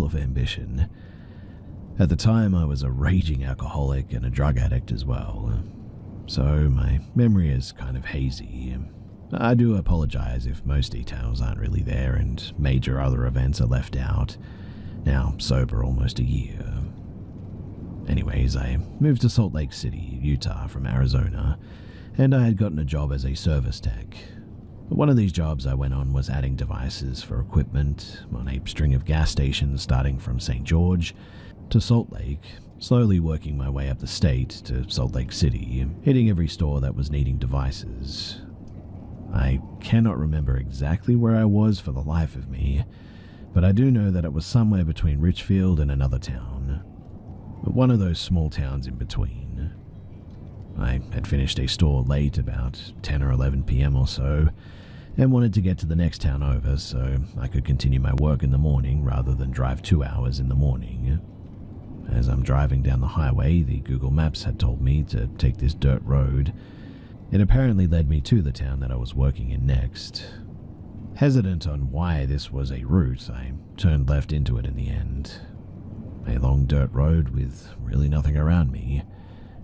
full of ambition. At the time, I was a raging alcoholic and a drug addict as well, so my memory is kind of hazy. I do apologize if most details aren't really there and major other events are left out, now sober almost a year. Anyways, I moved to Salt Lake City, Utah from Arizona, and I had gotten a job as a service tech. One of these jobs I went on was adding devices for equipment on a string of gas stations starting from St. George to Salt Lake, slowly working my way up the state to Salt Lake City, hitting every store that was needing devices. I cannot remember exactly where I was for the life of me, but I do know that it was somewhere between Richfield and another town. One of those small towns in between. I had finished a store late, about 10 or 11 p.m. or so, and wanted to get to the next town over so I could continue my work in the morning rather than drive 2 hours in the morning. As I'm driving down the highway, the Google Maps had told me to take this dirt road. It apparently led me to the town that I was working in next. Hesitant on why this was a route, I turned left into it in the end. A long dirt road with really nothing around me,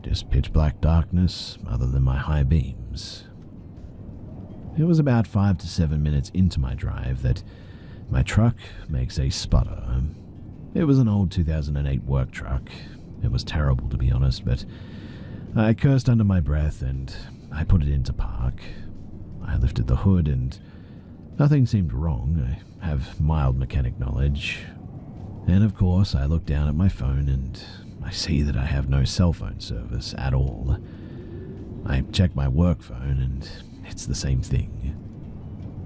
just pitch black darkness other than my high beams. It was about 5 to 7 minutes into my drive that my truck makes a sputter. It was an old 2008 work truck. It was terrible, to be honest, but I cursed under my breath and I put it into park. I lifted the hood and nothing seemed wrong. I have mild mechanic knowledge. And of course, I look down at my phone and I see that I have no cell phone service at all. I check my work phone and it's the same thing.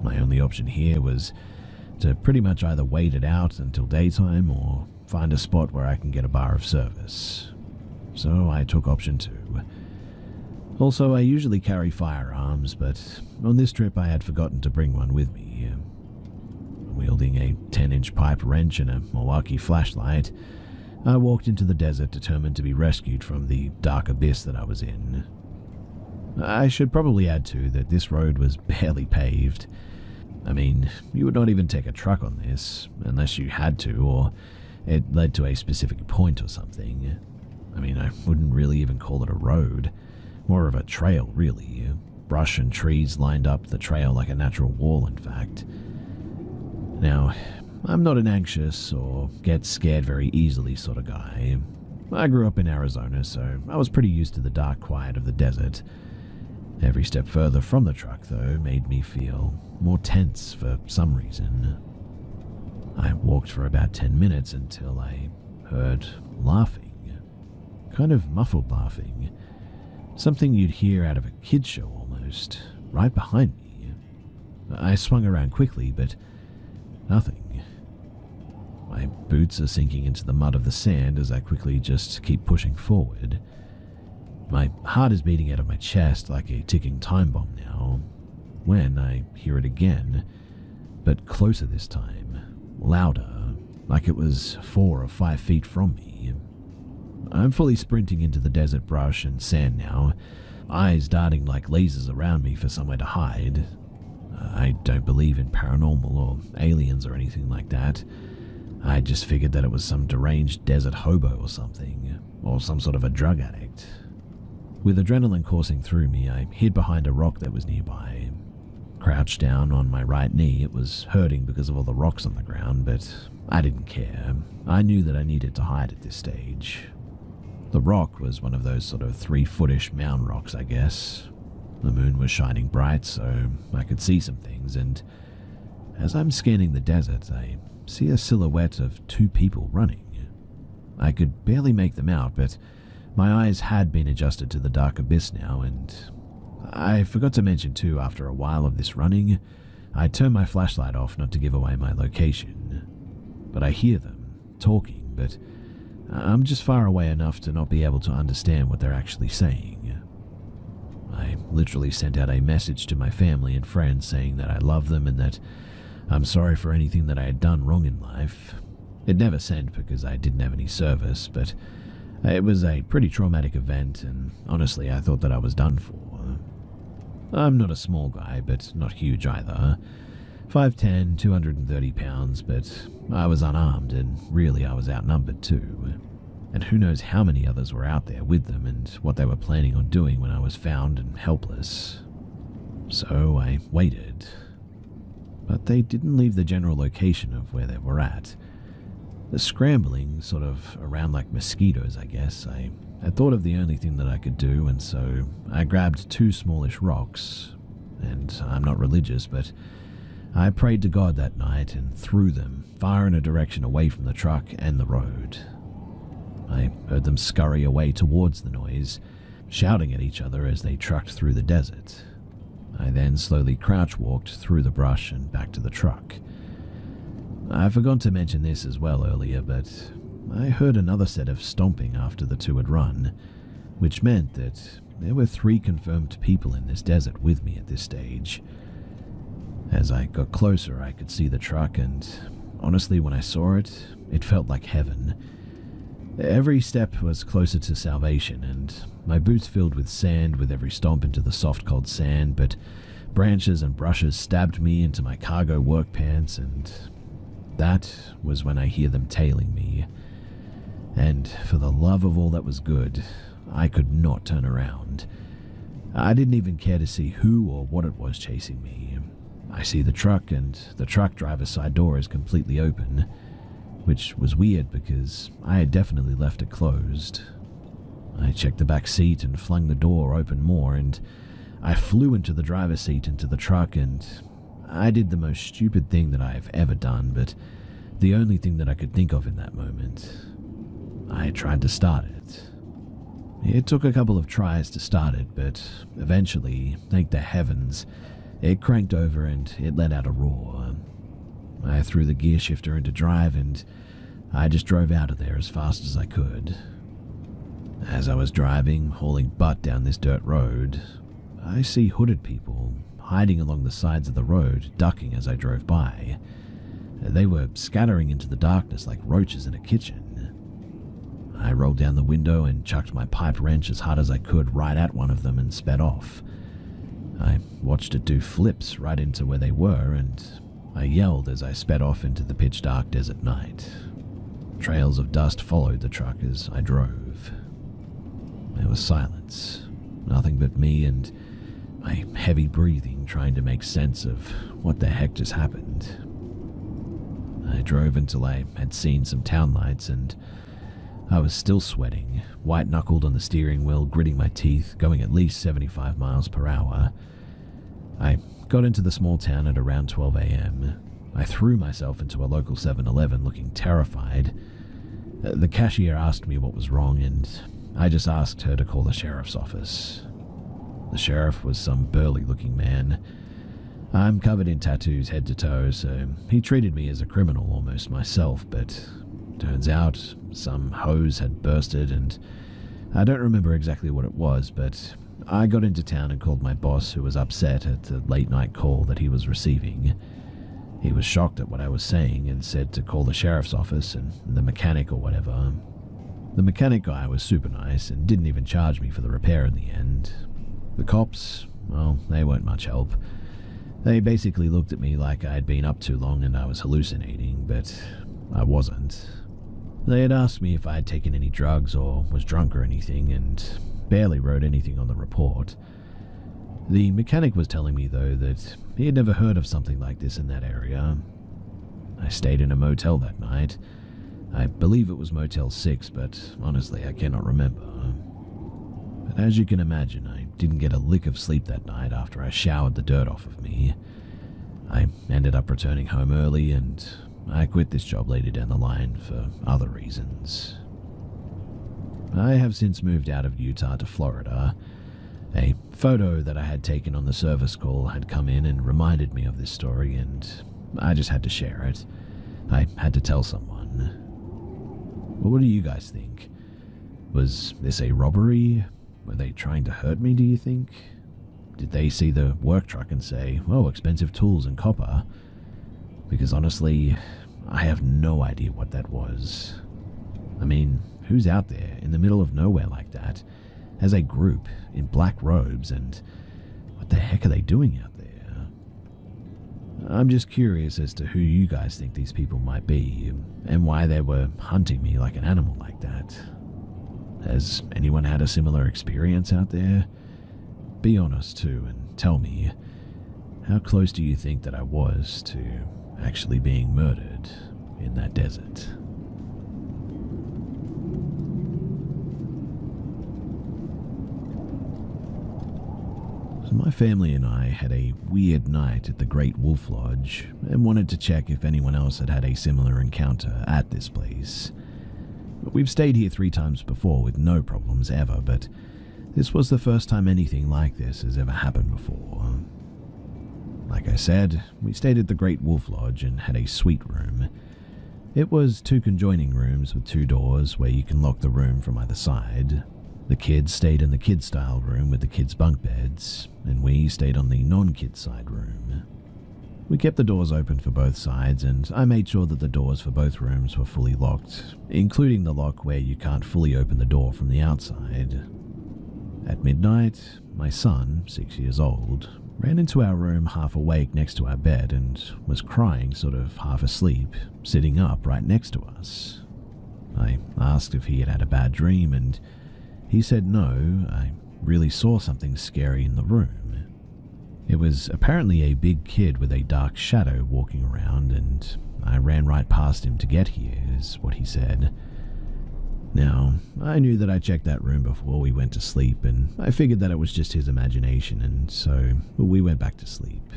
My only option here was to pretty much either wait it out until daytime or find a spot where I can get a bar of service. So I took option 2. Also, I usually carry firearms, but on this trip I had forgotten to bring one with me. Wielding a 10-inch pipe wrench and a Milwaukee flashlight, I walked into the desert determined to be rescued from the dark abyss that I was in. I should probably add too that this road was barely paved. I mean, you would not even take a truck on this, unless you had to, or it led to a specific point or something. I mean, I wouldn't really even call it a road. More of a trail, really. Brush and trees lined up the trail like a natural wall, in fact. Now, I'm not an anxious or get scared very easily sort of guy. I grew up in Arizona, so I was pretty used to the dark quiet of the desert. Every step further from the truck, though, made me feel more tense for some reason. I walked for about 10 minutes until I heard laughing. Kind of muffled laughing. Something you'd hear out of a kid's show almost, right behind me. I swung around quickly, but nothing. My boots are sinking into the mud of the sand as I quickly just keep pushing forward. My heart is beating out of my chest like a ticking time bomb now, when I hear it again, but closer this time, louder, like it was 4 or 5 feet from me. I'm fully sprinting into the desert brush and sand now, eyes darting like lasers around me for somewhere to hide. I don't believe in paranormal or aliens or anything like that. I just figured that it was some deranged desert hobo or something, or some sort of a drug addict. With adrenaline coursing through me, I hid behind a rock that was nearby. Crouched down on my right knee, it was hurting because of all the rocks on the ground, but I didn't care. I knew that I needed to hide at this stage. The rock was one of those sort of 3-foot-ish mound rocks, I guess. The moon was shining bright, so I could see some things, and as I'm scanning the desert, I see a silhouette of 2 people running. I could barely make them out, but my eyes had been adjusted to the dark abyss now, and I forgot to mention too, after a while of this running, I turned my flashlight off not to give away my location. But I hear them talking, but I'm just far away enough to not be able to understand what they're actually saying. I literally sent out a message to my family and friends saying that I love them and that I'm sorry for anything that I had done wrong in life. It never sent because I didn't have any service, but it was a pretty traumatic event, and honestly I thought that I was done for. I'm not a small guy, but not huge either. 5'10", 230 pounds, but I was unarmed and really I was outnumbered too. And who knows how many others were out there with them and what they were planning on doing when I was found and helpless. So I waited. But they didn't leave the general location of where they were at. The scrambling sort of around like mosquitoes, I guess. I had thought of the only thing that I could do, and so I grabbed 2 smallish rocks. And I'm not religious, but I prayed to God that night and threw them far in a direction away from the truck and the road. I heard them scurry away towards the noise, shouting at each other as they trucked through the desert. I then slowly crouch-walked through the brush and back to the truck. I forgot to mention this as well earlier, but I heard another set of stomping after the 2 had run, which meant that there were 3 confirmed people in this desert with me at this stage. As I got closer, I could see the truck, and honestly, when I saw it, it felt like heaven. Every step was closer to salvation, and my boots filled with sand with every stomp into the soft, cold sand, but branches and brushes stabbed me into my cargo work pants, and that was when I hear them tailing me. And for the love of all that was good, I could not turn around. I didn't even care to see who or what it was chasing me. I see the truck, and the truck driver's side door is completely open, which was weird because I had definitely left it closed. I checked the back seat and flung the door open more, and I flew into the driver's seat into the truck, and I did the most stupid thing that I have ever done, but the only thing that I could think of in that moment. I tried to start it. It took a couple of tries to start it, but eventually, thank the heavens, it cranked over and it let out a roar. I threw the gear shifter into drive and I just drove out of there as fast as I could. As I was driving, hauling butt down this dirt road, I see hooded people hiding along the sides of the road, ducking as I drove by. They were scattering into the darkness like roaches in a kitchen. I rolled down the window and chucked my pipe wrench as hard as I could right at one of them and sped off. I watched it do flips right into where they were, and I yelled as I sped off into the pitch-dark desert night. Trails of dust followed the truck as I drove. There was silence, nothing but me and my heavy breathing trying to make sense of what the heck just happened. I drove until I had seen some town lights, and I was still sweating, white-knuckled on the steering wheel, gritting my teeth, going at least 75 miles per hour. I got into the small town at around 12 a.m. I threw myself into a local 7-Eleven looking terrified. The cashier asked me what was wrong, and I just asked her to call the sheriff's office. The sheriff was some burly-looking man. I'm covered in tattoos head to toe, so he treated me as a criminal almost myself, but turns out some hose had bursted, and I don't remember exactly what it was, but I got into town and called my boss, who was upset at the late-night call that he was receiving. He was shocked at what I was saying and said to call the sheriff's office and the mechanic or whatever. The mechanic guy was super nice and didn't even charge me for the repair in the end. The cops, well, they weren't much help. They basically looked at me like I had been up too long and I was hallucinating, but I wasn't. They had asked me if I had taken any drugs or was drunk or anything, and barely wrote anything on the report. The mechanic was telling me, though, that he had never heard of something like this in that area. I stayed in a motel that night. I believe it was Motel 6, but honestly, I cannot remember. But as you can imagine, I didn't get a lick of sleep that night after I showered the dirt off of me. I ended up returning home early, and I quit this job later down the line for other reasons. I have since moved out of Utah to Florida. A photo that I had taken on the service call had come in and reminded me of this story, and I just had to share it. I had to tell someone. Well, what do you guys think? Was this a robbery? Were they trying to hurt me, do you think? Did they see the work truck and say, oh, expensive tools and copper? Because honestly, I have no idea what that was. I mean, who's out there in the middle of nowhere like that, as a group in black robes, and what the heck are they doing out there? I'm just curious as to who you guys think these people might be, and why they were hunting me like an animal like that. Has anyone had a similar experience out there? Be honest too, and tell me, how close do you think that I was to actually being murdered in that desert? So my family and I had a weird night at the Great Wolf Lodge and wanted to check if anyone else had had a similar encounter at this place. We've stayed here 3 times before with no problems ever, but this was the first time anything like this has ever happened before. Like I said, we stayed at the Great Wolf Lodge and had a suite room. It was 2 conjoining rooms with 2 doors where you can lock the room from either side. The kids stayed in the kid-style room with the kids' bunk beds, and we stayed on the non-kid side room. We kept the doors open for both sides, and I made sure that the doors for both rooms were fully locked, including the lock where you can't fully open the door from the outside. At midnight, my son, 6 years old, ran into our room half awake next to our bed and was crying sort of half asleep, sitting up right next to us. I asked if he had had a bad dream, and he said no, I really saw something scary in the room. It was apparently a big kid with a dark shadow walking around, and I ran right past him to get here, is what he said. Now, I knew that I checked that room before we went to sleep, and I figured that it was just his imagination, and so we went back to sleep.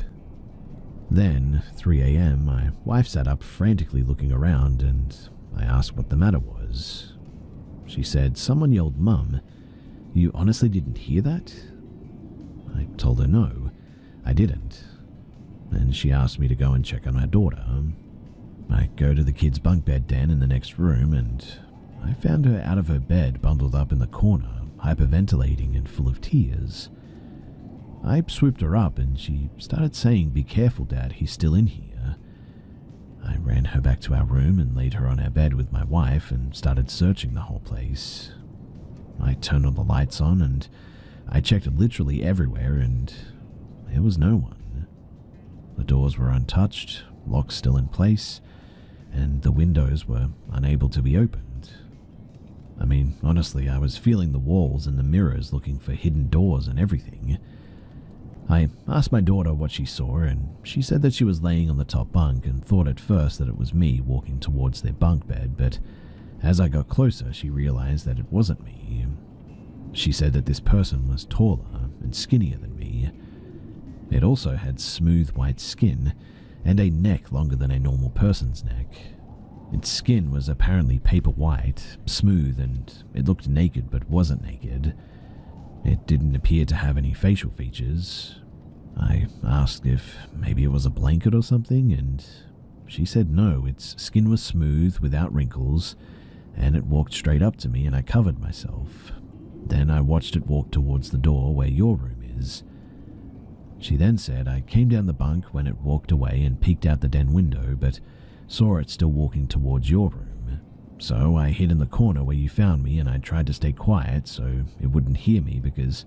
Then, 3 a.m., my wife sat up frantically looking around, and I asked what the matter was. She said, "Someone yelled, 'Mum, you honestly didn't hear that?' I told her no, I didn't. And she asked me to go and check on our daughter. I go to the kids' bunk bed den in the next room, and I found her out of her bed, bundled up in the corner, hyperventilating and full of tears. I swooped her up, and she started saying, 'Be careful, Dad, he's still in here.' I ran her back to our room and laid her on our bed with my wife and started searching the whole place. I turned all the lights on, and I checked literally everywhere, and there was no one. The doors were untouched, locks still in place, and the windows were unable to be opened. I mean, honestly, I was feeling the walls and the mirrors looking for hidden doors and everything. I asked my daughter what she saw, and she said that she was laying on the top bunk and thought at first that it was me walking towards their bunk bed, but as I got closer, she realized that it wasn't me. She said that this person was taller and skinnier than me. It also had smooth white skin and a neck longer than a normal person's neck. Its skin was apparently paper white, smooth, and it looked naked but wasn't naked. It didn't appear to have any facial features. I asked if maybe it was a blanket or something, and she said no, its skin was smooth, without wrinkles, and it walked straight up to me and I covered myself. Then I watched it walk towards the door where your room is. She then said I came down the bunk when it walked away and peeked out the den window, but saw it still walking towards your room. So I hid in the corner where you found me, and I tried to stay quiet so it wouldn't hear me because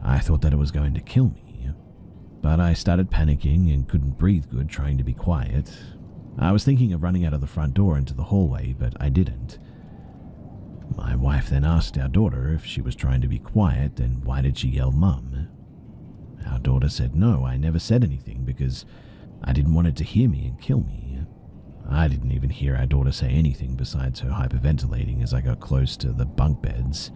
I thought that it was going to kill me. But I started panicking and couldn't breathe good trying to be quiet. I was thinking of running out of the front door into the hallway, but I didn't. My wife then asked our daughter if she was trying to be quiet, then why did she yell, 'Mum?' Our daughter said no, I never said anything because I didn't want it to hear me and kill me. I didn't even hear our daughter say anything besides her hyperventilating as I got close to the bunk beds.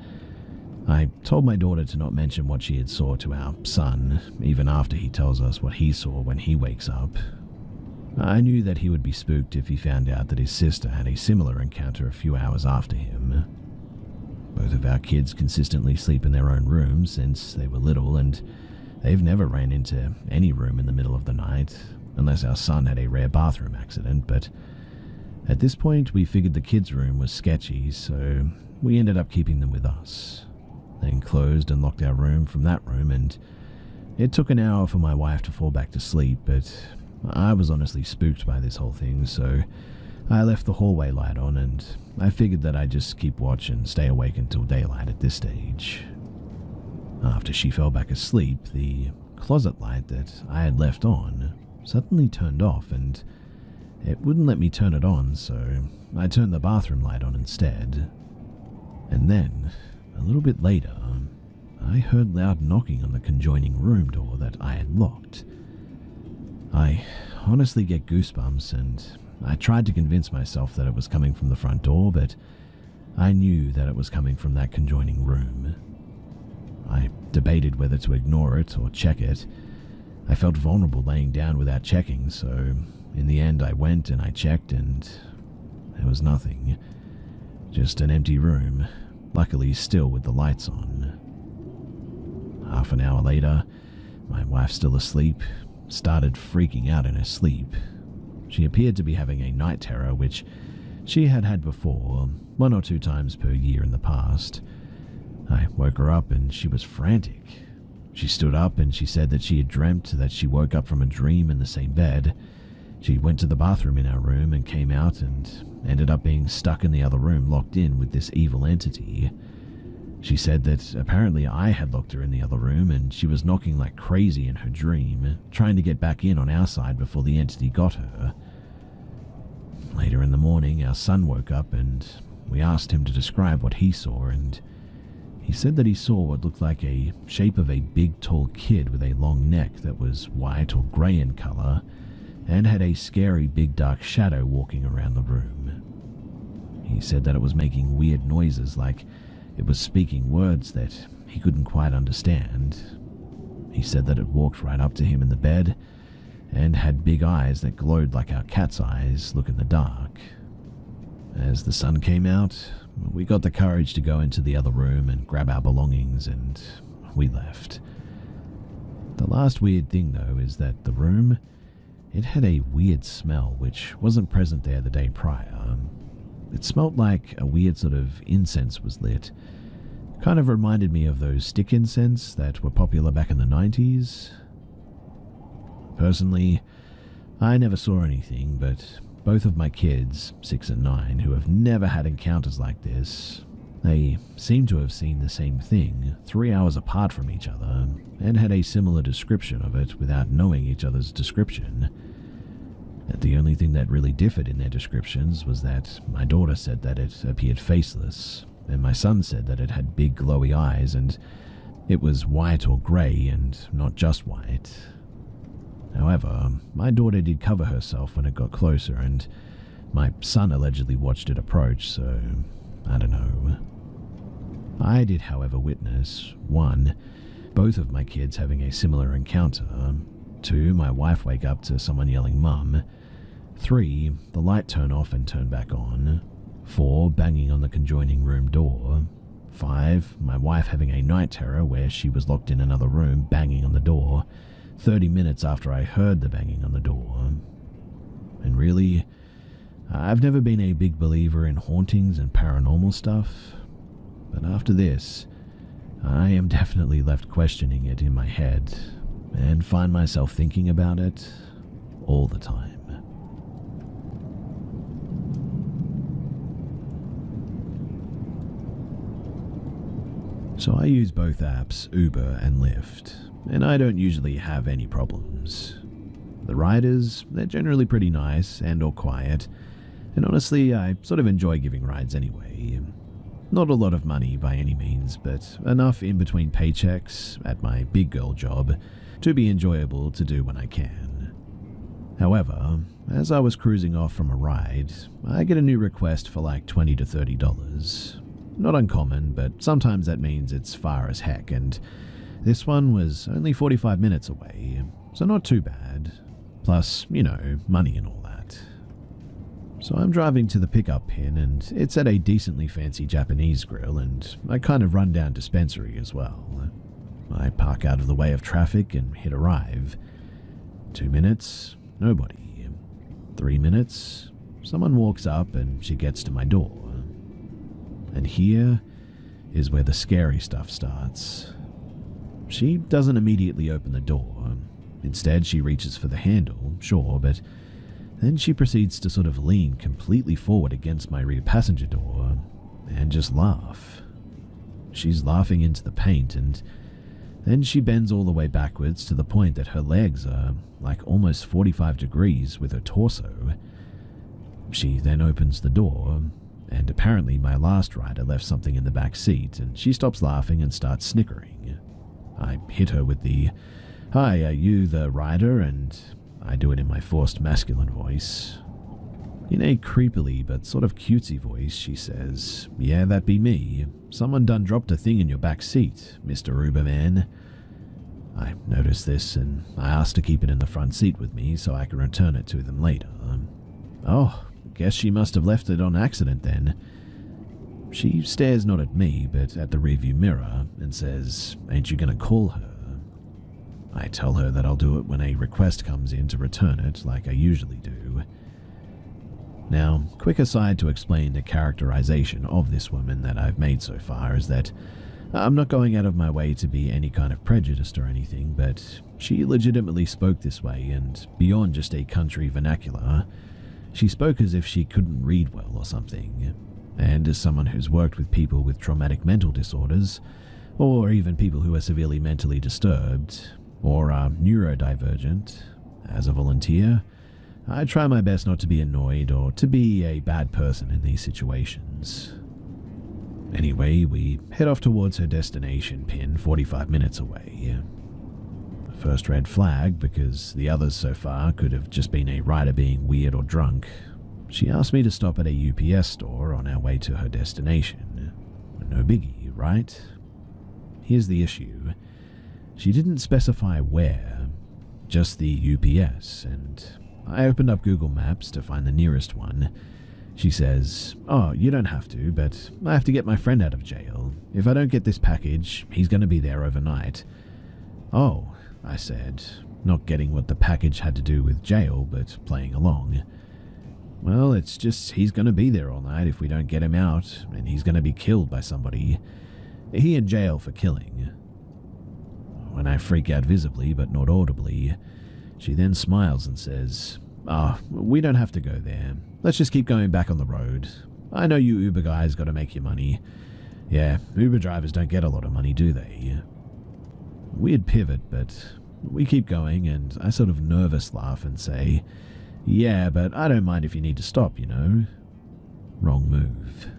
I told my daughter to not mention what she had saw to our son, even after he tells us what he saw when he wakes up. I knew that he would be spooked if he found out that his sister had a similar encounter a few hours after him. Both of our kids consistently sleep in their own rooms since they were little, and they've never ran into any room in the middle of the night, unless our son had a rare bathroom accident, but at this point we figured the kids' room was sketchy, so we ended up keeping them with us. Then closed and locked our room from that room, and it took an hour for my wife to fall back to sleep, but I was honestly spooked by this whole thing, so I left the hallway light on, and I figured that I'd just keep watch and stay awake until daylight at this stage. After she fell back asleep, the closet light that I had left on suddenly turned off, and it wouldn't let me turn it on, so I turned the bathroom light on instead. And then, a little bit later, I heard loud knocking on the conjoining room door that I had locked. I honestly get goosebumps, and I tried to convince myself that it was coming from the front door, but I knew that it was coming from that conjoining room. I debated whether to ignore it or check it. I felt vulnerable laying down without checking, so in the end I went and I checked, and there was nothing. Just an empty room, luckily still with the lights on. Half an hour later, my wife, still asleep, started freaking out in her sleep. She appeared to be having a night terror, which she had had before, 1 or 2 times per year in the past. I woke her up and she was frantic. She stood up and she said that she had dreamt that she woke up from a dream in the same bed. She went to the bathroom in our room and came out and ended up being stuck in the other room, locked in with this evil entity. She said that apparently I had locked her in the other room and she was knocking like crazy in her dream, trying to get back in on our side before the entity got her. Later in the morning, our son woke up and we asked him to describe what he saw, and he said that he saw what looked like a shape of a big tall kid with a long neck that was white or grey in colour and had a scary big dark shadow walking around the room. He said that it was making weird noises, like it was speaking words that he couldn't quite understand. He said that it walked right up to him in the bed and had big eyes that glowed like our cat's eyes look in the dark. As the sun came out, we got the courage to go into the other room and grab our belongings, and we left. The last weird thing, though, is that the room, it had a weird smell which wasn't present there the day prior. It smelled like a weird sort of incense was lit. Kind of reminded me of those stick incense that were popular back in the 90s. Personally, I never saw anything, but both of my kids, 6 and 9, who have never had encounters like this, they seem to have seen the same thing 3 hours apart from each other and had a similar description of it without knowing each other's description. And the only thing that really differed in their descriptions was that my daughter said that it appeared faceless, and my son said that it had big glowy eyes and it was white or grey and not just white. However, my daughter did cover herself when it got closer, and my son allegedly watched it approach, so I don't know. I did, however, witness 1, both of my kids having a similar encounter, 2, my wife wake up to someone yelling "Mum", 3, the light turn off and turn back on, 4, banging on the conjoining room door, 5, my wife having a night terror where she was locked in another room banging on the door 30 minutes after I heard the banging on the door. And really, I've never been a big believer in hauntings and paranormal stuff, but after this, I am definitely left questioning it in my head and find myself thinking about it all the time. So I use both apps, Uber and Lyft, and I don't usually have any problems. The riders, they're generally pretty nice and or quiet, and honestly, I sort of enjoy giving rides anyway. Not a lot of money by any means, but enough in between paychecks at my big girl job to be enjoyable to do when I can. However, as I was cruising off from a ride, I get a new request for like $20 to $30. Not uncommon, but sometimes that means it's far as heck, and this one was only 45 minutes away, so not too bad. Plus, money and all that. So I'm driving to the pickup pin, and it's at a decently fancy Japanese grill and a kind of rundown dispensary as well. I park out of the way of traffic and hit arrive. 2 minutes, nobody. 3 minutes, someone walks up and she gets to my door. And here is where the scary stuff starts. She doesn't immediately open the door. Instead, she reaches for the handle, sure, but then she proceeds to sort of lean completely forward against my rear passenger door and just laugh. She's laughing into the paint, and Then she bends all the way backwards to the point that her legs are like almost 45 degrees with her torso. She then opens the door, and apparently my last rider left something in the back seat, and she stops laughing and starts snickering. I hit her with the, "Hi, are you the rider?" and I do it in my forced masculine voice. In a creepily but sort of cutesy voice, she says, "Yeah, that be me. Someone done dropped a thing in your back seat, Mr. Uberman." I noticed this, and I asked to keep it in the front seat with me so I can return it to them later. "Oh, guess she must have left it on accident then." She stares not at me, but at the rearview mirror, and says, "Ain't you gonna call her?" I tell her that I'll do it when a request comes in to return it, like I usually do. Now, quick aside to explain the characterization of this woman that I've made so far is that I'm not going out of my way to be any kind of prejudiced or anything, but she legitimately spoke this way, and beyond just a country vernacular, she spoke as if she couldn't read well or something. And as someone who's worked with people with traumatic mental disorders, or even people who are severely mentally disturbed, or are neurodivergent, as a volunteer, I try my best not to be annoyed or to be a bad person in these situations. Anyway, we head off towards her destination pin 45 minutes away. The first red flag, because the others so far could have just been a rider being weird or drunk. She asked me to stop at a UPS store on our way to her destination. No biggie, right? Here's the issue. She didn't specify where, just the UPS, and I opened up Google Maps to find the nearest one. She says, "Oh, you don't have to, but I have to get my friend out of jail. If I don't get this package, he's going to be there overnight." "Oh," I said, not getting what the package had to do with jail, but playing along. "Well, it's just he's going to be there all night if we don't get him out, and he's going to be killed by somebody. He in jail for killing." When I freak out visibly but not audibly, she then smiles and says, "Oh, we don't have to go there. Let's just keep going back on the road. I know you Uber guys got to make your money. Yeah, Uber drivers don't get a lot of money, do they?" Weird pivot, but we keep going, and I sort of nervous laugh and say, "Yeah, but I don't mind if you need to stop, you know." Wrong move.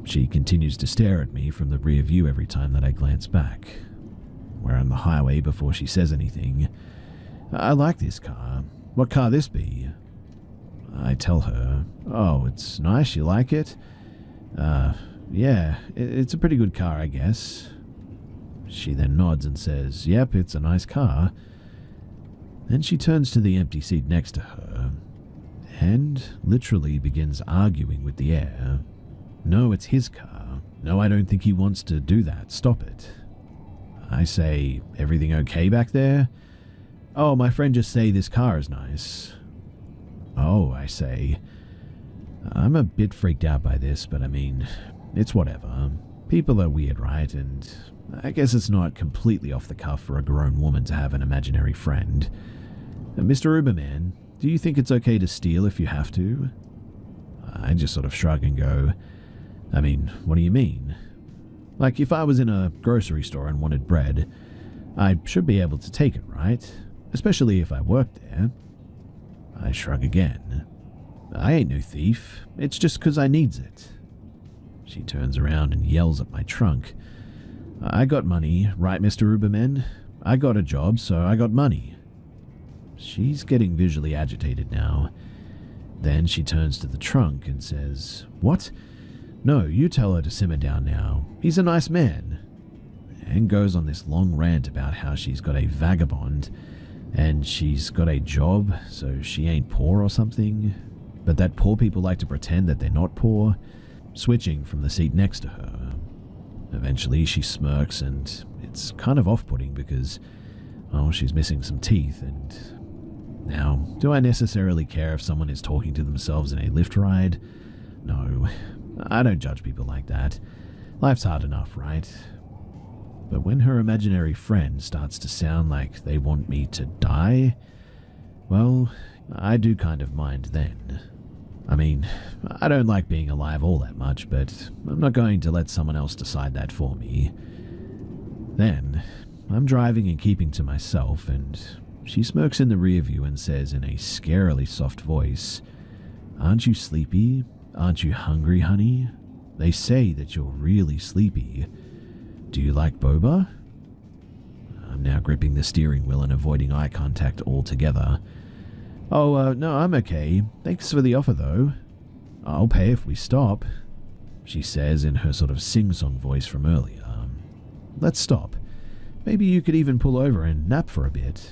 She continues to stare at me from the rear view every time that I glance back. We're on the highway before she says anything. "I like this car. What car this be?" I tell her, "Oh, it's nice, you like it?" Yeah, it's a pretty good car, I guess." She then nods and says, "Yep, it's a nice car." Then she turns to the empty seat next to her, and literally begins arguing with the air. "No, it's his car. No, I don't think he wants to do that. Stop it." I say, "Everything okay back there?" "Oh, my friend just say this car is nice." "Oh," I say. I'm a bit freaked out by this, but I mean, it's whatever. People are weird, right? And I guess it's not completely off the cuff for a grown woman to have an imaginary friend. "Mr. Uberman, do you think it's okay to steal if you have to?" I just sort of shrug and go, "I mean, what do you mean? Like, if I was in a grocery store and wanted bread, I should be able to take it, right? Especially if I worked there." I shrug again. "I ain't no thief. It's just 'cause I needs it." She turns around and yells at my trunk. "I got money, right, Mr. Uberman? I got a job, so I got money." She's getting visually agitated now. Then she turns to the trunk and says, "What? No, you tell her to simmer down now. He's a nice man." And goes on this long rant about how she's got a vagabond and she's got a job, so she ain't poor or something, but that poor people like to pretend that they're not poor, switching from the seat next to her. Eventually she smirks, and it's kind of off-putting because, oh, she's missing some teeth. And now, do I necessarily care if someone is talking to themselves in a lift ride? No, I don't judge people like that. Life's hard enough, right? But when her imaginary friend starts to sound like they want me to die, well, I do kind of mind then. I mean, I don't like being alive all that much, but I'm not going to let someone else decide that for me. Then, I'm driving and keeping to myself, and she smirks in the rear view and says in a scarily soft voice, "Aren't you sleepy? Aren't you hungry, honey? They say that you're really sleepy. Do you like boba?" I'm now gripping the steering wheel and avoiding eye contact altogether. "Oh, no, I'm okay. Thanks for the offer, though. I'll pay if we stop," she says in her sort of sing-song voice from earlier. "Let's stop. Maybe you could even pull over and nap for a bit."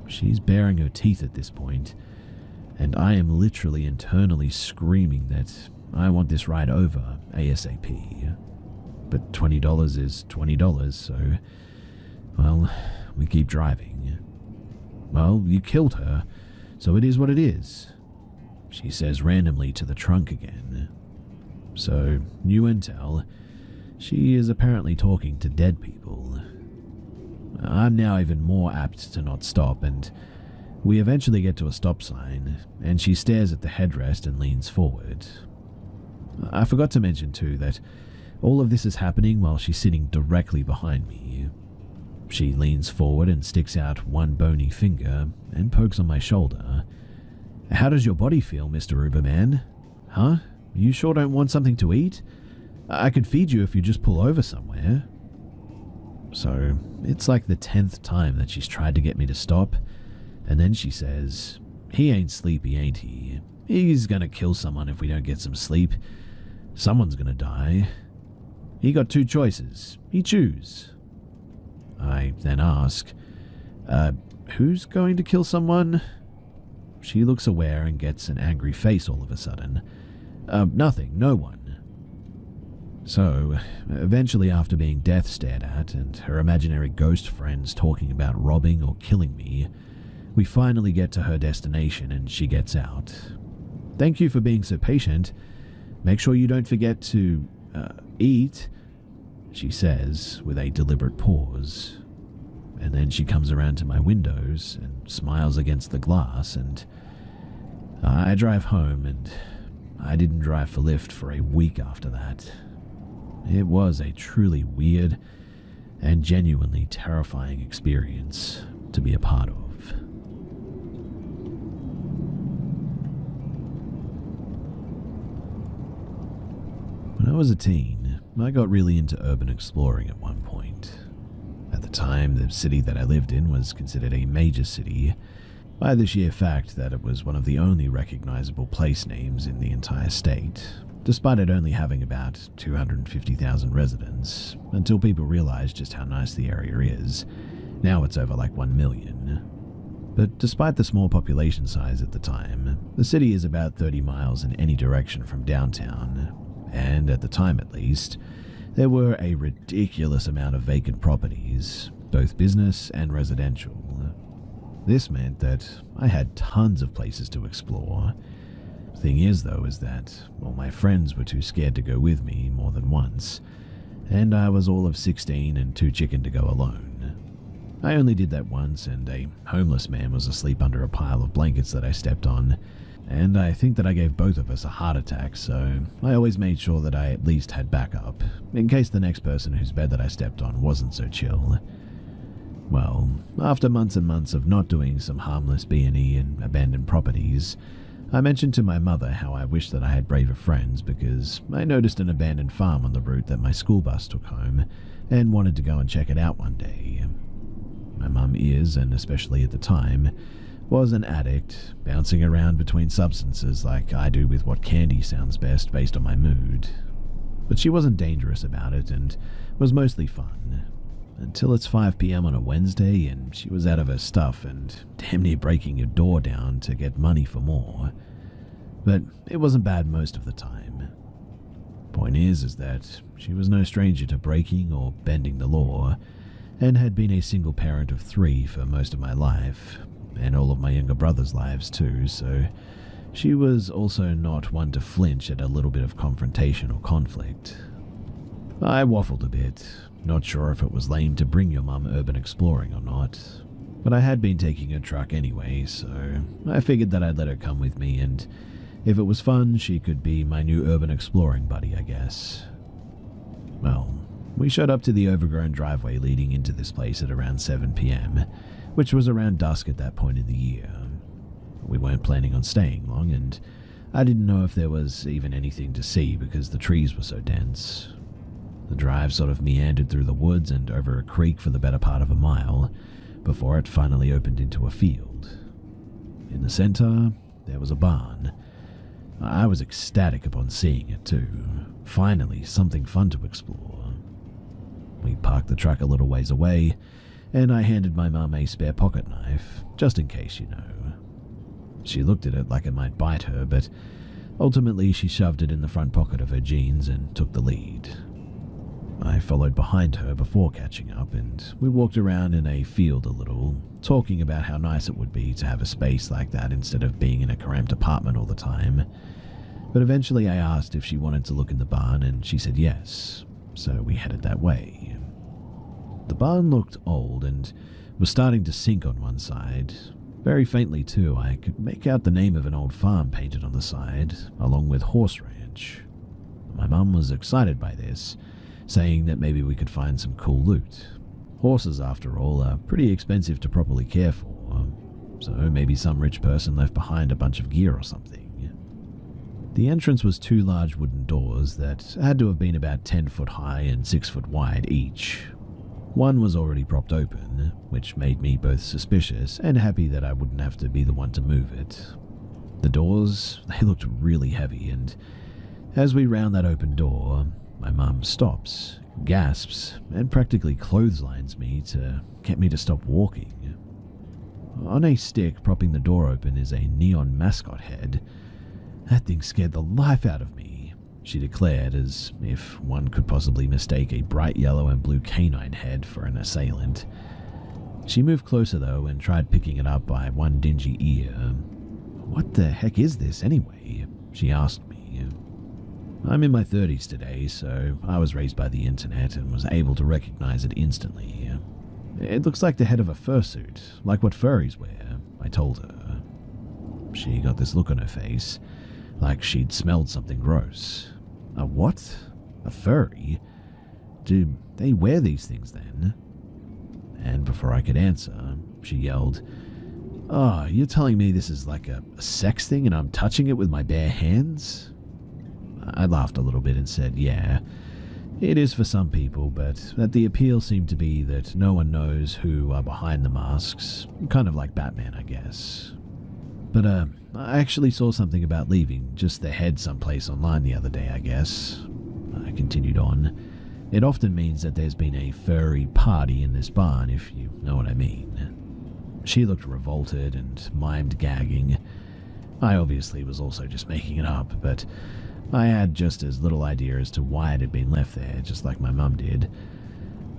She's baring her teeth at this point, and I am literally internally screaming that I want this ride over ASAP. But $20 is $20, so, well, we keep driving. "Well, you killed her, so it is what it is," she says randomly to the trunk again. So, new intel, she is apparently talking to dead people. I'm now even more apt to not stop, and we eventually get to a stop sign, and she stares at the headrest and leans forward. I forgot to mention too that all of this is happening while she's sitting directly behind me. She leans forward and sticks out one bony finger and pokes on my shoulder. "How does your body feel, Mr. Uberman? Huh? You sure don't want something to eat? I could feed you if you just pull over somewhere." So, it's like the 10th time that she's tried to get me to stop, and then she says, "He ain't sleepy, ain't he? He's gonna kill someone if we don't get some sleep. Someone's gonna die. He got two choices. He choose." I then ask, "Who's going to kill someone?" She looks aware and gets an angry face all of a sudden. Nothing, no one." So, eventually after being death stared at and her imaginary ghost friends talking about robbing or killing me, we finally get to her destination and she gets out. "Thank you for being so patient. Make sure you don't forget to, eat," she says with a deliberate pause. And then she comes around to my windows and smiles against the glass, and I drive home, and I didn't drive for Lyft for a week after that. It was a truly weird and genuinely terrifying experience to be a part of. When I was a teen, I got really into urban exploring at one point. At the time, the city that I lived in was considered a major city by the sheer fact that it was one of the only recognizable place names in the entire state, despite it only having about 250,000 residents, until people realized just how nice the area is. Now it's over like 1 million. But despite the small population size at the time, the city is about 30 miles in any direction from downtown, and at the time at least, there were a ridiculous amount of vacant properties, both business and residential. This meant that I had tons of places to explore. Thing is, though, is that, well, my friends were too scared to go with me more than once, and I was all of 16 and too chicken to go alone. I only did that once, and a homeless man was asleep under a pile of blankets that I stepped on, and I think that I gave both of us a heart attack, so I always made sure that I at least had backup, in case the next person whose bed that I stepped on wasn't so chill. Well, after months and months of not doing some harmless B&E and abandoned properties, I mentioned to my mother how I wished that I had braver friends because I noticed an abandoned farm on the route that my school bus took home and wanted to go and check it out one day. My mum is, and especially at the time, was an addict, bouncing around between substances like I do with what candy sounds best based on my mood. But she wasn't dangerous about it and was mostly fun. Until it's 5 p.m. on a Wednesday and she was out of her stuff and damn near breaking your door down to get money for more. But it wasn't bad most of the time. Point is that she was no stranger to breaking or bending the law, and had been a single parent of 3 for most of my life, and all of my younger brothers' lives too, so she was also not one to flinch at a little bit of confrontation or conflict. I waffled a bit, not sure if it was lame to bring your mum urban exploring or not, but I had been taking her truck anyway, so I figured that I'd let her come with me, and if it was fun, she could be my new urban exploring buddy, I guess. Well, We showed up to the overgrown driveway leading into this place at around 7 p.m, which was around dusk at that point in the year. We weren't planning on staying long, and I didn't know if there was even anything to see because the trees were so dense. The drive sort of meandered through the woods and over a creek for the better part of a mile before it finally opened into a field. In the center, there was a barn. I was ecstatic upon seeing it too. Finally, something fun to explore. We parked the truck a little ways away, and I handed my mum a spare pocket knife, just in case, you know. She looked at it like it might bite her, but ultimately she shoved it in the front pocket of her jeans and took the lead. I followed behind her before catching up, and we walked around in a field a little, talking about how nice it would be to have a space like that instead of being in a cramped apartment all the time. But eventually I asked if she wanted to look in the barn, and she said yes, so we headed that way. The barn looked old and was starting to sink on one side. Very faintly too, I could make out the name of an old farm painted on the side, along with Horse Ranch. My mum was excited by this, saying that maybe we could find some cool loot. Horses, after all, are pretty expensive to properly care for, so maybe some rich person left behind a bunch of gear or something. The entrance was two large wooden doors that had to have been about 10 foot high and 6 foot wide each. One was already propped open, which made me both suspicious and happy that I wouldn't have to be the one to move it. The doors, they looked really heavy, and as we round that open door, my mum stops, gasps, and practically clotheslines me to get me to stop walking. On a stick propping the door open is a neon mascot head. That thing scared the life out of me, she declared, as if one could possibly mistake a bright yellow and blue canine head for an assailant. She moved closer though and tried picking it up by one dingy ear. "What the heck is this anyway?" she asked me. I'm in my 30s today, so I was raised by the internet and was able to recognize it instantly. "It looks like the head of a fursuit, like what furries wear," I told her. She got this look on her face, like she'd smelled something gross. "A what? A furry? Do they wear these things then?" And before I could answer, she yelled, "Oh, you're telling me this is like a sex thing and I'm touching it with my bare hands?" I laughed a little bit and said, "Yeah, it is for some people, but that the appeal seemed to be that no one knows who are behind the masks, kind of like Batman, I guess. But I actually saw something about leaving just the head someplace online the other day, I guess." I continued on. "It often means that there's been a furry party in this barn, if you know what I mean." She looked revolted and mimed gagging. I obviously was also just making it up, but I had just as little idea as to why it had been left there, just like my mum did.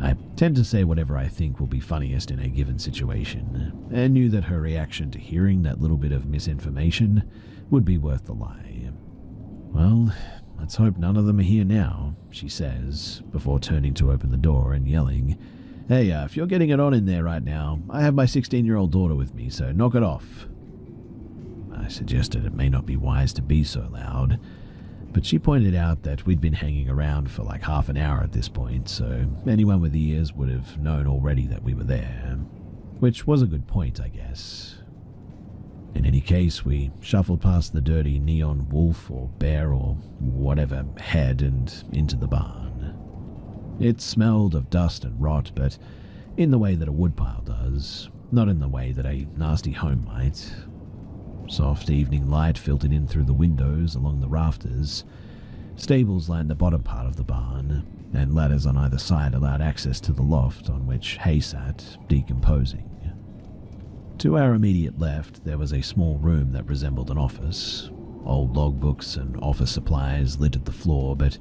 I tend to say whatever I think will be funniest in a given situation, and knew that her reaction to hearing that little bit of misinformation would be worth the lie. "Well, let's hope none of them are here now," she says, before turning to open the door and yelling, "Hey, if you're getting it on in there right now, I have my 16-year-old daughter with me, so knock it off." I suggested it may not be wise to be so loud, but she pointed out that we'd been hanging around for like half an hour at this point, so anyone with ears would have known already that we were there, which was a good point, I guess. In any case, we shuffled past the dirty neon wolf or bear or whatever head and into the barn. It smelled of dust and rot, but in the way that a woodpile does, not in the way that a nasty home might. Soft evening light filtered in through the windows along the rafters. Stables lined the bottom part of the barn, and ladders on either side allowed access to the loft on which hay sat, decomposing. To our immediate left, there was a small room that resembled an office. Old logbooks and office supplies littered the floor, but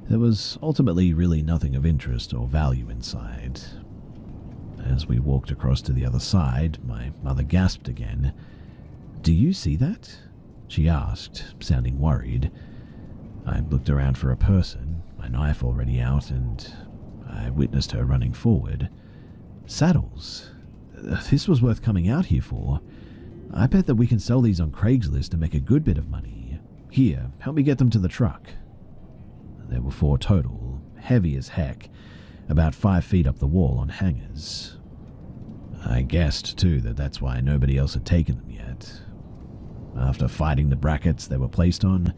there was ultimately really nothing of interest or value inside. As we walked across to the other side, my mother gasped again. "Do you see that?" she asked, sounding worried. I looked around for a person, my knife already out, and I witnessed her running forward. "Saddles. This was worth coming out here for. I bet that we can sell these on Craigslist and make a good bit of money. Here, help me get them to the truck." There were 4 total, heavy as heck, about 5 feet up the wall on hangers. I guessed, too, that that's why nobody else had taken them yet. After fighting the brackets they were placed on,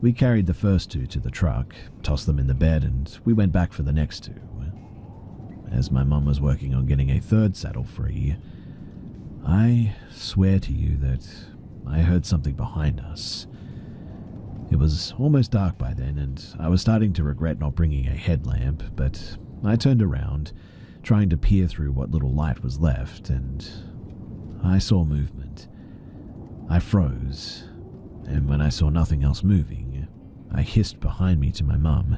we carried the first 2 to the truck, tossed them in the bed, and we went back for the next 2. As my mum was working on getting a 3rd saddle free, I swear to you that I heard something behind us. It was almost dark by then, and I was starting to regret not bringing a headlamp, but I turned around, trying to peer through what little light was left, and I saw movement. I froze, and when I saw nothing else moving, I hissed behind me to my mum,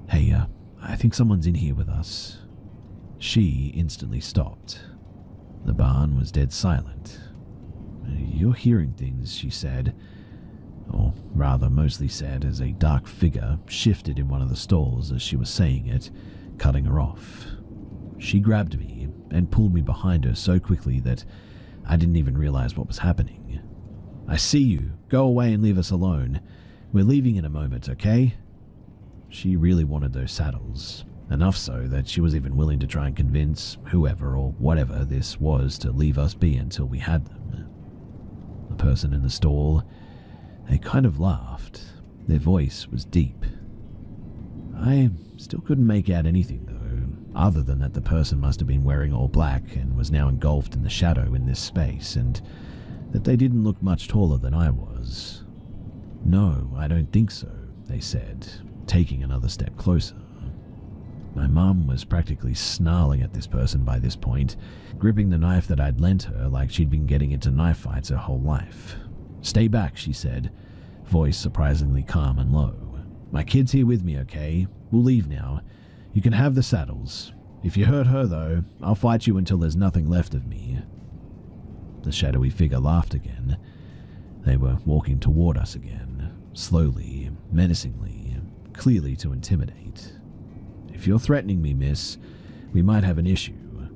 "Hey, I think someone's in here with us." She instantly stopped. The barn was dead silent. "You're hearing things," she said, or rather mostly said as a dark figure shifted in one of the stalls as she was saying it, cutting her off. She grabbed me and pulled me behind her so quickly that I didn't even realize what was happening. "I see you. Go away and leave us alone. We're leaving in a moment, okay?" She really wanted those saddles. Enough so that she was even willing to try and convince whoever or whatever this was to leave us be until we had them. The person in the stall, they kind of laughed. Their voice was deep. I still couldn't make out anything though, other than that the person must have been wearing all black and was now engulfed in the shadow in this space, and that they didn't look much taller than I was. "No, I don't think so," they said, taking another step closer. My mum was practically snarling at this person by this point, gripping the knife that I'd lent her like she'd been getting into knife fights her whole life. "Stay back," she said, voice surprisingly calm and low. "My kid's here with me, okay? We'll leave now. You can have the saddles. If you hurt her, though, I'll fight you until there's nothing left of me." The shadowy figure laughed again. They were walking toward us again, slowly, menacingly, clearly to intimidate. "If you're threatening me, miss, we might have an issue."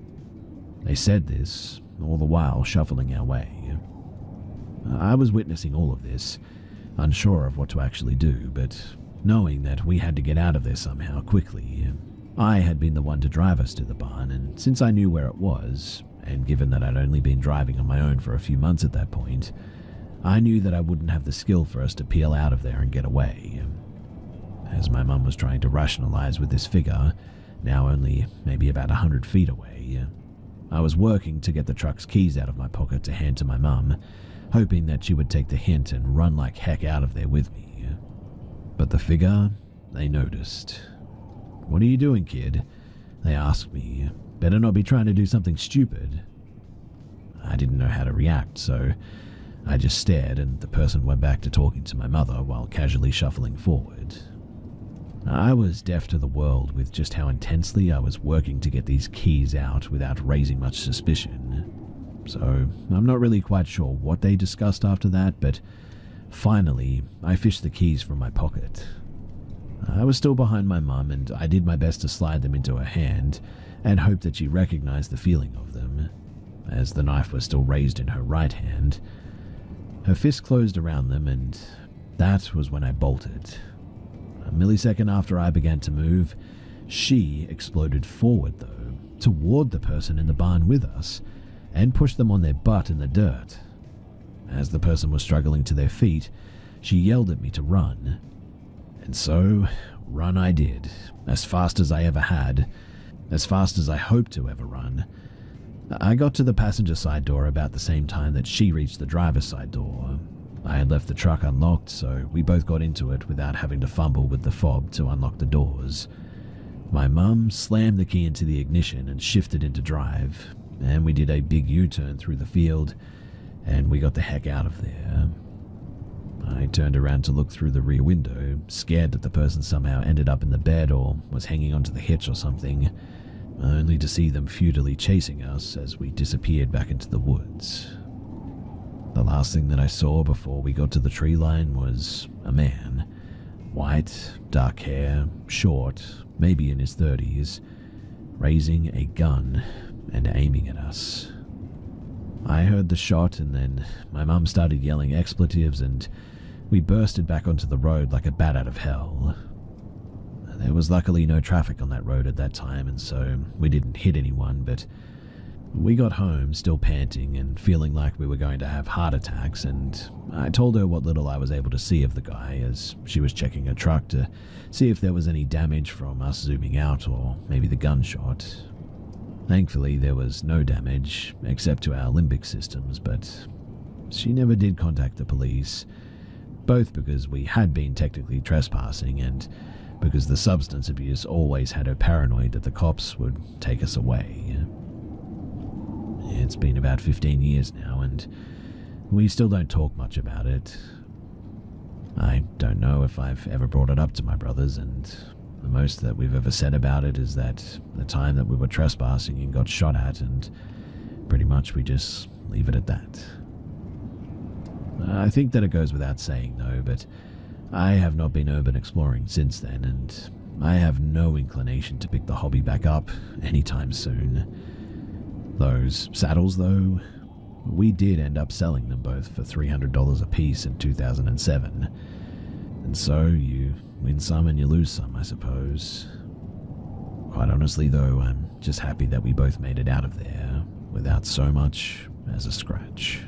They said this, all the while shuffling our way. I was witnessing all of this, unsure of what to actually do, but knowing that we had to get out of there somehow quickly. I had been the one to drive us to the barn, and since I knew where it was, and given that I'd only been driving on my own for a few months at that point, I knew that I wouldn't have the skill for us to peel out of there and get away. As my mum was trying to rationalize with this figure, now only maybe about 100 feet away, I was working to get the truck's keys out of my pocket to hand to my mum, hoping that she would take the hint and run like heck out of there with me. But the figure, they noticed. "What are you doing, kid?" they asked me. "Better not be trying to do something stupid." I didn't know how to react, so I just stared, and the person went back to talking to my mother while casually shuffling forward. I was deaf to the world with just how intensely I was working to get these keys out without raising much suspicion. So I'm not really quite sure what they discussed after that, but finally I fished the keys from my pocket. I was still behind my mum, and I did my best to slide them into her hand and hoped that she recognized the feeling of them, as the knife was still raised in her right hand. Her fist closed around them, and that was when I bolted. A millisecond after I began to move, she exploded forward, though, toward the person in the barn with us, and pushed them on their butt in the dirt. As the person was struggling to their feet, she yelled at me to run. And so, run I did, as fast as I ever had, as fast as I hoped to ever run. I got to the passenger side door about the same time that she reached the driver's side door. I had left the truck unlocked, so we both got into it without having to fumble with the fob to unlock the doors. My mum slammed the key into the ignition and shifted into drive, and we did a big U-turn through the field, and we got the heck out of there. I turned around to look through the rear window, scared that the person somehow ended up in the bed or was hanging onto the hitch or something, only to see them futilely chasing us as we disappeared back into the woods. The last thing that I saw before we got to the tree line was a man. White, dark hair, short, maybe in his 30s, raising a gun and aiming at us. I heard the shot, and then my mum started yelling expletives, and we bursted back onto the road like a bat out of hell. There There was luckily no traffic on that road at that time, and so we didn't hit anyone, but we got home still panting and feeling like we were going to have heart attacks, and I told her what little I was able to see of the guy as she was checking her truck to see if there was any damage from us zooming out or maybe the gunshot. Thankfully, there was no damage except to our limbic systems, but she never did contact the police, both because we had been technically trespassing and because the substance abuse always had her paranoid that the cops would take us away. It's been about 15 years now, and we still don't talk much about it. I don't know if I've ever brought it up to my brothers, and the most that we've ever said about it is that the time that we were trespassing and got shot at, and pretty much we just leave it at that. I think that it goes without saying, though, but I have not been urban exploring since then, and I have no inclination to pick the hobby back up anytime soon. Those saddles, though, we did end up selling them both for $300 a piece in 2007. And so you win some and you lose some, I suppose. Quite honestly, though, I'm just happy that we both made it out of there without so much as a scratch.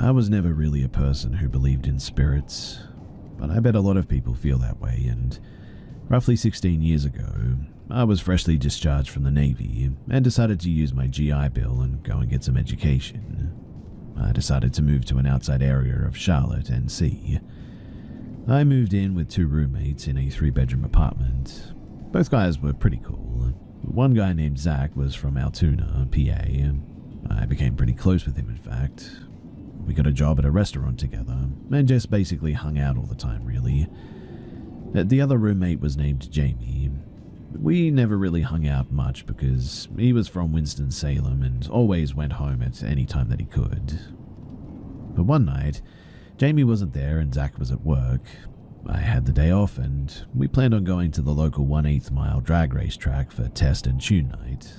I was never really a person who believed in spirits, but I bet a lot of people feel that way, and roughly 16 years ago, I was freshly discharged from the Navy and decided to use my GI Bill and go and get some education. I decided to move to an outside area of Charlotte, NC. I moved in with 2 roommates in a 3-bedroom apartment. Both guys were pretty cool. One guy named Zach was from Altoona, PA. I became pretty close with him, in fact. We got a job at a restaurant together, and just basically hung out all the time, really. The other roommate was named Jamie. We never really hung out much because he was from Winston-Salem and always went home at any time that he could. But one night, Jamie wasn't there and Zach was at work. I had the day off and we planned on going to the local 1/8 mile drag race track for test and tune night.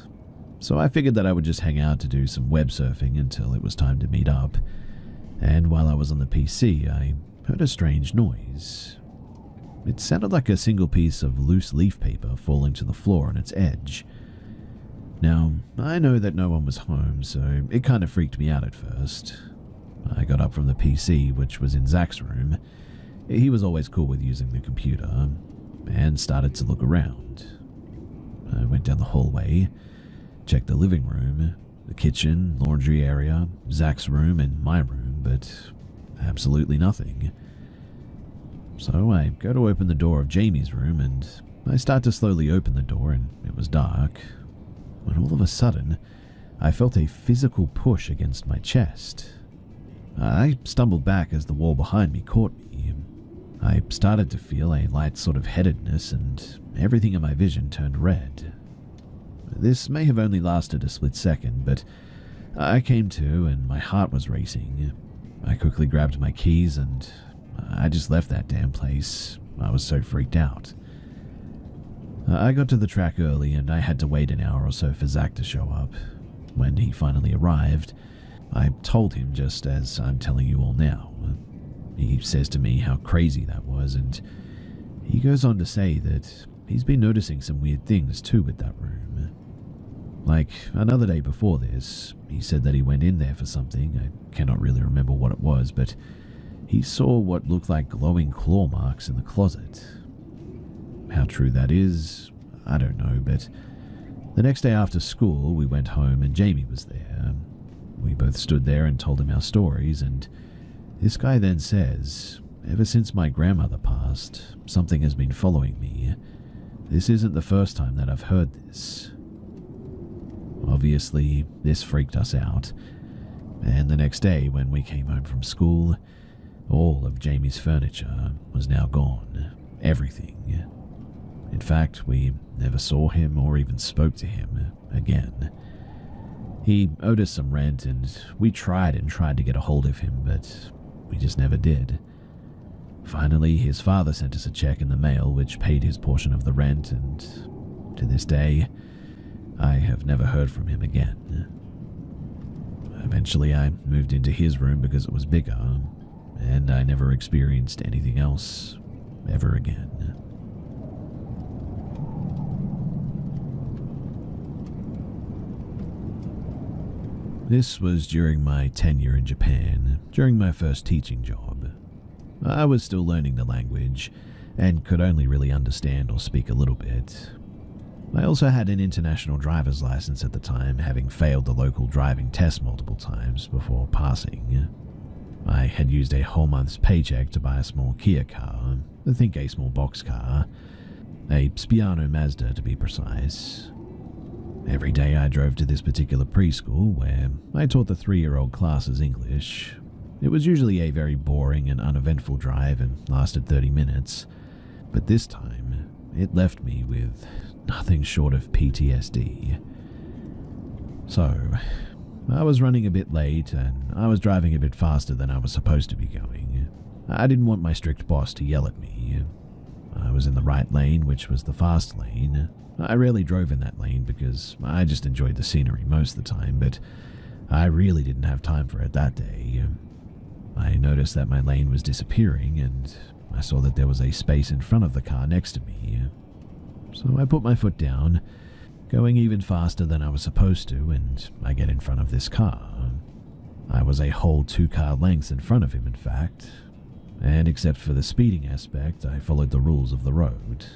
So I figured that I would just hang out to do some web surfing until it was time to meet up. And while I was on the PC, I heard a strange noise. It sounded like a single piece of loose leaf paper falling to the floor on its edge. Now, I know that no one was home, so it kind of freaked me out at first. I got up from the PC, which was in Zach's room. He was always cool with using the computer, and started to look around. I went down the hallway, checked the living room, the kitchen, laundry area, Zach's room, and my room, but absolutely nothing. So I go to open the door of Jamie's room, and I start to slowly open the door, and it was dark. When all of a sudden, I felt a physical push against my chest. I stumbled back as the wall behind me caught me. I started to feel a light sort of headedness, and everything in my vision turned red. This may have only lasted a split second, but I came to and my heart was racing. I quickly grabbed my keys and I just left that damn place. I was so freaked out. I got to the track early and I had to wait an hour or so for Zach to show up. When he finally arrived, I told him just as I'm telling you all now. He says to me how crazy that was, and he goes on to say that he's been noticing some weird things too with that room. Like, another day before this, he said that he went in there for something. I cannot really remember what it was, but he saw what looked like glowing claw marks in the closet. How true that is, I don't know, but the next day after school, we went home and Jamie was there. We both stood there and told him our stories, and this guy then says, "Ever since my grandmother passed, something has been following me. This isn't the first time that I've heard this." Obviously, this freaked us out, and the next day when we came home from school, all of Jamie's furniture was now gone. Everything. In fact, we never saw him or even spoke to him again. He owed us some rent, and we tried to get a hold of him, but we just never did. Finally, his father sent us a check in the mail which paid his portion of the rent, and to this day, I have never heard from him again. Eventually, I moved into his room because it was bigger, and I never experienced anything else ever again. This was during my tenure in Japan, during my first teaching job. I was still learning the language, and could only really understand or speak a little bit. I also had an international driver's license at the time, having failed the local driving test multiple times before passing. I had used a whole month's paycheck to buy a small Kia car, I think a small box car, a Spiano Mazda to be precise. Every day I drove to this particular preschool where I taught the 3-year-old classes English. It was usually a very boring and uneventful drive and lasted 30 minutes, but this time it left me with nothing short of PTSD. So, I was running a bit late and I was driving a bit faster than I was supposed to be going. I didn't want my strict boss to yell at me. I was in the right lane, which was the fast lane. I rarely drove in that lane because I just enjoyed the scenery most of the time, but I really didn't have time for it that day. I noticed that my lane was disappearing and I saw that there was a space in front of the car next to me. So I put my foot down, going even faster than I was supposed to, and I get in front of this car. I was a whole 2 car lengths in front of him, in fact, and except for the speeding aspect, I followed the rules of the road.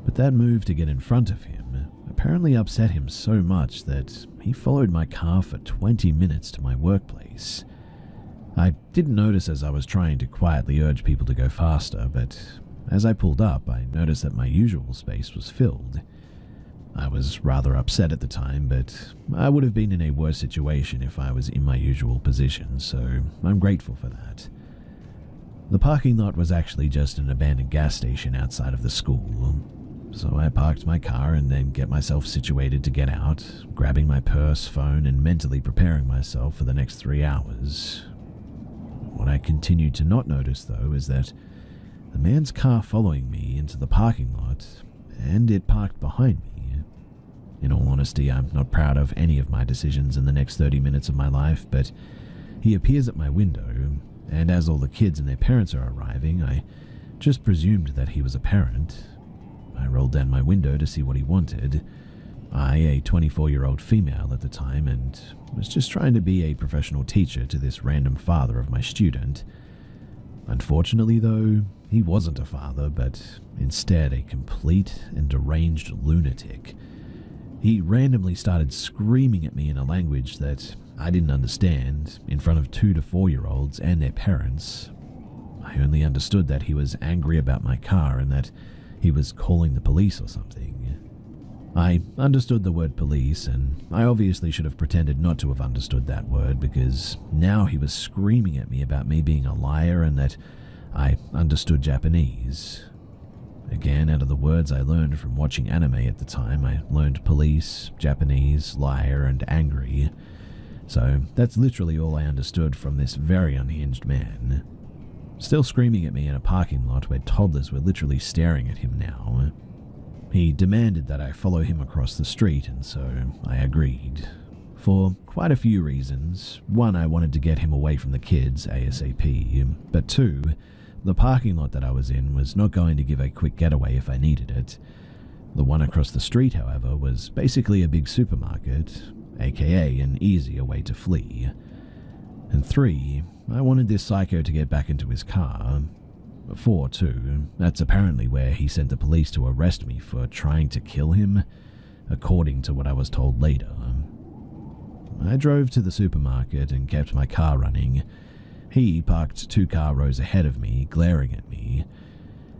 But that move to get in front of him apparently upset him so much that he followed my car for 20 minutes to my workplace. I didn't notice as I was trying to quietly urge people to go faster, but as I pulled up, I noticed that my usual space was filled. I was rather upset at the time, but I would have been in a worse situation if I was in my usual position, so I'm grateful for that. The parking lot was actually just an abandoned gas station outside of the school, so I parked my car and then get myself situated to get out, grabbing my purse, phone, and mentally preparing myself for the next 3 hours. What I continued to not notice, though, is that the man's car following me into the parking lot, and it parked behind me. In all honesty, I'm not proud of any of my decisions in the next 30 minutes of my life, but he appears at my window, and as all the kids and their parents are arriving, I just presumed that he was a parent. I rolled down my window to see what he wanted. I, a 24-year-old female at the time, and was just trying to be a professional teacher to this random father of my student. Unfortunately, though, he wasn't a father, but instead a complete and deranged lunatic. He randomly started screaming at me in a language that I didn't understand in front of 2 to 4-year-olds and their parents. I only understood that he was angry about my car and that he was calling the police or something. I understood the word police, and I obviously should have pretended not to have understood that word because now he was screaming at me about me being a liar and that I understood Japanese. Again, out of the words I learned from watching anime at the time, I learned police, Japanese, liar, and angry. So that's literally all I understood from this very unhinged man. Still screaming at me in a parking lot where toddlers were literally staring at him now. He demanded that I follow him across the street, and so I agreed. For quite a few reasons. 1, I wanted to get him away from the kids ASAP, but 2, the parking lot that I was in was not going to give a quick getaway if I needed it. The one across the street, however, was basically a big supermarket, aka an easier way to flee. And 3, I wanted this psycho to get back into his car. 4, too, that's apparently where he sent the police to arrest me for trying to kill him, according to what I was told later. I drove to the supermarket and kept my car running. He parked 2 car rows ahead of me, glaring at me,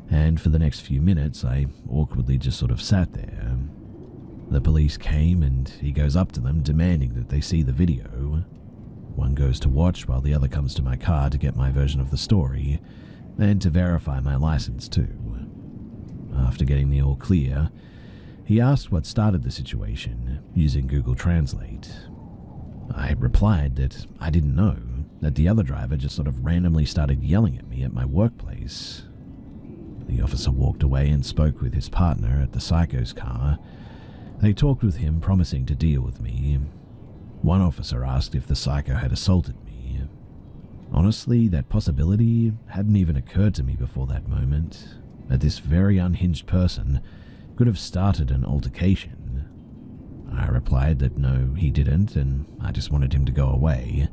and for the next few minutes I awkwardly just sort of sat there. The police came and he goes up to them demanding that they see the video. One goes to watch while the other comes to my car to get my version of the story, and to verify my license too. After getting the all clear, he asked what started the situation, using Google Translate. I replied that I didn't know, that the other driver just sort of randomly started yelling at me at my workplace. The officer walked away and spoke with his partner at the psycho's car. They talked with him, promising to deal with me. One officer asked if the psycho had assaulted me. Honestly, that possibility hadn't even occurred to me before that moment, that this very unhinged person could have started an altercation. I replied that no, he didn't, and I just wanted him to go away.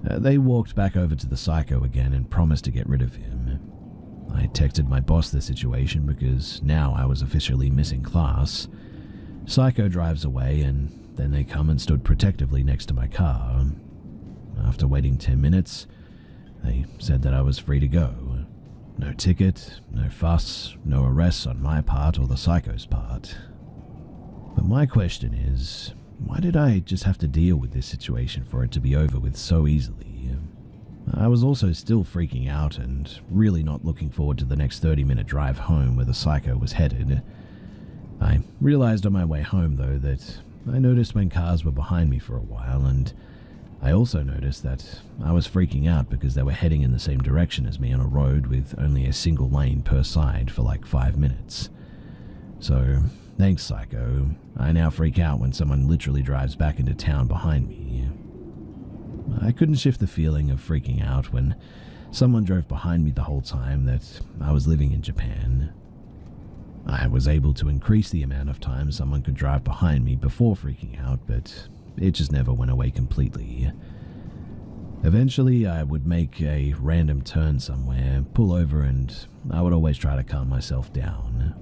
They walked back over to the psycho again and promised to get rid of him. I texted my boss the situation because now I was officially missing class. Psycho drives away, and then they come and stood protectively next to my car. After waiting 10 minutes, they said that I was free to go. No ticket, no fuss, no arrests on my part or the psycho's part. But my question is, why did I just have to deal with this situation for it to be over with so easily? I was also still freaking out and really not looking forward to the next 30-minute drive home where the psycho was headed. I realized on my way home, though, that I noticed when cars were behind me for a while, and I also noticed that I was freaking out because they were heading in the same direction as me on a road with only a single lane per side for like 5 minutes. So, thanks, psycho. I now freak out when someone literally drives back into town behind me. I couldn't shift the feeling of freaking out when someone drove behind me the whole time that I was living in Japan. I was able to increase the amount of time someone could drive behind me before freaking out, but it just never went away completely. Eventually, I would make a random turn somewhere, pull over, and I would always try to calm myself down.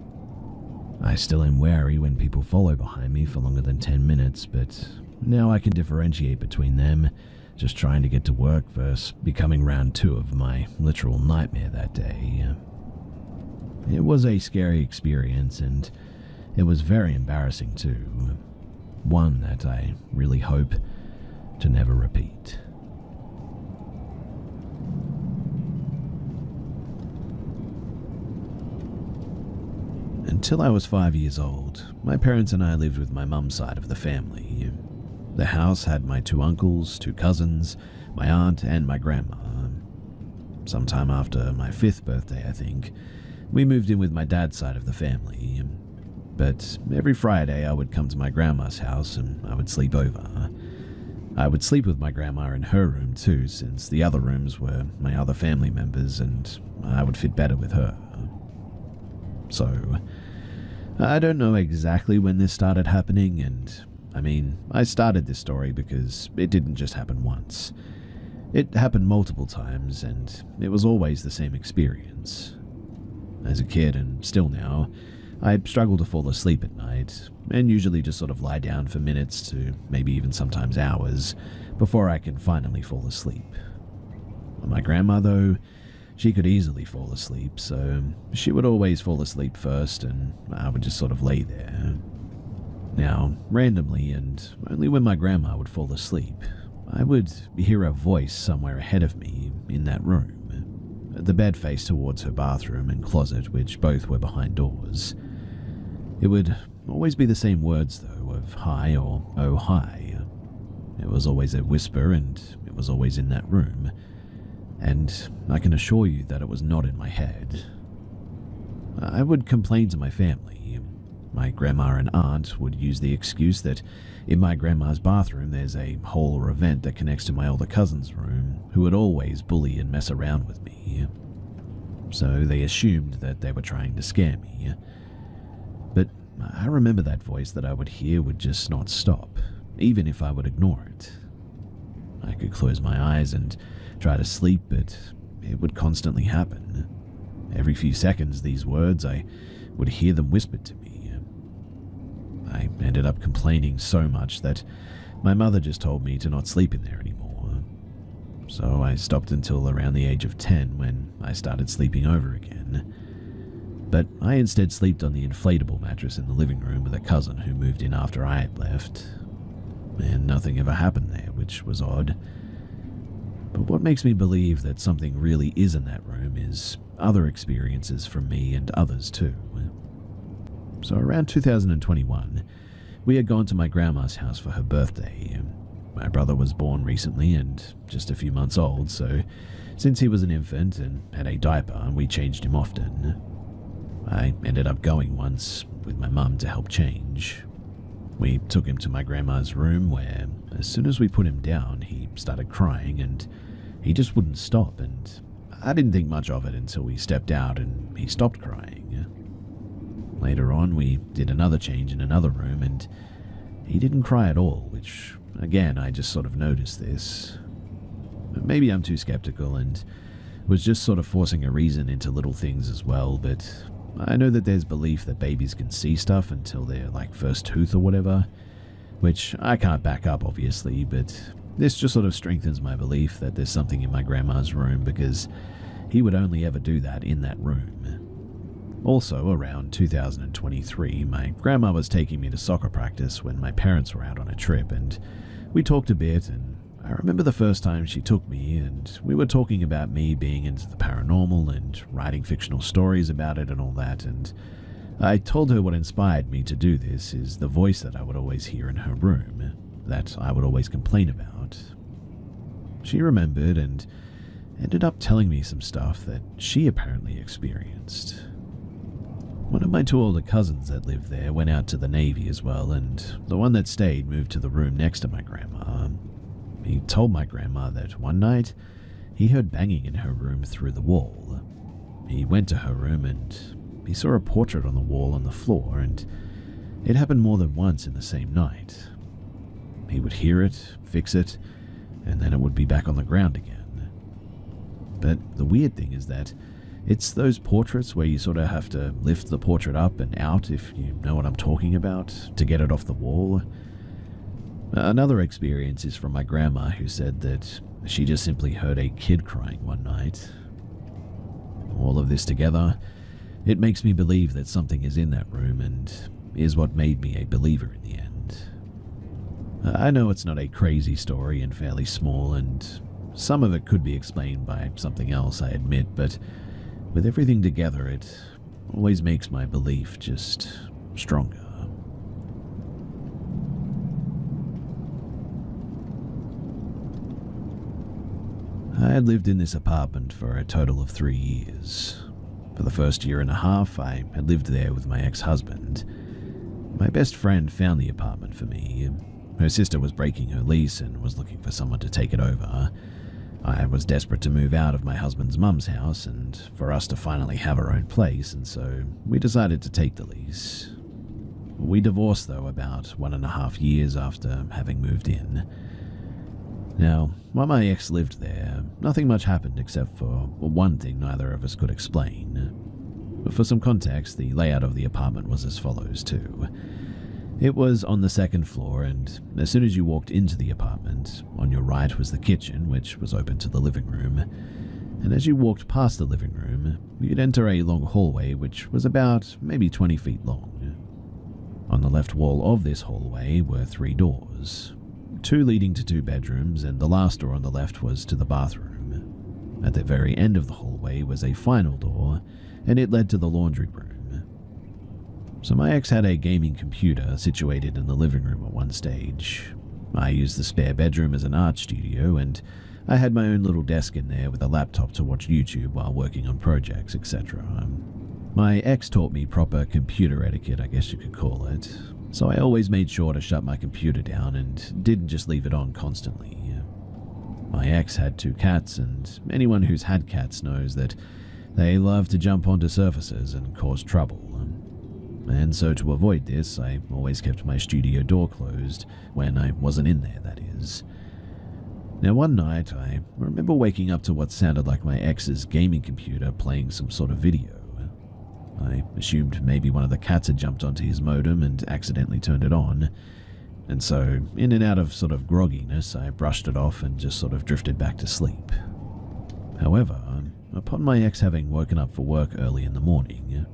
I still am wary when people follow behind me for longer than 10 minutes, but now I can differentiate between them just trying to get to work versus becoming round 2 of my literal nightmare that day. It was a scary experience, and it was very embarrassing too. One that I really hope to never repeat. Until I was 5 years old, my parents and I lived with my mum's side of the family. The house had my 2 uncles, 2 cousins, my aunt, and my grandma. Sometime after my 5th birthday, I think, we moved in with my dad's side of the family. But every Friday I would come to my grandma's house and I would sleep over. I would sleep with my grandma in her room too, since the other rooms were my other family members and I would fit better with her. So, I don't know exactly when this started happening, and I started this story because it didn't just happen once. It happened multiple times, and it was always the same experience. As a kid, and still now, I struggle to fall asleep at night, and usually just sort of lie down for minutes to maybe even sometimes hours before I can finally fall asleep. My grandma, though, she could easily fall asleep, so she would always fall asleep first, and I would just sort of lay there. Now, randomly, and only when my grandma would fall asleep, I would hear a voice somewhere ahead of me in that room. The bed faced towards her bathroom and closet, which both were behind doors. It would always be the same words, though, of hi or oh hi. It was always a whisper, and it was always in that room. And I can assure you that it was not in my head. I would complain to my family. My grandma and aunt would use the excuse that in my grandma's bathroom there's a hole or a vent that connects to my older cousin's room, who would always bully and mess around with me. So they assumed that they were trying to scare me. But I remember that voice that I would hear would just not stop, even if I would ignore it. I could close my eyes and try to sleep, but it would constantly happen. Every few seconds, these words, I would hear them whispered to me. I ended up complaining so much that my mother just told me to not sleep in there anymore. So I stopped until around the age of 10 when I started sleeping over again. But I instead slept on the inflatable mattress in the living room with a cousin who moved in after I had left. And nothing ever happened there, which was odd. But what makes me believe that something really is in that room is other experiences from me and others too. So around 2021, we had gone to my grandma's house for her birthday. My brother was born recently and just a few months old, so since he was an infant and had a diaper, we changed him often. I ended up going once with my mum to help change. We took him to my grandma's room where as soon as we put him down, he started crying and he just wouldn't stop, and I didn't think much of it until we stepped out and he stopped crying. Later on, we did another change in another room and he didn't cry at all, which, again, I just sort of noticed this. Maybe I'm too skeptical and was just sort of forcing a reason into little things as well, but I know that there's belief that babies can see stuff until their, first tooth or whatever, which I can't back up, obviously, but this just sort of strengthens my belief that there's something in my grandma's room, because he would only ever do that in that room. Also, around 2023, my grandma was taking me to soccer practice when my parents were out on a trip, and we talked a bit, and I remember the first time she took me, and we were talking about me being into the paranormal and writing fictional stories about it and all that, and I told her what inspired me to do this is the voice that I would always hear in her room, that I would always complain about. She remembered and ended up telling me some stuff that she apparently experienced. One of my two older cousins that lived there went out to the Navy as well, and the one that stayed moved to the room next to my grandma. He told my grandma that one night he heard banging in her room through the wall. He went to her room and he saw a portrait on the wall on the floor, and it happened more than once in the same night. He would hear it, fix it, and then it would be back on the ground again. But the weird thing is that it's those portraits where you sort of have to lift the portrait up and out, if you know what I'm talking about, to get it off the wall. Another experience is from my grandma, who said that she just simply heard a kid crying one night. All of this together, it makes me believe that something is in that room, and is what made me a believer in the end. I know it's not a crazy story and fairly small, and some of it could be explained by something else, I admit, but with everything together, it always makes my belief just stronger. I had lived in this apartment for a total of 3 years. For the first year and a half, I had lived there with my ex-husband. My best friend found the apartment for me. Her sister was breaking her lease and was looking for someone to take it over. I was desperate to move out of my husband's mum's house and for us to finally have our own place, and so we decided to take the lease. We divorced, though, about 1.5 years after having moved in. Now, while my ex lived there, nothing much happened except for one thing neither of us could explain. For some context, the layout of the apartment was as follows, too. It was on the second floor, and as soon as you walked into the apartment, on your right was the kitchen, which was open to the living room, and as you walked past the living room, you'd enter a long hallway which was about maybe 20 feet long. On the left wall of this hallway were 3 doors, 2 leading to 2 bedrooms, and the last door on the left was to the bathroom. At the very end of the hallway was a final door, and it led to the laundry room. So my ex had a gaming computer situated in the living room at one stage. I used the spare bedroom as an art studio, and I had my own little desk in there with a laptop to watch YouTube while working on projects, etc. My ex taught me proper computer etiquette, I guess you could call it, so I always made sure to shut my computer down and didn't just leave it on constantly. My ex had 2 cats, and anyone who's had cats knows that they love to jump onto surfaces and cause trouble. And so to avoid this, I always kept my studio door closed when I wasn't in there, that is. Now one night, I remember waking up to what sounded like my ex's gaming computer playing some sort of video. I assumed maybe one of the cats had jumped onto his modem and accidentally turned it on, and so in and out of sort of grogginess, I brushed it off and just sort of drifted back to sleep. However, upon my ex having woken up for work early in the morning,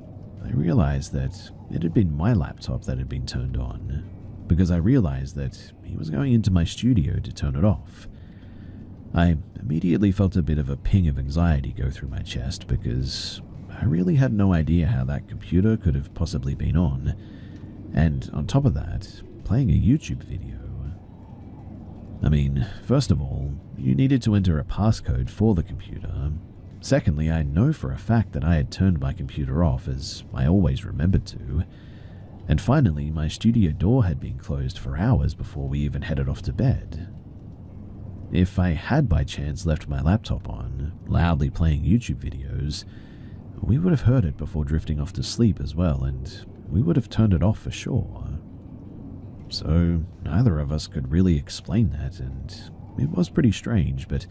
I realized that it had been my laptop that had been turned on, because I realized that he was going into my studio to turn it off. I immediately felt a bit of a ping of anxiety go through my chest, because I really had no idea how that computer could have possibly been on, and on top of that, playing a YouTube video. I mean, first of all, you needed to enter a passcode for the computer. Secondly, I know for a fact that I had turned my computer off, as I always remembered to. And finally, my studio door had been closed for hours before we even headed off to bed. If I had by chance left my laptop on, loudly playing YouTube videos, we would have heard it before drifting off to sleep as well, and we would have turned it off for sure. So neither of us could really explain that, and it was pretty strange, but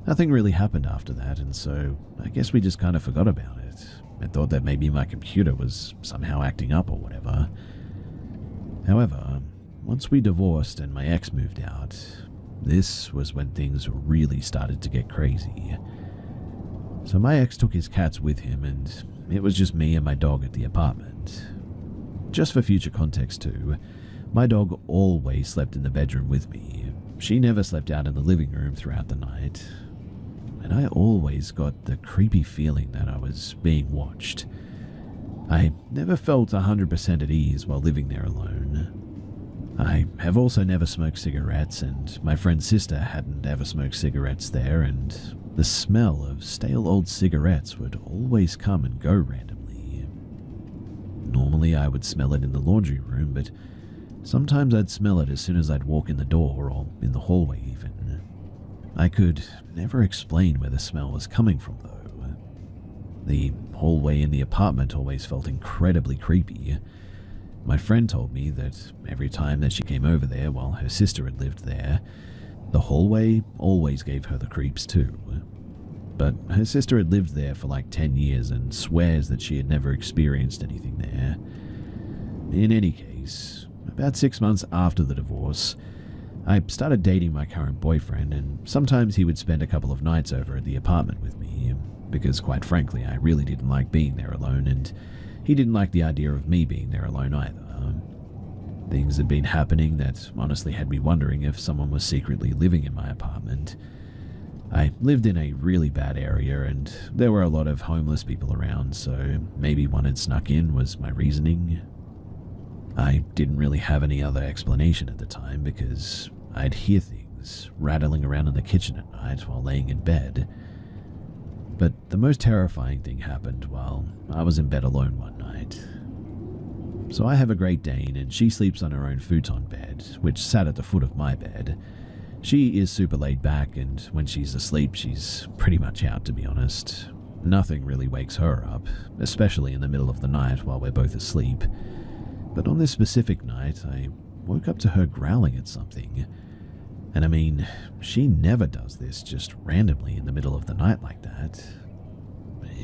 nothing really happened after that, and so I guess we just kind of forgot about it and thought that maybe my computer was somehow acting up or whatever. However, once we divorced and my ex moved out, this was when things really started to get crazy. So my ex took his cats with him, and it was just me and my dog at the apartment. Just for future context too, my dog always slept in the bedroom with me. She never slept out in the living room throughout the night. And I always got the creepy feeling that I was being watched. I never felt 100% at ease while living there alone. I have also never smoked cigarettes, and my friend's sister hadn't ever smoked cigarettes there, and the smell of stale old cigarettes would always come and go randomly. Normally I would smell it in the laundry room, but sometimes I'd smell it as soon as I'd walk in the door or in the hallway even. I could never explain where the smell was coming from though. The hallway in the apartment always felt incredibly creepy. My friend told me that every time that she came over there while her sister had lived there, the hallway always gave her the creeps too. But her sister had lived there for like 10 years and swears that she had never experienced anything there. In any case, about 6 months after the divorce, I started dating my current boyfriend, and sometimes he would spend a couple of nights over at the apartment with me, because quite frankly I really didn't like being there alone, and he didn't like the idea of me being there alone either. Things had been happening that honestly had me wondering if someone was secretly living in my apartment. I lived in a really bad area, and there were a lot of homeless people around, so maybe one had snuck in was my reasoning. I didn't really have any other explanation at the time because I'd hear things rattling around in the kitchen at night while laying in bed. But the most terrifying thing happened while I was in bed alone one night. So I have a Great Dane, and she sleeps on her own futon bed, which sat at the foot of my bed. She is super laid back, and when she's asleep, she's pretty much out, to be honest. Nothing really wakes her up, especially in the middle of the night while we're both asleep. But on this specific night, I woke up to her growling at something. And I mean, she never does this just randomly in the middle of the night like that.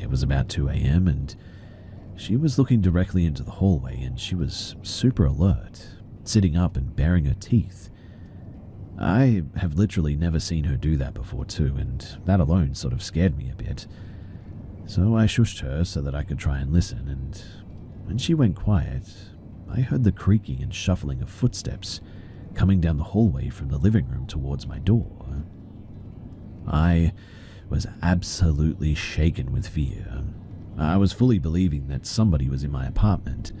It was about 2 a.m. and she was looking directly into the hallway, and she was super alert, sitting up and baring her teeth. I have literally never seen her do that before too, and that alone sort of scared me a bit. So I shushed her so that I could try and listen, and when she went quiet, I heard the creaking and shuffling of footsteps coming down the hallway from the living room towards my door. I was absolutely shaken with fear. I was fully believing that somebody was in my apartment.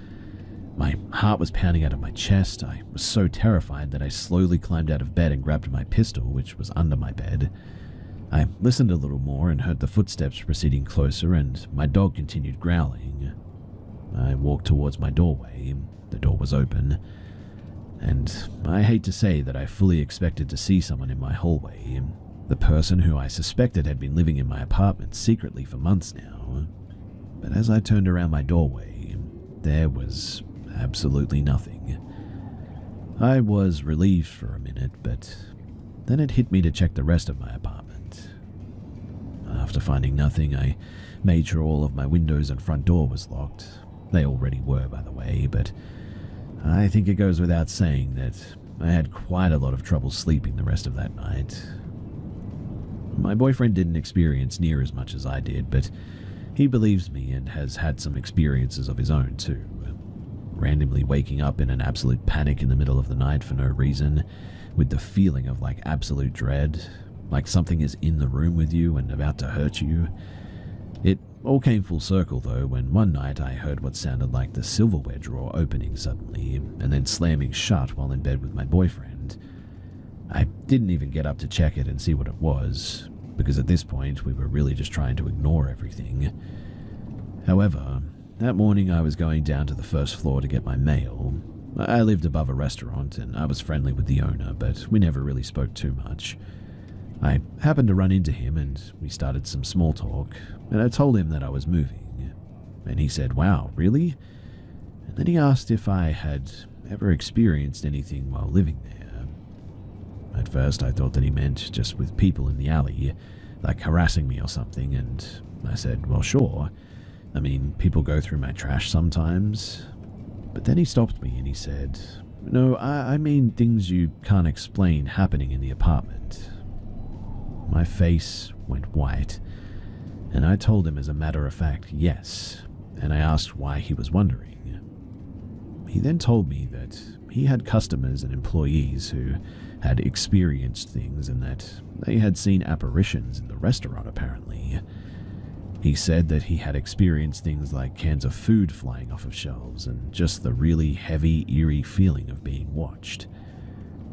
My heart was pounding out of my chest. I was so terrified that I slowly climbed out of bed and grabbed my pistol, which was under my bed. I listened a little more and heard the footsteps proceeding closer, and my dog continued growling. I walked towards my doorway. The door was open, and I hate to say that I fully expected to see someone in my hallway, the person who I suspected had been living in my apartment secretly for months now. But as I turned around my doorway, there was absolutely nothing. I was relieved for a minute, but then it hit me to check the rest of my apartment. After finding nothing, I made sure all of my windows and front door was locked. They already were, by the way, but I think it goes without saying that I had quite a lot of trouble sleeping the rest of that night. My boyfriend didn't experience near as much as I did, but he believes me and has had some experiences of his own too. Randomly waking up in an absolute panic in the middle of the night for no reason, with the feeling of like absolute dread, like something is in the room with you and about to hurt you. It all came full circle though when one night I heard what sounded like the silverware drawer opening suddenly and then slamming shut while in bed with my boyfriend. I didn't even get up to check it and see what it was, because at this point we were really just trying to ignore everything. However, that morning I was going down to the first floor to get my mail. I lived above a restaurant and I was friendly with the owner, but we never really spoke too much. I happened to run into him and we started some small talk, and I told him that I was moving. And he said, "Wow, really?" And then he asked if I had ever experienced anything while living there. At first I thought that he meant just with people in the alley, like harassing me or something, and I said, "Well, sure. I mean, people go through my trash sometimes." But then he stopped me and he said, "No, I mean things you can't explain happening in the apartment." My face went white, and I told him as a matter of fact, yes, and I asked why he was wondering. He then told me that he had customers and employees who had experienced things and that they had seen apparitions in the restaurant apparently. He said that he had experienced things like cans of food flying off of shelves and just the really heavy, eerie feeling of being watched.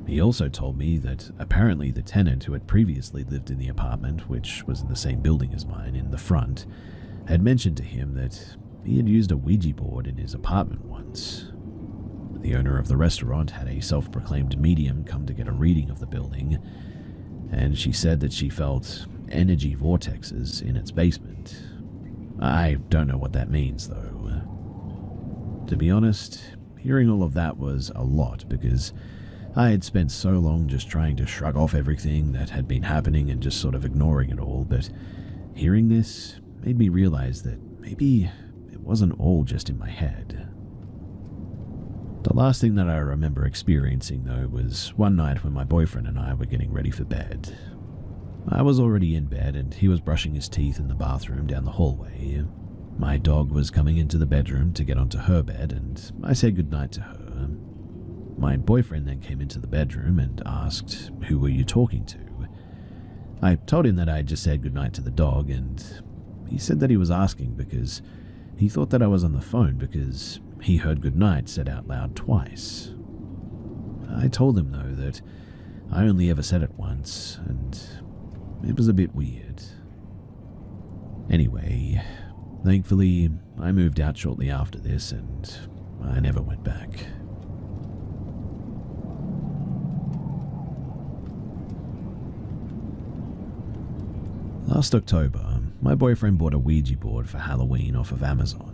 He also told me that apparently the tenant who had previously lived in the apartment, which was in the same building as mine in the front, had mentioned to him that he had used a Ouija board in his apartment once. The owner of the restaurant had a self-proclaimed medium come to get a reading of the building, and she said that she felt energy vortexes in its basement. I don't know what that means, though. To be honest, hearing all of that was a lot because I had spent so long just trying to shrug off everything that had been happening and just sort of ignoring it all, but hearing this made me realize that maybe it wasn't all just in my head. The last thing that I remember experiencing, though, was one night when my boyfriend and I were getting ready for bed. I was already in bed and he was brushing his teeth in the bathroom down the hallway. My dog was coming into the bedroom to get onto her bed and I said goodnight to her. My boyfriend then came into the bedroom and asked, "Who were you talking to?" I told him that I had just said goodnight to the dog, and he said that he was asking because he thought that I was on the phone because he heard goodnight said out loud twice. I told him, though, that I only ever said it once, and it was a bit weird. Anyway, thankfully, I moved out shortly after this, and I never went back. Last October, my boyfriend bought a Ouija board for Halloween off of Amazon.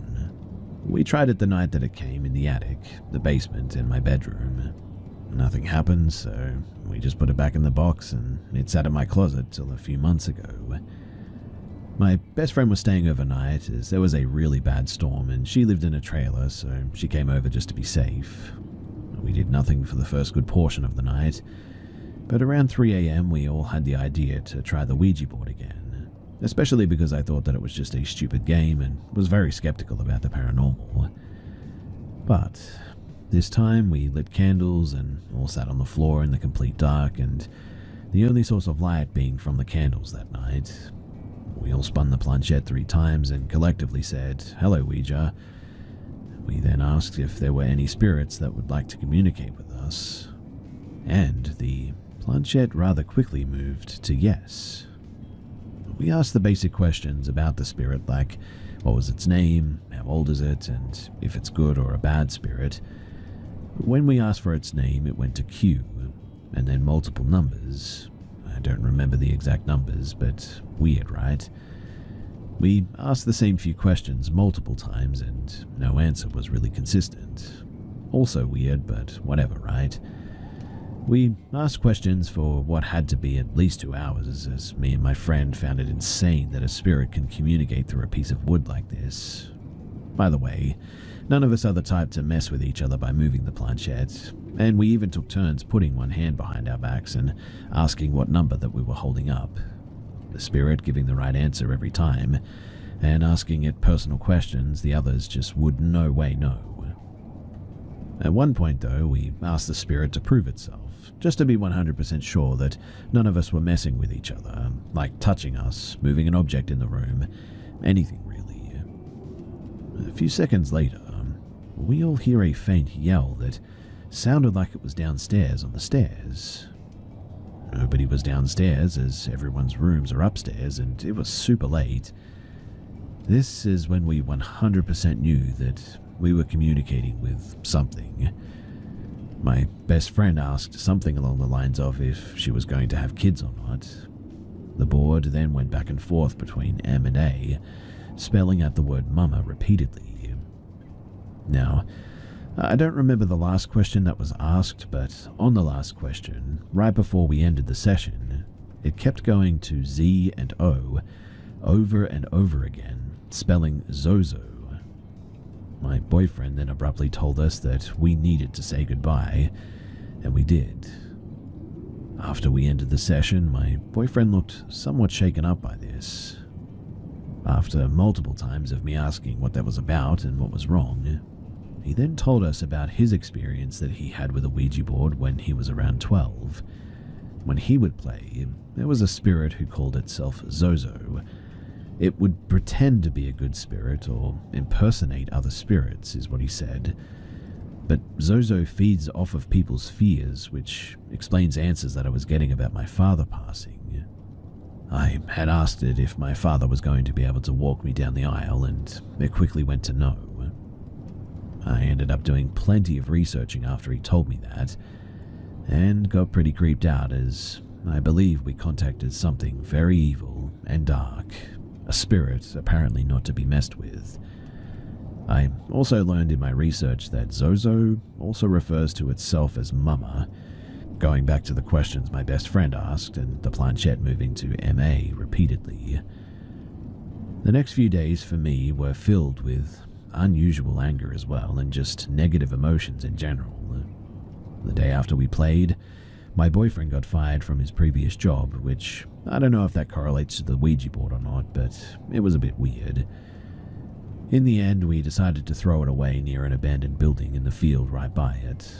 We tried it the night that it came in the attic, the basement, and my bedroom. Nothing happened, so we just put it back in the box and it sat in my closet till a few months ago. My best friend was staying overnight as there was a really bad storm and she lived in a trailer, so she came over just to be safe. We did nothing for the first good portion of the night, but around 3 a.m. we all had the idea to try the Ouija board again, especially because I thought that it was just a stupid game and was very skeptical about the paranormal. But this time we lit candles and all sat on the floor in the complete dark, and the only source of light being from the candles that night. We all spun the planchette 3 times and collectively said, "Hello, Ouija." We then asked if there were any spirits that would like to communicate with us, and the planchette rather quickly moved to yes. We asked the basic questions about the spirit, like what was its name, how old is it, and if it's good or a bad spirit. When we asked for its name, it went to Q, and then multiple numbers. I don't remember the exact numbers, but weird, right? We asked the same few questions multiple times, and no answer was really consistent. Also weird, but whatever, right? We asked questions for what had to be at least 2 hours, as me and my friend found it insane that a spirit can communicate through a piece of wood like this. By the way, none of us are the type to mess with each other by moving the planchette, and we even took turns putting one hand behind our backs and asking what number that we were holding up. The spirit giving the right answer every time, and asking it personal questions the others just would no way know. At one point, though, we asked the spirit to prove itself, just to be 100% sure that none of us were messing with each other, like touching us, moving an object in the room, anything really. A few seconds later, we all hear a faint yell that sounded like it was downstairs on the stairs. Nobody was downstairs, as everyone's rooms are upstairs, and it was super late. This is when we 100% knew that we were communicating with something. My best friend asked something along the lines of if she was going to have kids or not. The board then went back and forth between M and A, spelling out the word mama repeatedly. Now, I don't remember the last question that was asked, but on the last question, right before we ended the session, it kept going to Z and O over and over again, spelling Zozo. My boyfriend then abruptly told us that we needed to say goodbye, and we did. After we ended the session, my boyfriend looked somewhat shaken up by this. After multiple times of me asking what that was about and what was wrong, he then told us about his experience that he had with a Ouija board when he was around 12. When he would play, there was a spirit who called itself Zozo. It would pretend to be a good spirit or impersonate other spirits, is what he said. But Zozo feeds off of people's fears, which explains answers that I was getting about my father passing. I had asked it if my father was going to be able to walk me down the aisle, and it quickly went to no. I ended up doing plenty of researching after he told me that, and got pretty creeped out as I believe we contacted something very evil and dark, a spirit apparently not to be messed with. I also learned in my research that Zozo also refers to itself as Mama, going back to the questions my best friend asked and the planchette moving to MA repeatedly. The next few days for me were filled with unusual anger as well, and just negative emotions in general. The day after we played, my boyfriend got fired from his previous job, which I don't know if that correlates to the Ouija board or not, but it was a bit weird. In the end, we decided to throw it away near an abandoned building in the field right by it.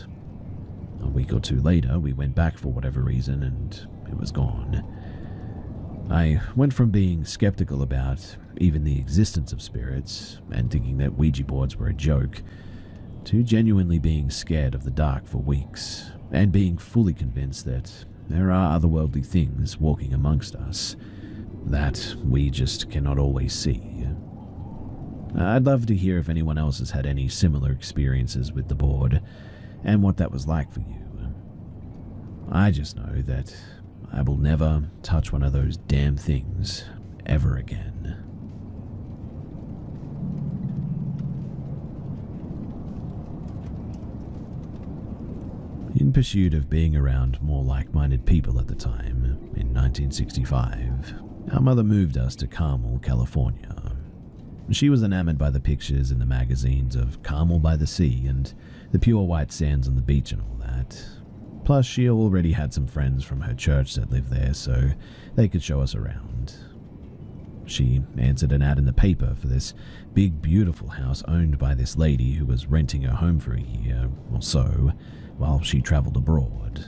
A week or two later, we went back for whatever reason, and it was gone. I went from being skeptical about even the existence of spirits and thinking that Ouija boards were a joke, to genuinely being scared of the dark for weeks and being fully convinced that there are otherworldly things walking amongst us that we just cannot always see. I'd love to hear if anyone else has had any similar experiences with the board and what that was like for you. I just know that I will never touch one of those damn things ever again. In pursuit of being around more like-minded people at the time, in 1965, our mother moved us to Carmel, California. She was enamored by the pictures in the magazines of Carmel by the sea and the pure white sands on the beach and all that. Plus, she already had some friends from her church that lived there, so they could show us around. She answered an ad in the paper for this big, beautiful house owned by this lady who was renting her home for a year or so while she traveled abroad.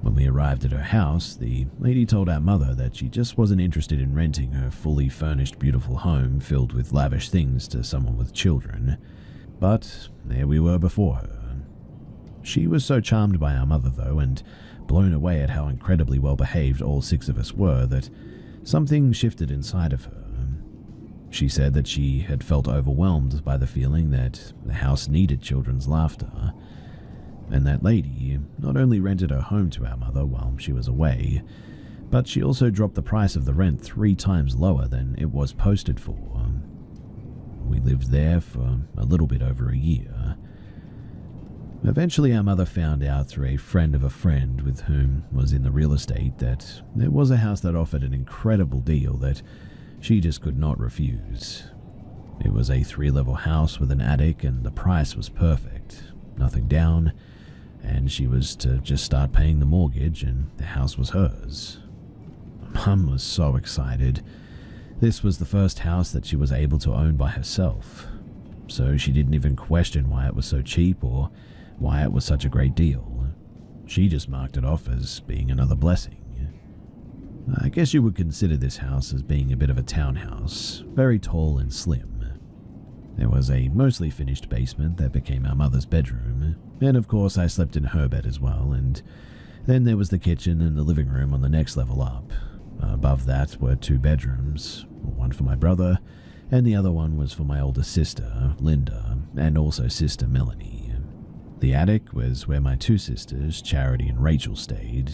When we arrived at her house, the lady told our mother that she just wasn't interested in renting her fully furnished, beautiful home filled with lavish things to someone with children. But there we were before her. She was so charmed by our mother, though, and blown away at how incredibly well-behaved all 6 of us were, that something shifted inside of her. She said that she had felt overwhelmed by the feeling that the house needed children's laughter, and that lady not only rented her home to our mother while she was away, but she also dropped the price of the rent 3 times lower than it was posted for. We lived there for a little bit over a year. Eventually, our mother found out through a friend of a friend with whom was in the real estate that there was a house that offered an incredible deal that she just could not refuse. It was a 3-level house with an attic, and the price was perfect. Nothing down, and she was to just start paying the mortgage, and the house was hers. Mum was so excited. This was the first house that she was able to own by herself, so she didn't even question why it was so cheap or why it was such a great deal. She just marked it off as being another blessing. I guess you would consider this house as being a bit of a townhouse, very tall and slim. There was a mostly finished basement that became our mother's bedroom, and of course I slept in her bed as well, and then there was the kitchen and the living room on the next level up. Above that were 2 bedrooms, one for my brother and the other one was for my older sister, Linda, and also sister Melanie. The attic was where my two sisters, Charity and Rachel, stayed,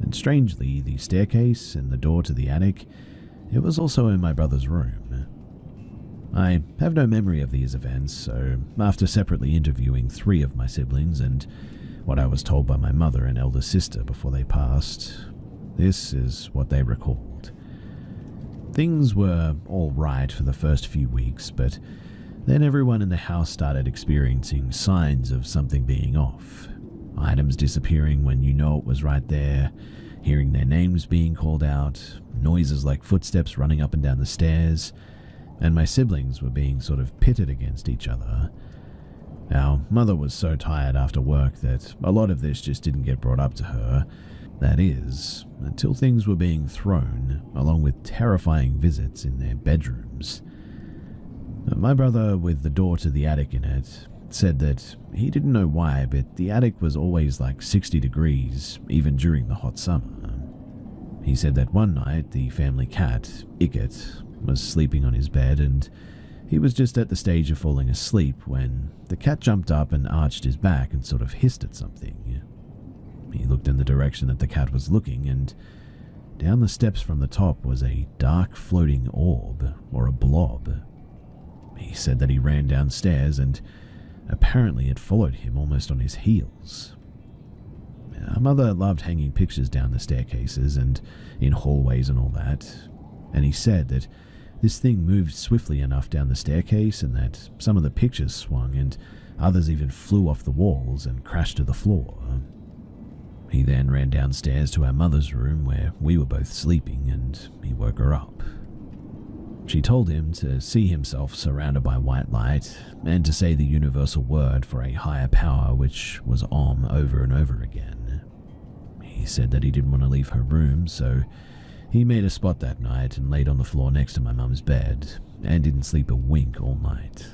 and strangely, the staircase and the door to the attic, it was also in my brother's room. I have no memory of these events, so after separately interviewing 3 of my siblings and what I was told by my mother and elder sister before they passed, this is what they recalled. Things were all right for the first few weeks, but then everyone in the house started experiencing signs of something being off. Items disappearing when you know it was right there, hearing their names being called out, noises like footsteps running up and down the stairs, and my siblings were being sort of pitted against each other. Our mother was so tired after work that a lot of this just didn't get brought up to her. That is, until things were being thrown, along with terrifying visits in their bedrooms. My brother, with the door to the attic in it, said that he didn't know why, but the attic was always like 60 degrees, even during the hot summer. He said that one night the family cat, Icket, was sleeping on his bed and he was just at the stage of falling asleep when the cat jumped up and arched his back and sort of hissed at something. He looked in the direction that the cat was looking, and down the steps from the top was a dark floating orb, or a blob. He said that he ran downstairs and apparently it followed him almost on his heels. Our mother loved hanging pictures down the staircases and in hallways and all that, and he said that this thing moved swiftly enough down the staircase and that some of the pictures swung and others even flew off the walls and crashed to the floor. He then ran downstairs to our mother's room where we were both sleeping and he woke her up. She told him to see himself surrounded by white light and to say the universal word for a higher power, which was Om, over and over again. He said that he didn't want to leave her room, so he made a spot that night and laid on the floor next to my mum's bed and didn't sleep a wink all night.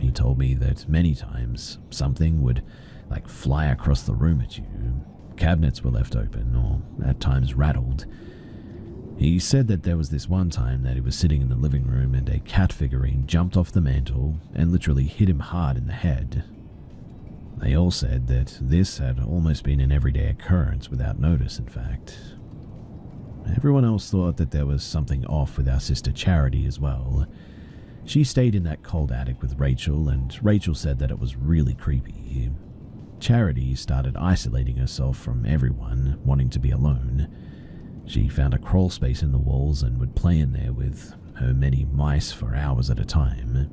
He told me that many times something would fly across the room at you. Cabinets were left open or at times rattled. He said that there was this one time that he was sitting in the living room and a cat figurine jumped off the mantel and literally hit him hard in the head. They all said that this had almost been an everyday occurrence without notice, in fact. Everyone else thought that there was something off with our sister Charity as well. She stayed in that cold attic with Rachel, and Rachel said that it was really creepy. Charity started isolating herself from everyone, wanting to be alone. She found a crawl space in the walls and would play in there with her many mice for hours at a time.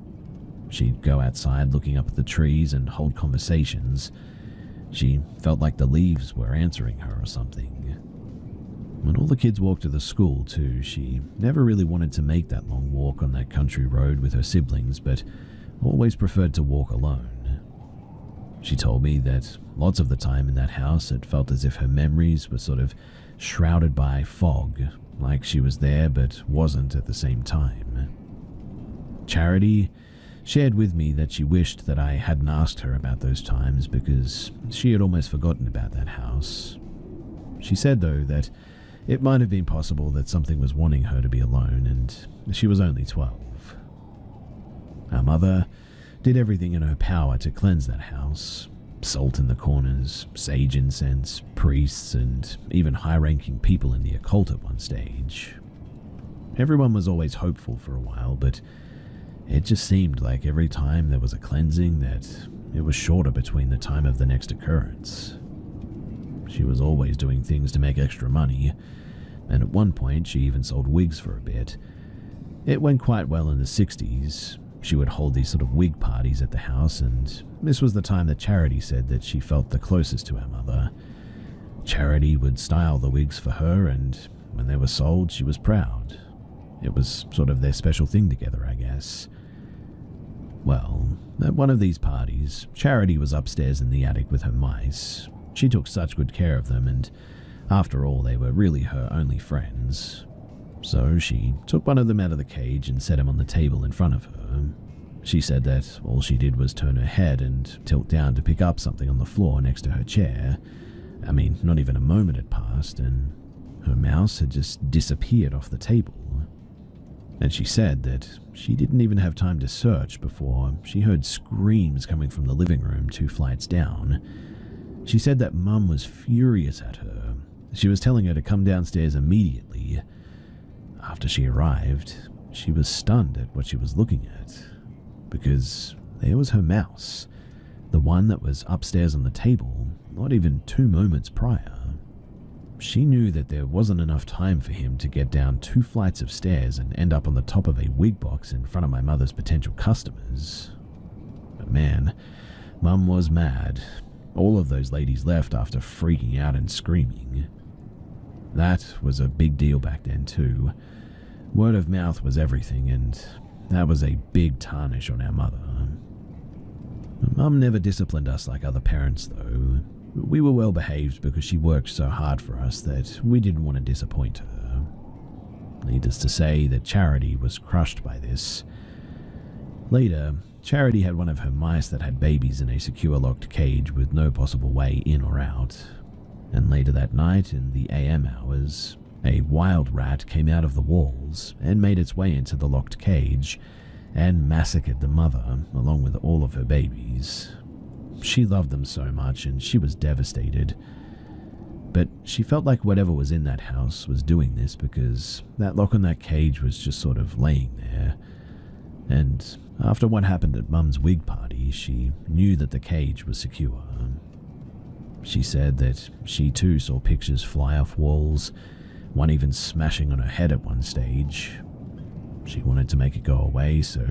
She'd go outside looking up at the trees and hold conversations. She felt like the leaves were answering her or something. When all the kids walked to the school too, she never really wanted to make that long walk on that country road with her siblings, but always preferred to walk alone. She told me that lots of the time in that house it felt as if her memories were sort of shrouded by fog, like she was there but wasn't at the same time. Charity shared with me that she wished that I hadn't asked her about those times because she had almost forgotten about that house. She said, though, that it might have been possible that something was wanting her to be alone, and she was only 12. Our mother did everything in her power to cleanse that house. Salt in the corners, sage incense, priests, and even high-ranking people in the occult at one stage. Everyone was always hopeful for a while, but it just seemed like every time there was a cleansing that it was shorter between the time of the next occurrence. She was always doing things to make extra money, and at one point she even sold wigs for a bit. It went quite well in the 60s. She would hold these sort of wig parties at the house, and this was the time that Charity said that she felt the closest to our mother. Charity would style the wigs for her, and when they were sold, she was proud. It was sort of their special thing together, I guess. Well, at one of these parties, Charity was upstairs in the attic with her mice. She took such good care of them, and after all, they were really her only friends. So she took one of them out of the cage and set him on the table in front of her. She said that all she did was turn her head and tilt down to pick up something on the floor next to her chair. I mean, not even a moment had passed, and her mouse had just disappeared off the table. And she said that she didn't even have time to search before she heard screams coming from the living room 2 flights down. She said that Mum was furious at her. She was telling her to come downstairs immediately. After she arrived, she was stunned at what she was looking at, because there was her mouse, the one that was upstairs on the table not even 2 moments prior. She knew that there wasn't enough time for him to get down 2 flights of stairs and end up on the top of a wig box in front of my mother's potential customers. But man, Mum was mad. All of those ladies left after freaking out and screaming. That was a big deal back then too. Word of mouth was everything, and that was a big tarnish on our mother. Mum never disciplined us like other parents though. We were well behaved because she worked so hard for us that we didn't want to disappoint her. Needless to say that Charity was crushed by this. Later, Charity had one of her mice that had babies in a secure locked cage with no possible way in or out. And later that night, in the AM hours, a wild rat came out of the walls and made its way into the locked cage and massacred the mother along with all of her babies. She loved them so much and she was devastated. But she felt like whatever was in that house was doing this because that lock on that cage was just sort of laying there. And after what happened at Mum's wig party, she knew that the cage was secure. She said that she too saw pictures fly off walls, one even smashing on her head at one stage. She wanted to make it go away, so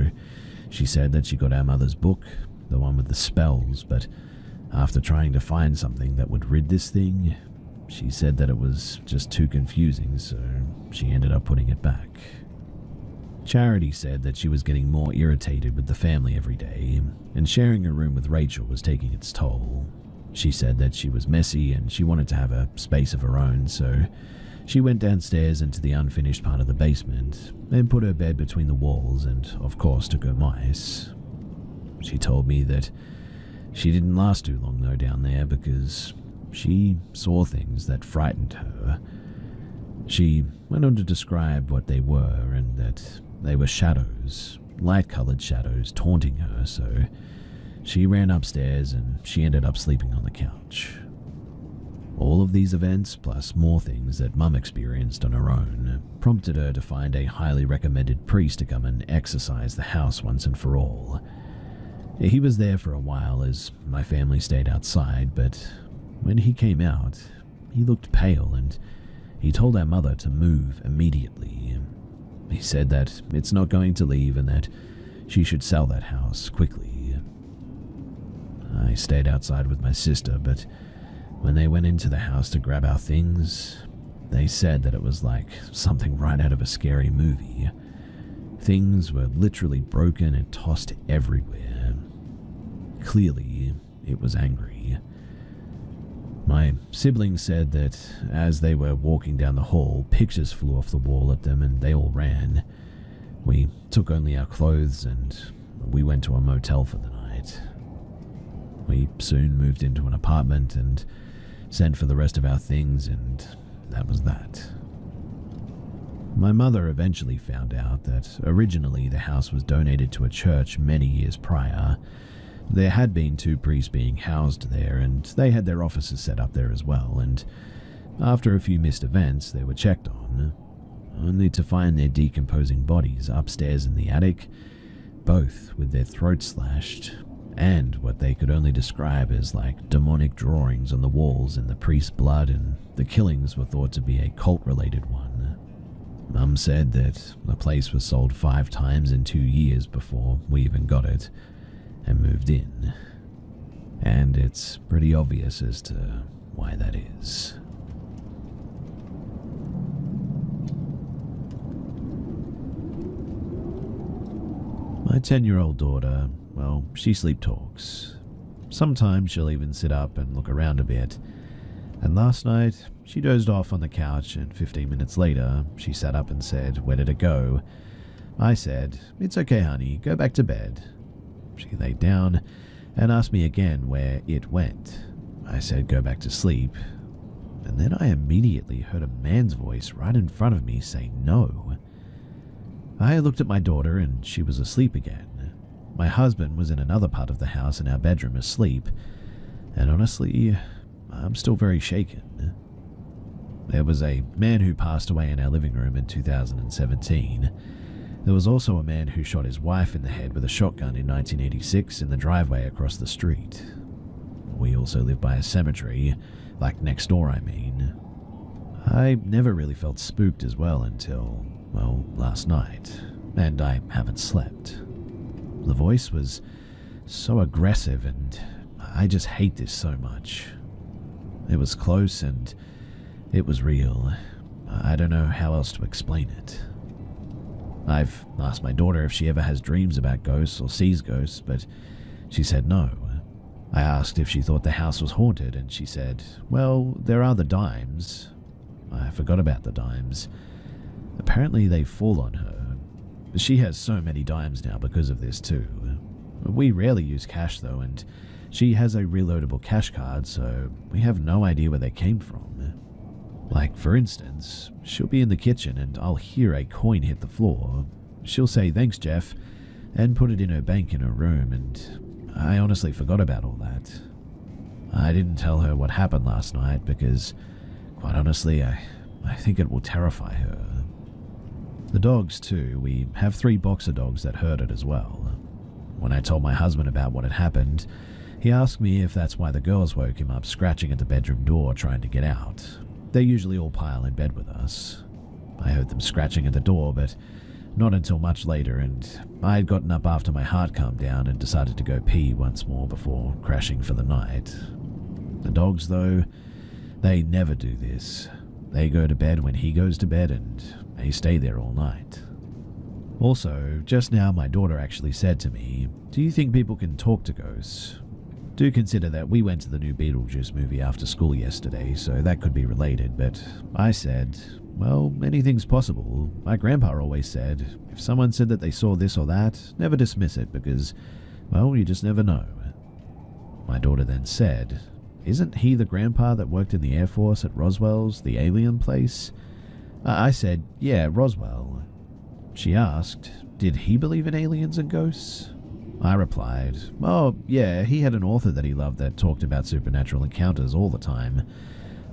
she said that she got our mother's book, the one with the spells, but after trying to find something that would rid this thing, she said that it was just too confusing, so she ended up putting it back. Charity said that she was getting more irritated with the family every day, and sharing a room with Rachel was taking its toll. She said that she was messy and she wanted to have a space of her own, so she went downstairs into the unfinished part of the basement and put her bed between the walls and, of course, took her mice. She told me that she didn't last too long though down there because she saw things that frightened her. She went on to describe what they were and that they were shadows, light-colored shadows taunting her, so she ran upstairs and she ended up sleeping on the couch. All of these events, plus more things that Mum experienced on her own, prompted her to find a highly recommended priest to come and exorcise the house once and for all. He was there for a while as my family stayed outside, but when he came out, he looked pale and he told our mother to move immediately. He said that it's not going to leave and that she should sell that house quickly. I stayed outside with my sister, but when they went into the house to grab our things, they said that it was like something right out of a scary movie. Things were literally broken and tossed everywhere. Clearly, it was angry. My siblings said that as they were walking down the hall, pictures flew off the wall at them and they all ran. We took only our clothes and we went to a motel for the night. We soon moved into an apartment and sent for the rest of our things, and that was that. My mother eventually found out that originally the house was donated to a church many years prior. There had been 2 priests being housed there, and they had their offices set up there as well, and after a few missed events, they were checked on, only to find their decomposing bodies upstairs in the attic, both with their throats slashed, and what they could only describe as like demonic drawings on the walls in the priest's blood, and the killings were thought to be a cult-related one. Mum said that the place was sold 5 times in 2 years before we even got it and moved in, and it's pretty obvious as to why that is. My 10-year-old daughter, well, she sleep talks. Sometimes she'll even sit up and look around a bit. And last night, she dozed off on the couch, and 15 minutes later, she sat up and said, "Where did it go?" I said, "It's okay, honey, go back to bed." She lay down and asked me again where it went. I said, "Go back to sleep." And then I immediately heard a man's voice right in front of me say no. I looked at my daughter and she was asleep again. My husband was in another part of the house in our bedroom asleep, and honestly, I'm still very shaken. There was a man who passed away in our living room in 2017. There was also a man who shot his wife in the head with a shotgun in 1986 in the driveway across the street. We also live by a cemetery, like next door, I mean. I never really felt spooked as well until, well, last night, and I haven't slept. The voice was so aggressive, and I just hate this so much. It was close and it was real. I don't know how else to explain it. I've asked my daughter if she ever has dreams about ghosts or sees ghosts, but she said no. I asked if she thought the house was haunted, and she said, well, there are the dimes. I forgot about the dimes. Apparently they fall on her. She has so many dimes now because of this too. We rarely use cash though, and she has a reloadable cash card, so we have no idea where they came from. Like, for instance, she'll be in the kitchen and I'll hear a coin hit the floor. She'll say, thanks, Jeff, and put it in her bank in her room, and I honestly forgot about all that. I didn't tell her what happened last night because, quite honestly, I think it will terrify her. The dogs too, we have 3 boxer dogs that heard it as well. When I told my husband about what had happened, he asked me if that's why the girls woke him up scratching at the bedroom door trying to get out. They usually all pile in bed with us. I heard them scratching at the door, but not until much later, and I had gotten up after my heart calmed down and decided to go pee once more before crashing for the night. The dogs, though, they never do this. They go to bed when he goes to bed, and they stay there all night. Also, just now my daughter actually said to me, do you think people can talk to ghosts? Do consider that we went to the new Beetlejuice movie after school yesterday, so that could be related, but I said, well, anything's possible. My grandpa always said, if someone said that they saw this or that, never dismiss it because, well, you just never know. My daughter then said, isn't he the grandpa that worked in the Air Force at Roswell's, the alien place? I said, yeah, Roswell. She asked, did he believe in aliens and ghosts? I replied, oh, yeah, he had an author that he loved that talked about supernatural encounters all the time.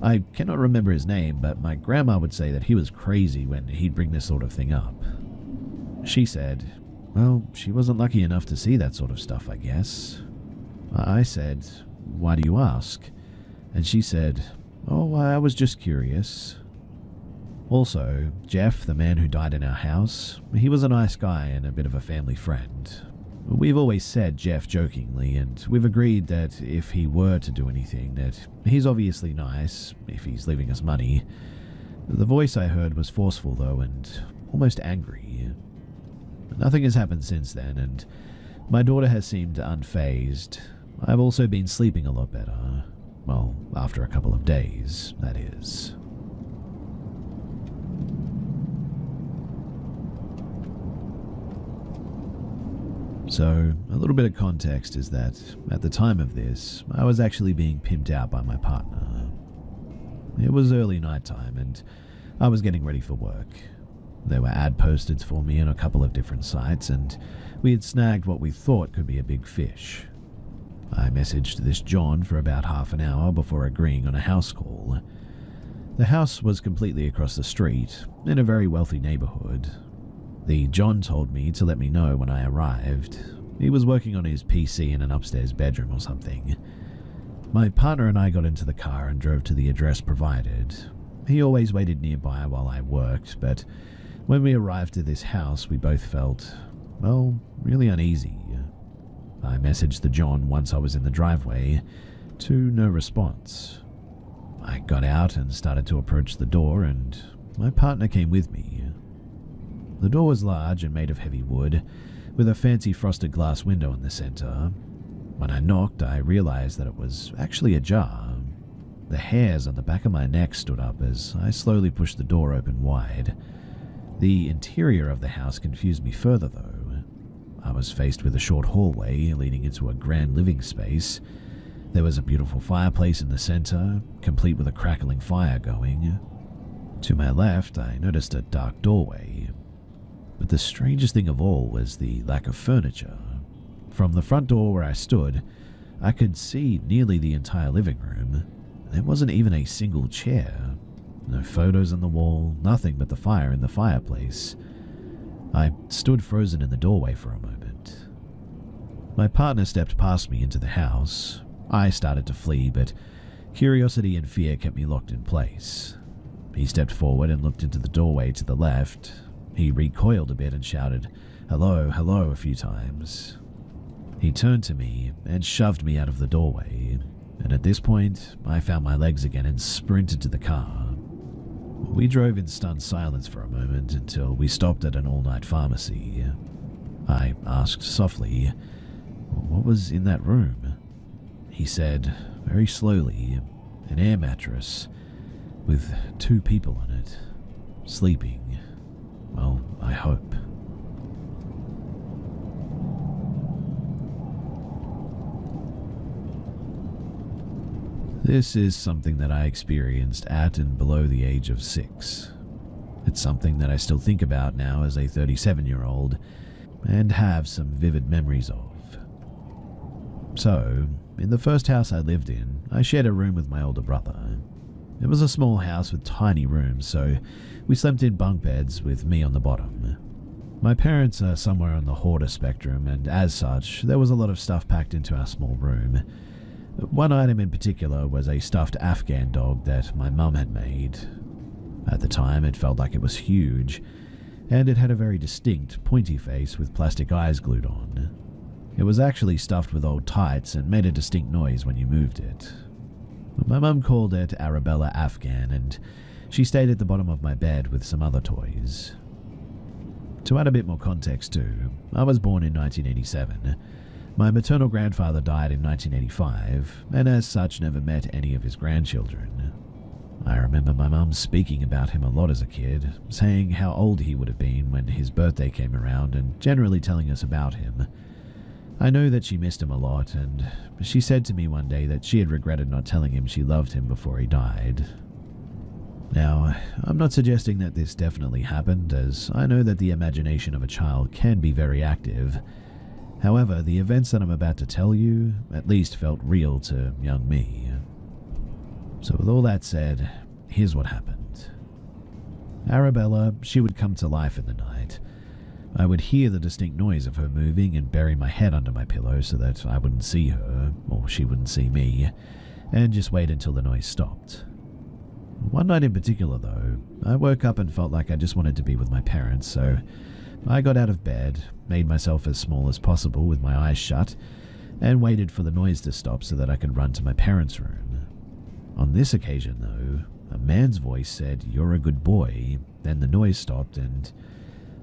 I cannot remember his name, but my grandma would say that he was crazy when he'd bring this sort of thing up. She said, well, she wasn't lucky enough to see that sort of stuff, I guess. I said, why do you ask? And she said, oh, I was just curious. Also, Jeff, the man who died in our house, he was a nice guy and a bit of a family friend. We've always said Jeff jokingly, and we've agreed that if he were to do anything, that he's obviously nice, if he's leaving us money. The voice I heard was forceful though, and almost angry. Nothing has happened since then, and my daughter has seemed unfazed. I've also been sleeping a lot better. Well, after a couple of days, that is. So, a little bit of context is that, at the time of this, I was actually being pimped out by my partner. It was early nighttime, and I was getting ready for work. There were ad posters for me on a couple of different sites, and we had snagged what we thought could be a big fish. I messaged this John for about half an hour before agreeing on a house call. The house was completely across the street, in a very wealthy neighborhood. The John told me to let me know when I arrived. He was working on his PC in an upstairs bedroom or something. My partner and I got into the car and drove to the address provided. He always waited nearby while I worked, but when we arrived to this house, we both felt, well, really uneasy. I messaged the John once I was in the driveway, to no response. I got out and started to approach the door, and my partner came with me. The door was large and made of heavy wood, with a fancy frosted glass window in the center. When I knocked, I realized that it was actually ajar. The hairs on the back of my neck stood up as I slowly pushed the door open wide. The interior of the house confused me further, though. I was faced with a short hallway leading into a grand living space. There was a beautiful fireplace in the center, complete with a crackling fire going. To my left, I noticed a dark doorway. But the strangest thing of all was the lack of furniture. From the front door where I stood, I could see nearly the entire living room. There wasn't even a single chair. No photos on the wall, nothing but the fire in the fireplace. I stood frozen in the doorway for a moment. My partner stepped past me into the house. I started to flee, but curiosity and fear kept me locked in place. He stepped forward and looked into the doorway to the left. He recoiled a bit and shouted, "Hello, hello," a few times. He turned to me and shoved me out of the doorway, and at this point, I found my legs again and sprinted to the car. We drove in stunned silence for a moment until we stopped at an all-night pharmacy. I asked softly, "What was in that room?" He said, very slowly, "An air mattress with 2 people on it, sleeping. Well, I hope." This is something that I experienced at and below the age of 6. It's something that I still think about now as a 37-year-old and have some vivid memories of. So, in the first house I lived in, I shared a room with my older brother. It was a small house with tiny rooms, so we slept in bunk beds with me on the bottom. My parents are somewhere on the hoarder spectrum, and as such, there was a lot of stuff packed into our small room. One item in particular was a stuffed Afghan dog that my mum had made. At the time, it felt like it was huge, and it had a very distinct, pointy face with plastic eyes glued on. It was actually stuffed with old tights and made a distinct noise when you moved it. My mum called it Arabella Afghan, and she stayed at the bottom of my bed with some other toys. To add a bit more context too, I was born in 1987. My maternal grandfather died in 1985, and as such never met any of his grandchildren. I remember my mum speaking about him a lot as a kid, saying how old he would have been when his birthday came around and generally telling us about him. I know that she missed him a lot, and she said to me one day that she had regretted not telling him she loved him before he died. Now, I'm not suggesting that this definitely happened, as I know that the imagination of a child can be very active. However, the events that I'm about to tell you at least felt real to young me. So with all that said, here's what happened. Arabella, she would come to life in the night. I would hear the distinct noise of her moving and bury my head under my pillow so that I wouldn't see her, or she wouldn't see me, and just wait until the noise stopped. One night in particular, though, I woke up and felt like I just wanted to be with my parents, so I got out of bed, made myself as small as possible with my eyes shut, and waited for the noise to stop so that I could run to my parents' room. On this occasion, though, a man's voice said, "You're a good boy," then the noise stopped, and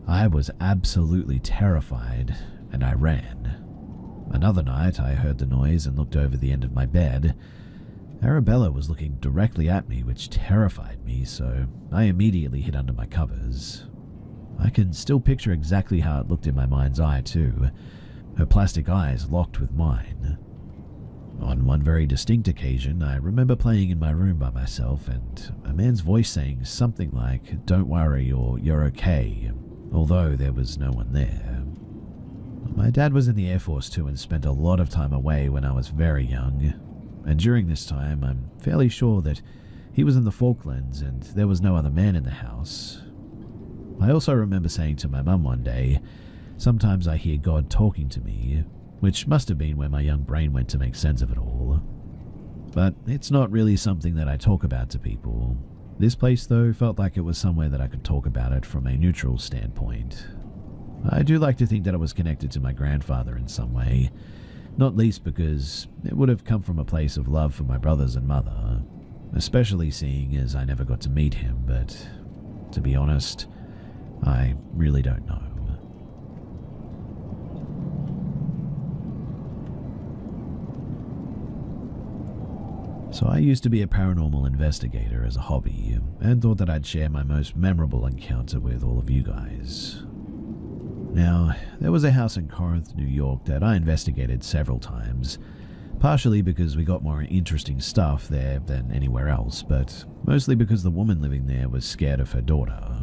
I was absolutely terrified, and I ran. Another night, I heard the noise and looked over the end of my bed. Arabella was looking directly at me, which terrified me, so I immediately hid under my covers. I can still picture exactly how it looked in my mind's eye, too, her plastic eyes locked with mine. On one very distinct occasion, I remember playing in my room by myself and a man's voice saying something like, "Don't worry," or "You're okay," although there was no one there. My dad was in the Air Force too and spent a lot of time away when I was very young, and during this time I'm fairly sure that he was in the Falklands and there was no other man in the house. I also remember saying to my mum one day, "Sometimes I hear God talking to me," which must have been where my young brain went to make sense of it all. But it's not really something that I talk about to people. This place, though, felt like it was somewhere that I could talk about it from a neutral standpoint. I do like to think that it was connected to my grandfather in some way, not least because it would have come from a place of love for my brothers and mother, especially seeing as I never got to meet him, but to be honest, I really don't know. So I used to be a paranormal investigator as a hobby, and thought that I'd share my most memorable encounter with all of you guys. Now, there was a house in Corinth, New York that I investigated several times, partially because we got more interesting stuff there than anywhere else, but mostly because the woman living there was scared of her daughter.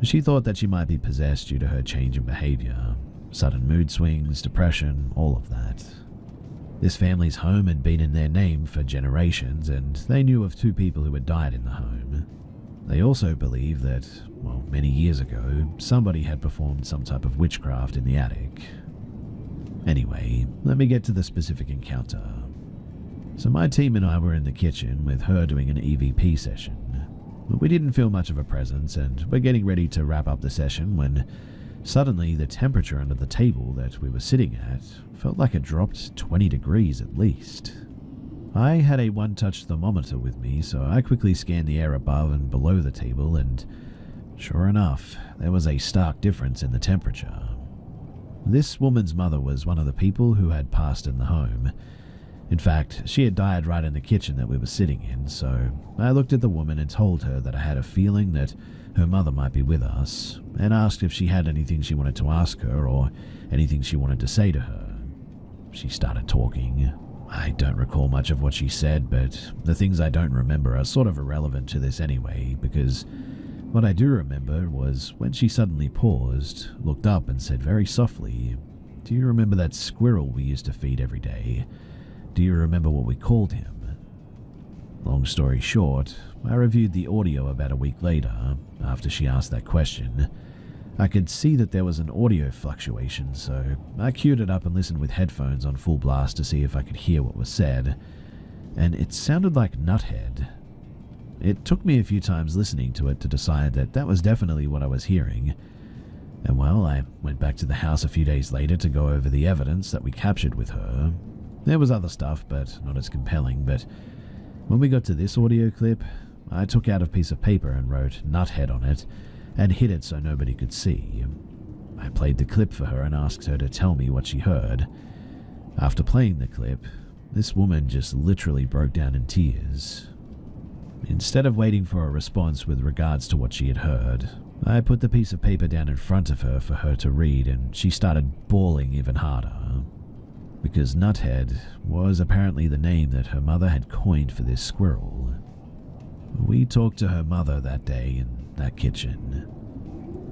She thought that she might be possessed due to her change in behavior, sudden mood swings, depression, all of that. This family's home had been in their name for generations, and they knew of 2 people who had died in the home. They also believed that, well, many years ago, somebody had performed some type of witchcraft in the attic. Anyway, let me get to the specific encounter. So my team and I were in the kitchen with her doing an EVP session. But we didn't feel much of a presence, and we're getting ready to wrap up the session when suddenly the temperature under the table that we were sitting at felt like it dropped 20 degrees at least. I had a one-touch thermometer with me, so I quickly scanned the air above and below the table, and sure enough, there was a stark difference in the temperature. This woman's mother was one of the people who had passed in the home. In fact, she had died right in the kitchen that we were sitting in, so I looked at the woman and told her that I had a feeling that her mother might be with us, and asked if she had anything she wanted to ask her or anything she wanted to say to her. She started talking. I don't recall much of what she said, but the things I don't remember are sort of irrelevant to this anyway, because what I do remember was when she suddenly paused, looked up and said very softly, "Do you remember that squirrel we used to feed every day? Do you remember what we called him?" Long story short, I reviewed the audio about a week later, after she asked that question. I could see that there was an audio fluctuation, so I queued it up and listened with headphones on full blast to see if I could hear what was said, and it sounded like Nuthead. It took me a few times listening to it to decide that that was definitely what I was hearing. And well, I went back to the house a few days later to go over the evidence that we captured with her. There was other stuff, but not as compelling, but when we got to this audio clip, I took out a piece of paper and wrote Nuthead on it, and hid it so nobody could see. I played the clip for her and asked her to tell me what she heard. After playing the clip, this woman just literally broke down in tears. Instead of waiting for a response with regards to what she had heard, I put the piece of paper down in front of her for her to read, and she started bawling even harder. Because Nuthead was apparently the name that her mother had coined for this squirrel. We talked to her mother that day in that kitchen.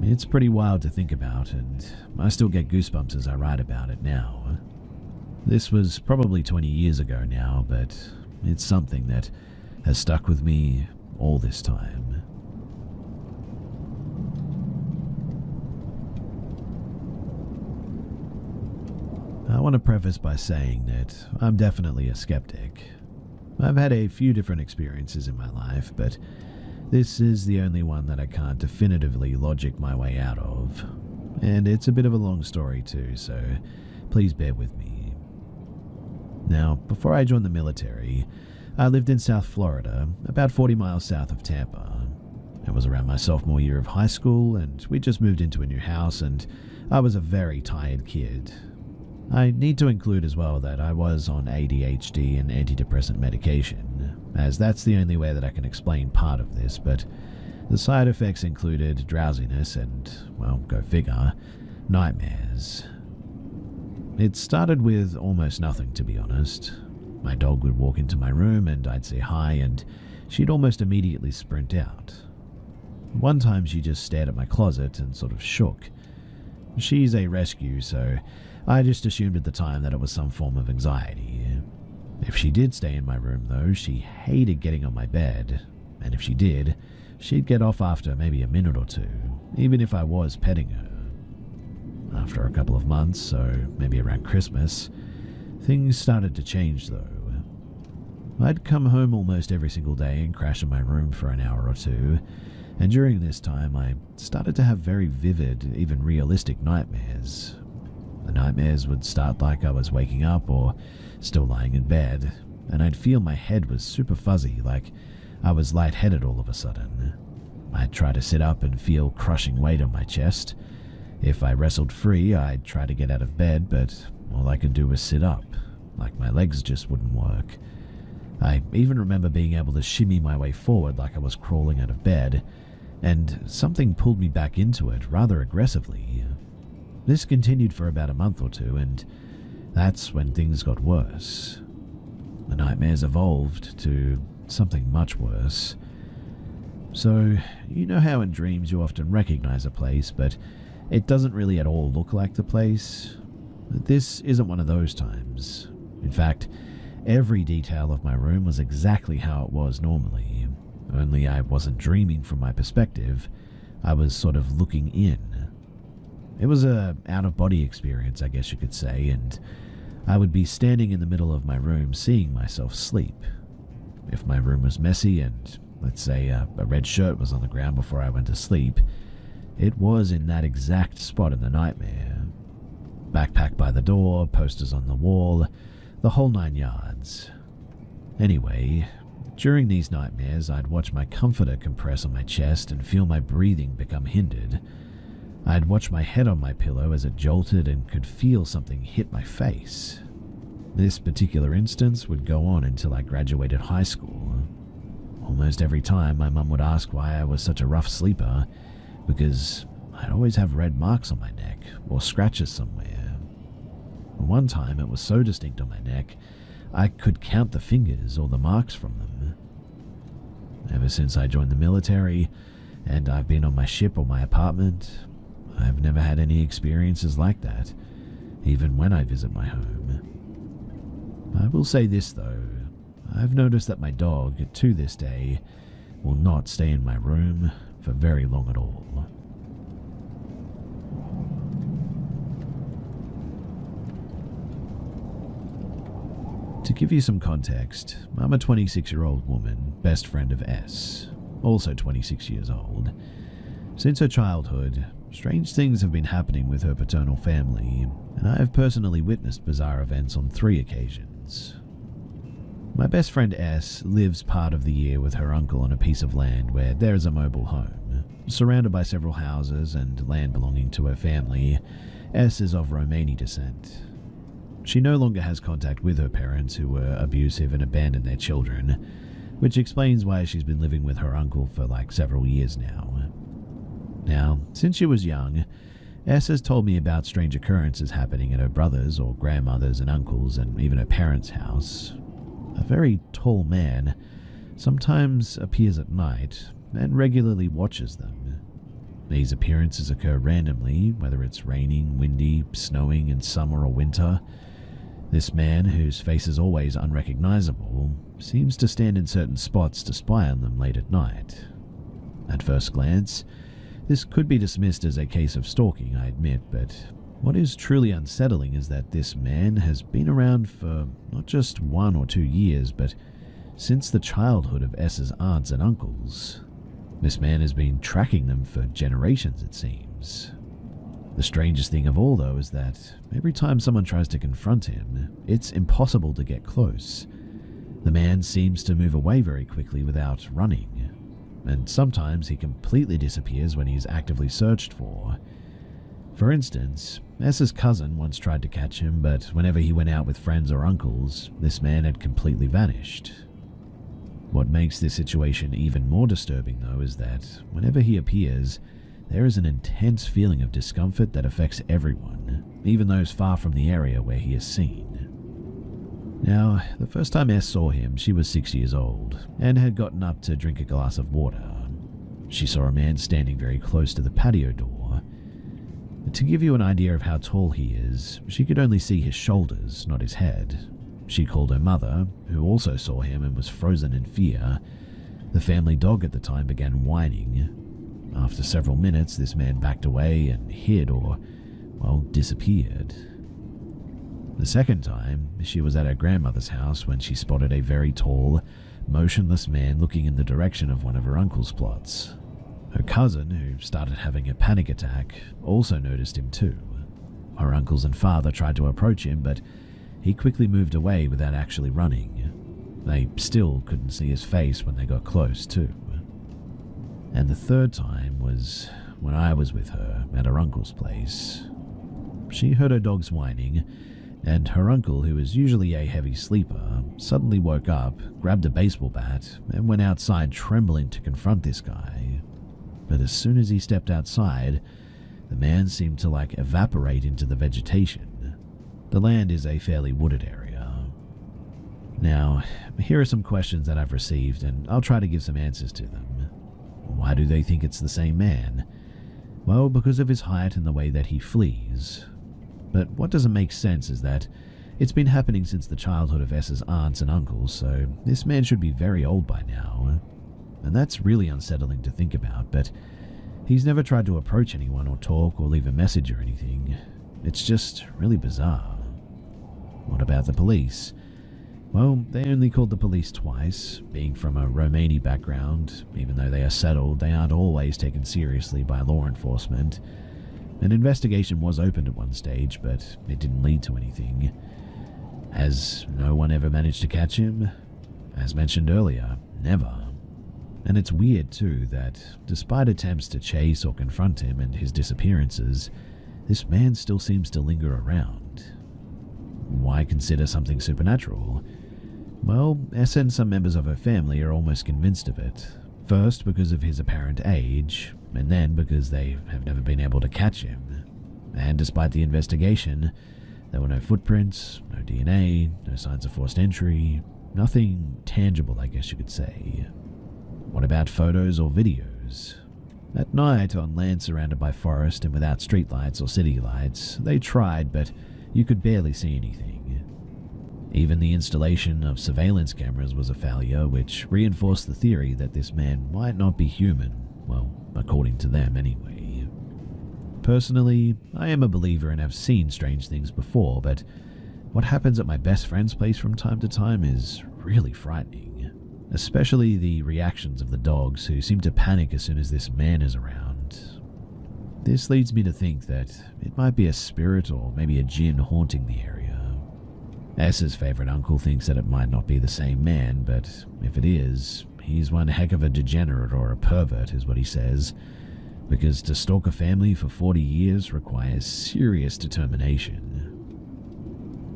It's pretty wild to think about, and I still get goosebumps as I write about it now. This was probably 20 years ago now, but it's something that has stuck with me all this time. I want to preface by saying that I'm definitely a skeptic. I've had a few different experiences in my life, but this is the only one that I can't definitively logic my way out of. And it's a bit of a long story too, so please bear with me. Now, before I joined the military, I lived in South Florida, about 40 miles south of Tampa. It was around my sophomore year of high school, and we just moved into a new house, and I was a very tired kid. I need to include as well that I was on ADHD and antidepressant medication, as that's the only way that I can explain part of this, but the side effects included drowsiness and, well, go figure, nightmares. It started with almost nothing, to be honest. My dog would walk into my room and I'd say hi, and she'd almost immediately sprint out. One time she just stared at my closet and sort of shook. She's a rescue, so I just assumed at the time that it was some form of anxiety. If she did stay in my room, though, she hated getting on my bed, and if she did, she'd get off after maybe a minute or two, even if I was petting her. After a couple of months, so maybe around Christmas, things started to change, though. I'd come home almost every single day and crash in my room for an hour or two, and during this time I started to have very vivid, even realistic nightmares. The nightmares would start like I was waking up or still lying in bed, and I'd feel my head was super fuzzy, like I was lightheaded all of a sudden. I'd try to sit up and feel crushing weight on my chest. If I wrestled free, I'd try to get out of bed, but all I could do was sit up, like my legs just wouldn't work. I even remember being able to shimmy my way forward like I was crawling out of bed, and something pulled me back into it rather aggressively. This continued for about a month or two, and that's when things got worse. The nightmares evolved to something much worse. So, you know how in dreams you often recognize a place, but it doesn't really at all look like the place? This isn't one of those times. In fact, every detail of my room was exactly how it was normally, only I wasn't dreaming from my perspective, I was sort of looking in. It was a out-of-body experience, I guess you could say, and I would be standing in the middle of my room seeing myself sleep. If my room was messy and, let's say, a red shirt was on the ground before I went to sleep, it was in that exact spot in the nightmare. Backpack by the door, posters on the wall, the whole 9 yards. Anyway, during these nightmares, I'd watch my comforter compress on my chest and feel my breathing become hindered. I'd watch my head on my pillow as it jolted and could feel something hit my face. This particular instance would go on until I graduated high school. Almost every time, my mum would ask why I was such a rough sleeper, because I'd always have red marks on my neck or scratches somewhere. One time it was so distinct on my neck, I could count the fingers or the marks from them. Ever since I joined the military, and I've been on my ship or my apartment, I've never had any experiences like that, even when I visit my home. I will say this though, I've noticed that my dog, to this day, will not stay in my room for very long at all. To give you some context, I'm a 26-year-old woman, best friend of S, also 26 years old. Since her childhood, strange things have been happening with her paternal family, and I have personally witnessed bizarre events on 3 occasions. My best friend S lives part of the year with her uncle on a piece of land where there is a mobile home. Surrounded by several houses and land belonging to her family, S is of Romani descent. She no longer has contact with her parents, who were abusive and abandoned their children, which explains why she's been living with her uncle for several years now. Now, since she was young, S has told me about strange occurrences happening at her brother's or grandmother's and uncle's and even her parents' house. A very tall man sometimes appears at night and regularly watches them. These appearances occur randomly, whether it's raining, windy, snowing in summer or winter. This man, whose face is always unrecognizable, seems to stand in certain spots to spy on them late at night. At first glance, this could be dismissed as a case of stalking, I admit, but what is truly unsettling is that this man has been around for not just 1 or 2 years, but since the childhood of S's aunts and uncles. This man has been tracking them for generations, it seems. The strangest thing of all, though, is that every time someone tries to confront him, it's impossible to get close. The man seems to move away very quickly without running, and sometimes he completely disappears when he's actively searched for. For instance, S's cousin once tried to catch him, but whenever he went out with friends or uncles, this man had completely vanished. What makes this situation even more disturbing, though, is that whenever he appears, there is an intense feeling of discomfort that affects everyone, even those far from the area where he is seen. Now, the first time S saw him, she was 6 years old, and had gotten up to drink a glass of water. She saw a man standing very close to the patio door. To give you an idea of how tall he is, she could only see his shoulders, not his head. She called her mother, who also saw him and was frozen in fear. The family dog at the time began whining. After several minutes, this man backed away and hid or, disappeared. The second time, she was at her grandmother's house when she spotted a very tall, motionless man looking in the direction of one of her uncle's plots. Her cousin, who started having a panic attack, also noticed him too. Her uncles and father tried to approach him, but he quickly moved away without actually running. They still couldn't see his face when they got close too. And the third time was when I was with her at her uncle's place. She heard her dogs whining, and her uncle, who is usually a heavy sleeper, suddenly woke up, grabbed a baseball bat, and went outside trembling to confront this guy. But as soon as he stepped outside, the man seemed to evaporate into the vegetation. The land is a fairly wooded area. Now, here are some questions that I've received, and I'll try to give some answers to them. Why do they think it's the same man? Well, because of his height and the way that he flees. But what doesn't make sense is that it's been happening since the childhood of S's aunts and uncles, so this man should be very old by now. And that's really unsettling to think about, but he's never tried to approach anyone or talk or leave a message or anything. It's just really bizarre. What about the police? Well, they only called the police twice. Being from a Romani background, even though they are settled, they aren't always taken seriously by law enforcement. An investigation was opened at one stage, but it didn't lead to anything. Has no one ever managed to catch him? As mentioned earlier, never. And it's weird too that, despite attempts to chase or confront him and his disappearances, this man still seems to linger around. Why consider something supernatural? Well, S and some members of her family are almost convinced of it. First because of his apparent age, and then because they have never been able to catch him. And despite the investigation, there were no footprints, no DNA, no signs of forced entry, nothing tangible, I guess you could say. What about photos or videos? At night, on land surrounded by forest and without streetlights or city lights, they tried, but you could barely see anything. Even the installation of surveillance cameras was a failure, which reinforced the theory that this man might not be human, well, according to them anyway. Personally, I am a believer and have seen strange things before, but what happens at my best friend's place from time to time is really frightening. Especially the reactions of the dogs, who seem to panic as soon as this man is around. This leads me to think that it might be a spirit or maybe a jinn haunting the area. S's favorite uncle thinks that it might not be the same man, but if it is, he's one heck of a degenerate or a pervert, is what he says, because to stalk a family for 40 years requires serious determination.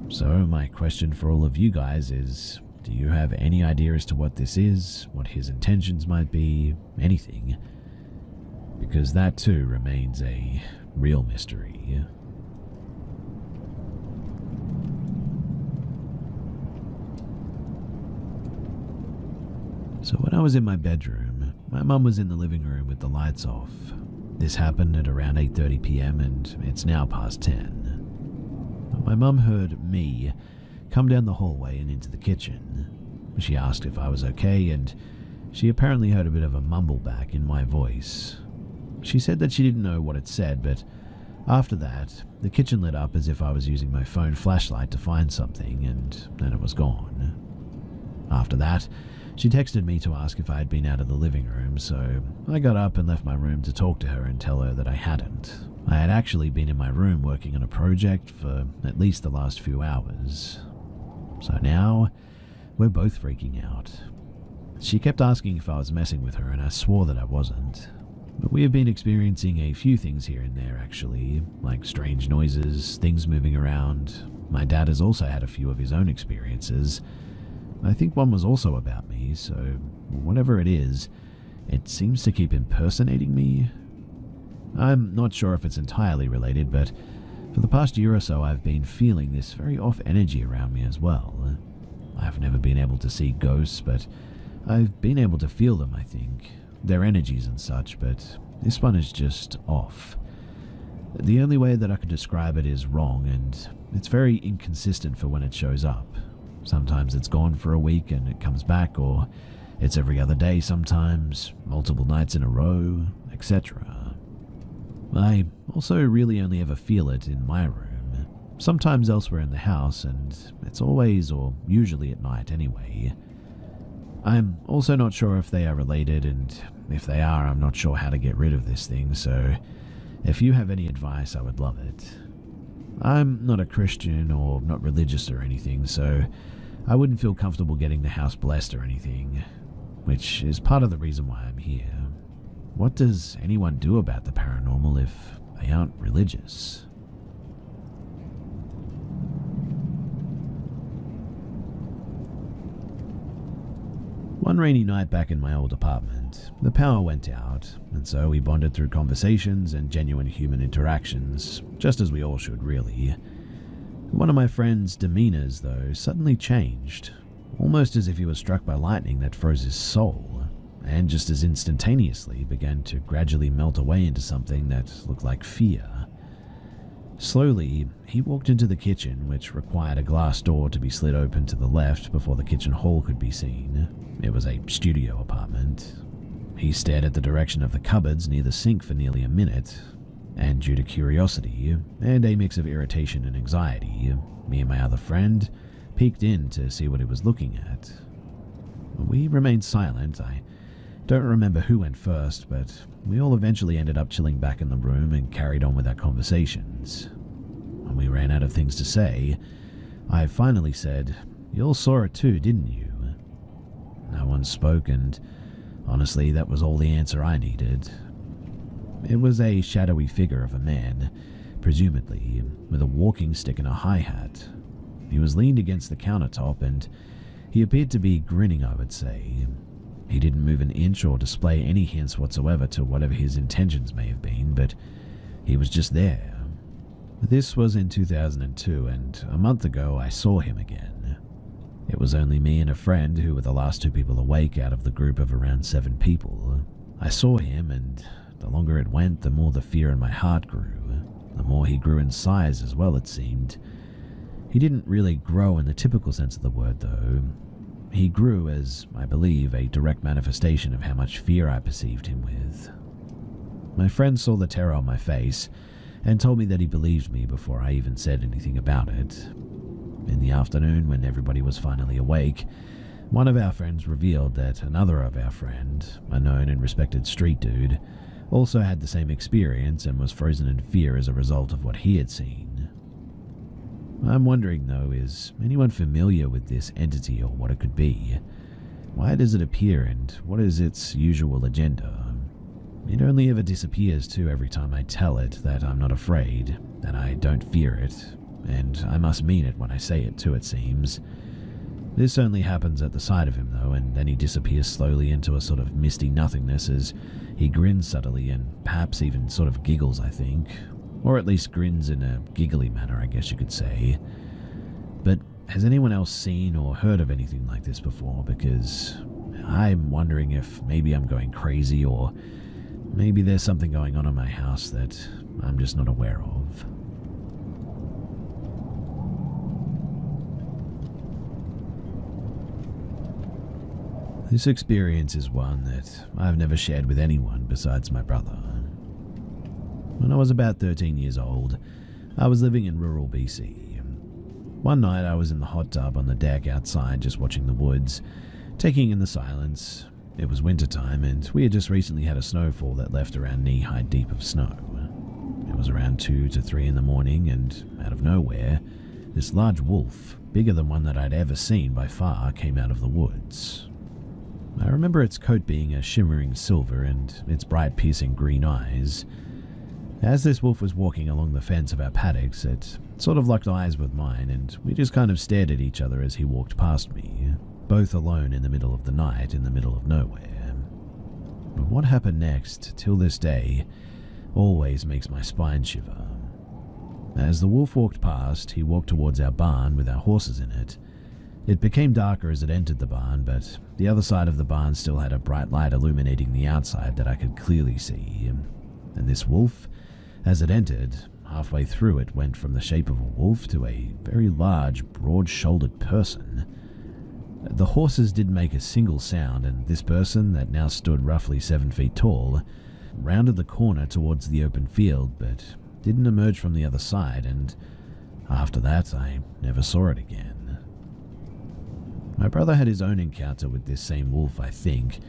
So my question for all of you guys is, do you have any idea as to what this is, what his intentions might be, anything? Because that too remains a real mystery. So when I was in my bedroom, my mum was in the living room with the lights off. This happened at around 8:30 p.m. and it's now past 10. My mum heard me come down the hallway and into the kitchen. She asked if I was okay, and she apparently heard a bit of a mumble back in my voice. She said that she didn't know what it said, but after that, the kitchen lit up as if I was using my phone flashlight to find something, and then it was gone. After that, she texted me to ask if I had been out of the living room, so I got up and left my room to talk to her and tell her that I hadn't. I had actually been in my room working on a project for at least the last few hours. So now, we're both freaking out. She kept asking if I was messing with her, and I swore that I wasn't. But we have been experiencing a few things here and there, actually, like strange noises, things moving around. My dad has also had a few of his own experiences. I think one was also about me, so whatever it is, it seems to keep impersonating me. I'm not sure if it's entirely related, but for the past year or so I've been feeling this very off energy around me as well. I've never been able to see ghosts, but I've been able to feel them, I think. Their energies and such, but this one is just off. The only way that I could describe it is wrong, and it's very inconsistent for when it shows up. Sometimes it's gone for a week and it comes back, or it's every other day sometimes, multiple nights in a row, etc. I also really only ever feel it in my room, sometimes elsewhere in the house, and it's always or usually at night anyway. I'm also not sure if they are related, and if they are, I'm not sure how to get rid of this thing, so if you have any advice, I would love it. I'm not a Christian or not religious or anything, so I wouldn't feel comfortable getting the house blessed or anything, which is part of the reason why I'm here. What does anyone do about the paranormal if they aren't religious? One rainy night back in my old apartment, the power went out, and so we bonded through conversations and genuine human interactions, just as we all should, really. One of my friend's demeanors, though, suddenly changed, almost as if he was struck by lightning that froze his soul. and just as instantaneously began to gradually melt away into something that looked like fear. Slowly, he walked into the kitchen, which required a glass door to be slid open to the left before the kitchen hall could be seen. It was a studio apartment. He stared at the direction of the cupboards near the sink for nearly a minute, and due to curiosity and a mix of irritation and anxiety, me and my other friend peeked in to see what he was looking at. We remained silent. I don't remember who went first, but we all eventually ended up chilling back in the room and carried on with our conversations. When we ran out of things to say, I finally said, "You all saw it too, didn't you?" No one spoke, and honestly, that was all the answer I needed. It was a shadowy figure of a man, presumably with a walking stick and a high hat. He was leaned against the countertop, and he appeared to be grinning, I would say. He didn't move an inch or display any hints whatsoever to whatever his intentions may have been, but he was just there. This was in 2002, and a month ago I saw him again. It was only me and a friend who were the last two people awake out of the group of around 7 people. I saw him, and the longer it went, the more the fear in my heart grew. The more he grew in size as well, it seemed. He didn't really grow in the typical sense of the word, though. He grew as, I believe, a direct manifestation of how much fear I perceived him with. My friend saw the terror on my face and told me that he believed me before I even said anything about it. In the afternoon, when everybody was finally awake, one of our friends revealed that another of our friend, a known and respected street dude, also had the same experience and was frozen in fear as a result of what he had seen. I'm wondering, though, is anyone familiar with this entity or what it could be? Why does it appear, and what is its usual agenda? It only ever disappears too every time I tell it that I'm not afraid, that I don't fear it, and I must mean it when I say it too, it seems. This only happens at the sight of him, though, and then he disappears slowly into a sort of misty nothingness as he grins subtly and perhaps even sort of giggles, I think. Or at least grins in a giggly manner, I guess you could say. But has anyone else seen or heard of anything like this before? Because I'm wondering if maybe I'm going crazy, or maybe there's something going on in my house that I'm just not aware of. This experience is one that I've never shared with anyone besides my brother. When I was about 13 years old, I was living in rural BC. One night I was in the hot tub on the deck outside just watching the woods, taking in the silence. It was wintertime and we had just recently had a snowfall that left around knee-high deep of snow. It was around 2 to 3 in the morning, and out of nowhere, this large wolf, bigger than one that I'd ever seen by far, came out of the woods. I remember its coat being a shimmering silver and its bright piercing green eyes. As this wolf was walking along the fence of our paddocks, it sort of locked eyes with mine, and we just kind of stared at each other as he walked past me, both alone in the middle of the night, in the middle of nowhere. But what happened next, till this day, always makes my spine shiver. As the wolf walked past, he walked towards our barn with our horses in it. It became darker as it entered the barn, but the other side of the barn still had a bright light illuminating the outside that I could clearly see. And this wolf, as it entered, halfway through it went from the shape of a wolf to a very large, broad-shouldered person. The horses didn't make a single sound, and this person, that now stood roughly 7 feet tall, rounded the corner towards the open field, but didn't emerge from the other side, and after that I never saw it again. My brother had his own encounter with this same wolf, I think.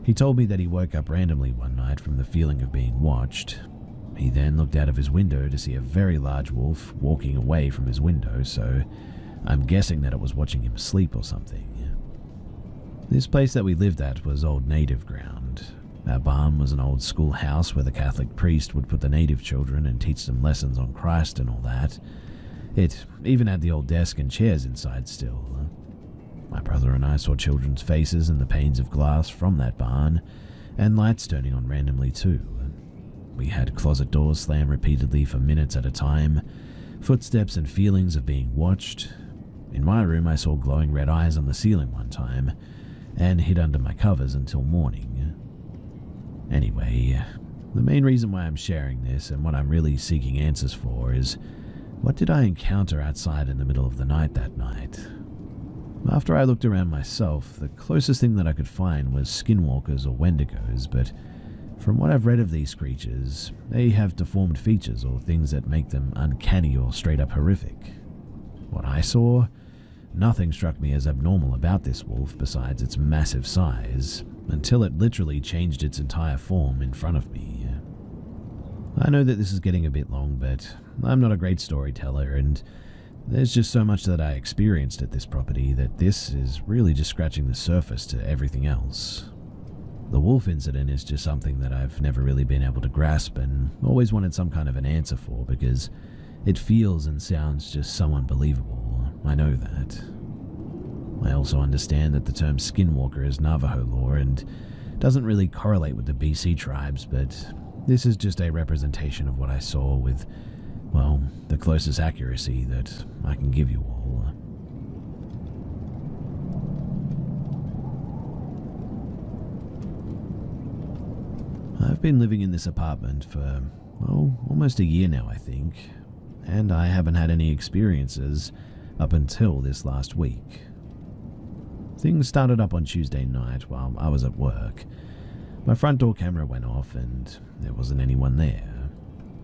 He told me that he woke up randomly one night from the feeling of being watched. He then looked out of his window to see a very large wolf walking away from his window, so I'm guessing that it was watching him sleep or something. This place that we lived at was old native ground. Our barn was an old schoolhouse where the Catholic priest would put the native children and teach them lessons on Christ and all that. It even had the old desk and chairs inside still. My brother and I saw children's faces in the panes of glass from that barn, and lights turning on randomly too. We had closet doors slam repeatedly for minutes at a time, footsteps and feelings of being watched. In my room I saw glowing red eyes on the ceiling one time, and hid under my covers until morning. Anyway, the main reason why I'm sharing this and what I'm really seeking answers for is, what did I encounter outside in the middle of the night that night? After I looked around myself, the closest thing that I could find was skinwalkers or wendigos, but from what I've read of these creatures, they have deformed features or things that make them uncanny or straight up horrific. What I saw? Nothing struck me as abnormal about this wolf besides its massive size, until it literally changed its entire form in front of me. I know that this is getting a bit long, but I'm not a great storyteller, and there's just so much that I experienced at this property that this is really just scratching the surface to everything else. The wolf incident is just something that I've never really been able to grasp and always wanted some kind of an answer for because it feels and sounds just so unbelievable. I know that. I also understand that the term skinwalker is Navajo lore and doesn't really correlate with the BC tribes, but this is just a representation of what I saw with, well, the closest accuracy that I can give you all. I've been living in this apartment for, well, almost a year now, I think, and I haven't had any experiences up until this last week. Things started up on Tuesday night while I was at work. My front door camera went off and there wasn't anyone there.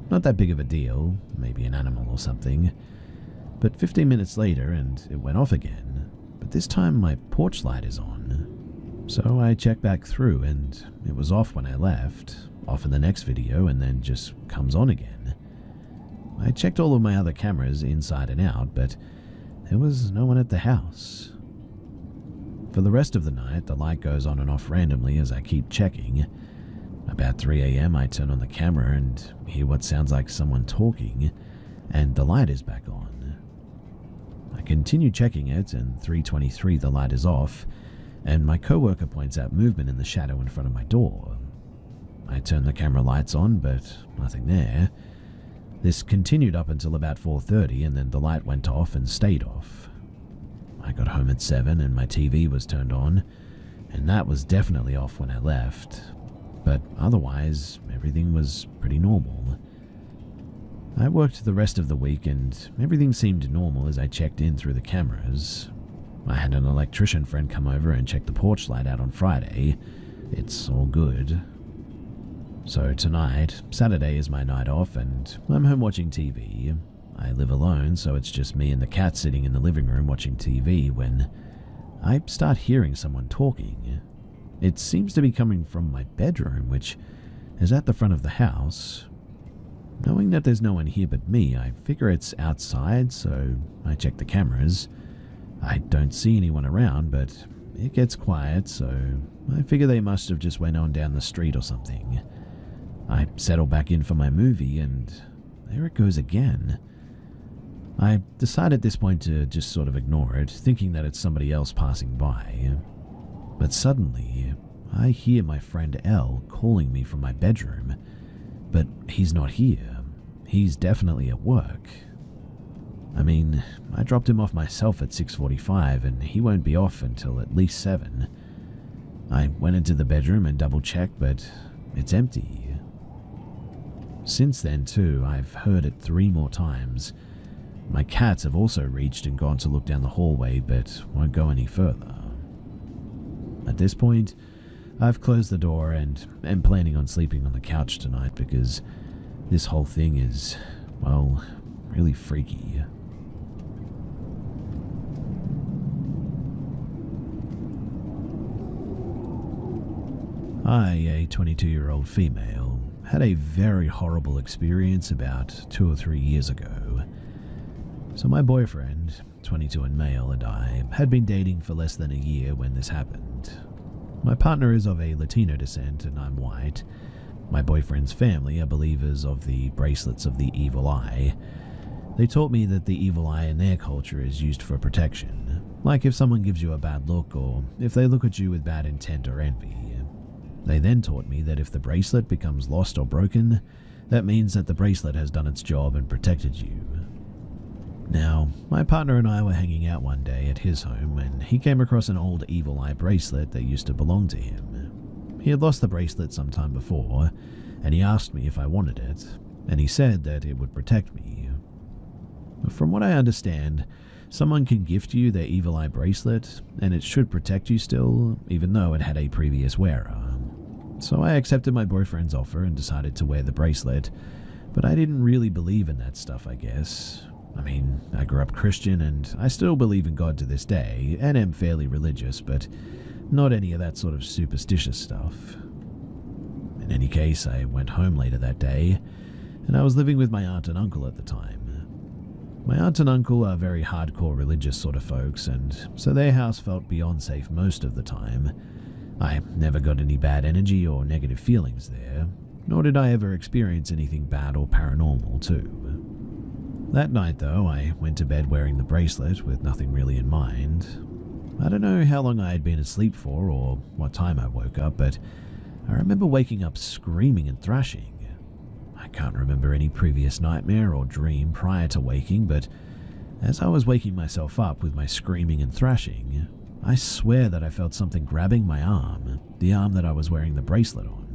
Not that big of a deal, maybe an animal or something. But 15 minutes later and it went off again, but this time my porch light is on. So I checked back through and it was off when I left, off in the next video and then just comes on again. I checked all of my other cameras inside and out, but there was no one at the house. For the rest of the night, the light goes on and off randomly as I keep checking. About 3 a.m. I turn on the camera and hear what sounds like someone talking, and the light is back on. I continue checking it, and 3:23 the light is off, and my coworker points out movement in the shadow in front of my door. I turn the camera lights on, but nothing there. This continued up until about 4:30, and then the light went off and stayed off. I got home at 7 and my TV was turned on, and that was definitely off when I left. But otherwise, everything was pretty normal. I worked the rest of the week and everything seemed normal as I checked in through the cameras. I had an electrician friend come over and check the porch light out on Friday. It's all good. So tonight, Saturday is my night off and I'm home watching TV. I live alone, so it's just me and the cat sitting in the living room watching TV when I start hearing someone talking. It seems to be coming from my bedroom, which is at the front of the house. Knowing that there's no one here but me, I figure it's outside, so I check the cameras. I don't see anyone around, but it gets quiet, so I figure they must have just went on down the street or something. I settle back in for my movie, and there it goes again. I decide at this point to just sort of ignore it, thinking that it's somebody else passing by. But suddenly, I hear my friend Elle calling me from my bedroom, but he's not here. He's definitely at work. I mean, I dropped him off myself at 6:45 and he won't be off until at least 7. I went into the bedroom and double-checked, but it's empty. Since then, too, I've heard it 3 more times. My cats have also reached and gone to look down the hallway, but won't go any further. At this point, I've closed the door and am planning on sleeping on the couch tonight because this whole thing is, well, really freaky. I, a 22-year-old female, had a very horrible experience about 2 or 3 years ago. So my boyfriend, 22 and male, and I had been dating for less than a year when this happened. My partner is of a Latino descent and I'm white. My boyfriend's family are believers of the bracelets of the evil eye. They taught me that the evil eye in their culture is used for protection, like if someone gives you a bad look or if they look at you with bad intent or envy. They then taught me that if the bracelet becomes lost or broken, that means that the bracelet has done its job and protected you. Now, my partner and I were hanging out one day at his home when he came across an old evil eye bracelet that used to belong to him. He had lost the bracelet some time before, and he asked me if I wanted it, and he said that it would protect me. From what I understand, someone can gift you their evil eye bracelet, and it should protect you still, even though it had a previous wearer. So I accepted my boyfriend's offer and decided to wear the bracelet, but I didn't really believe in that stuff, I guess. I mean, I grew up Christian and I still believe in God to this day, and am fairly religious, but not any of that sort of superstitious stuff. In any case, I went home later that day, and I was living with my aunt and uncle at the time. My aunt and uncle are very hardcore religious sort of folks, and so their house felt beyond safe most of the time. I never got any bad energy or negative feelings there, nor did I ever experience anything bad or paranormal too. That night, though, I went to bed wearing the bracelet with nothing really in mind. I don't know how long I had been asleep for or what time I woke up, but I remember waking up screaming and thrashing. I can't remember any previous nightmare or dream prior to waking, but as I was waking myself up with my screaming and thrashing, I swear that I felt something grabbing my arm, the arm that I was wearing the bracelet on.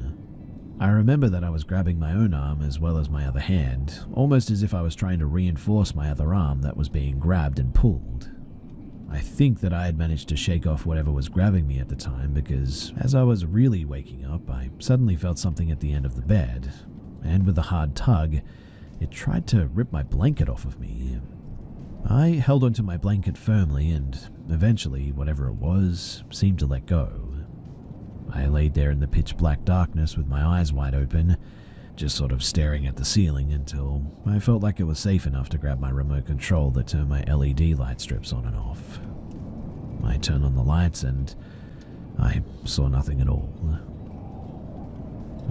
I remember that I was grabbing my own arm as well as my other hand, almost as if I was trying to reinforce my other arm that was being grabbed and pulled. I think that I had managed to shake off whatever was grabbing me at the time because as I was really waking up, I suddenly felt something at the end of the bed, and with a hard tug, it tried to rip my blanket off of me. I held onto my blanket firmly and eventually, whatever it was, seemed to let go. I laid there in the pitch black darkness with my eyes wide open, just sort of staring at the ceiling until I felt like it was safe enough to grab my remote control that turned my LED light strips on and off. I turned on the lights and I saw nothing at all.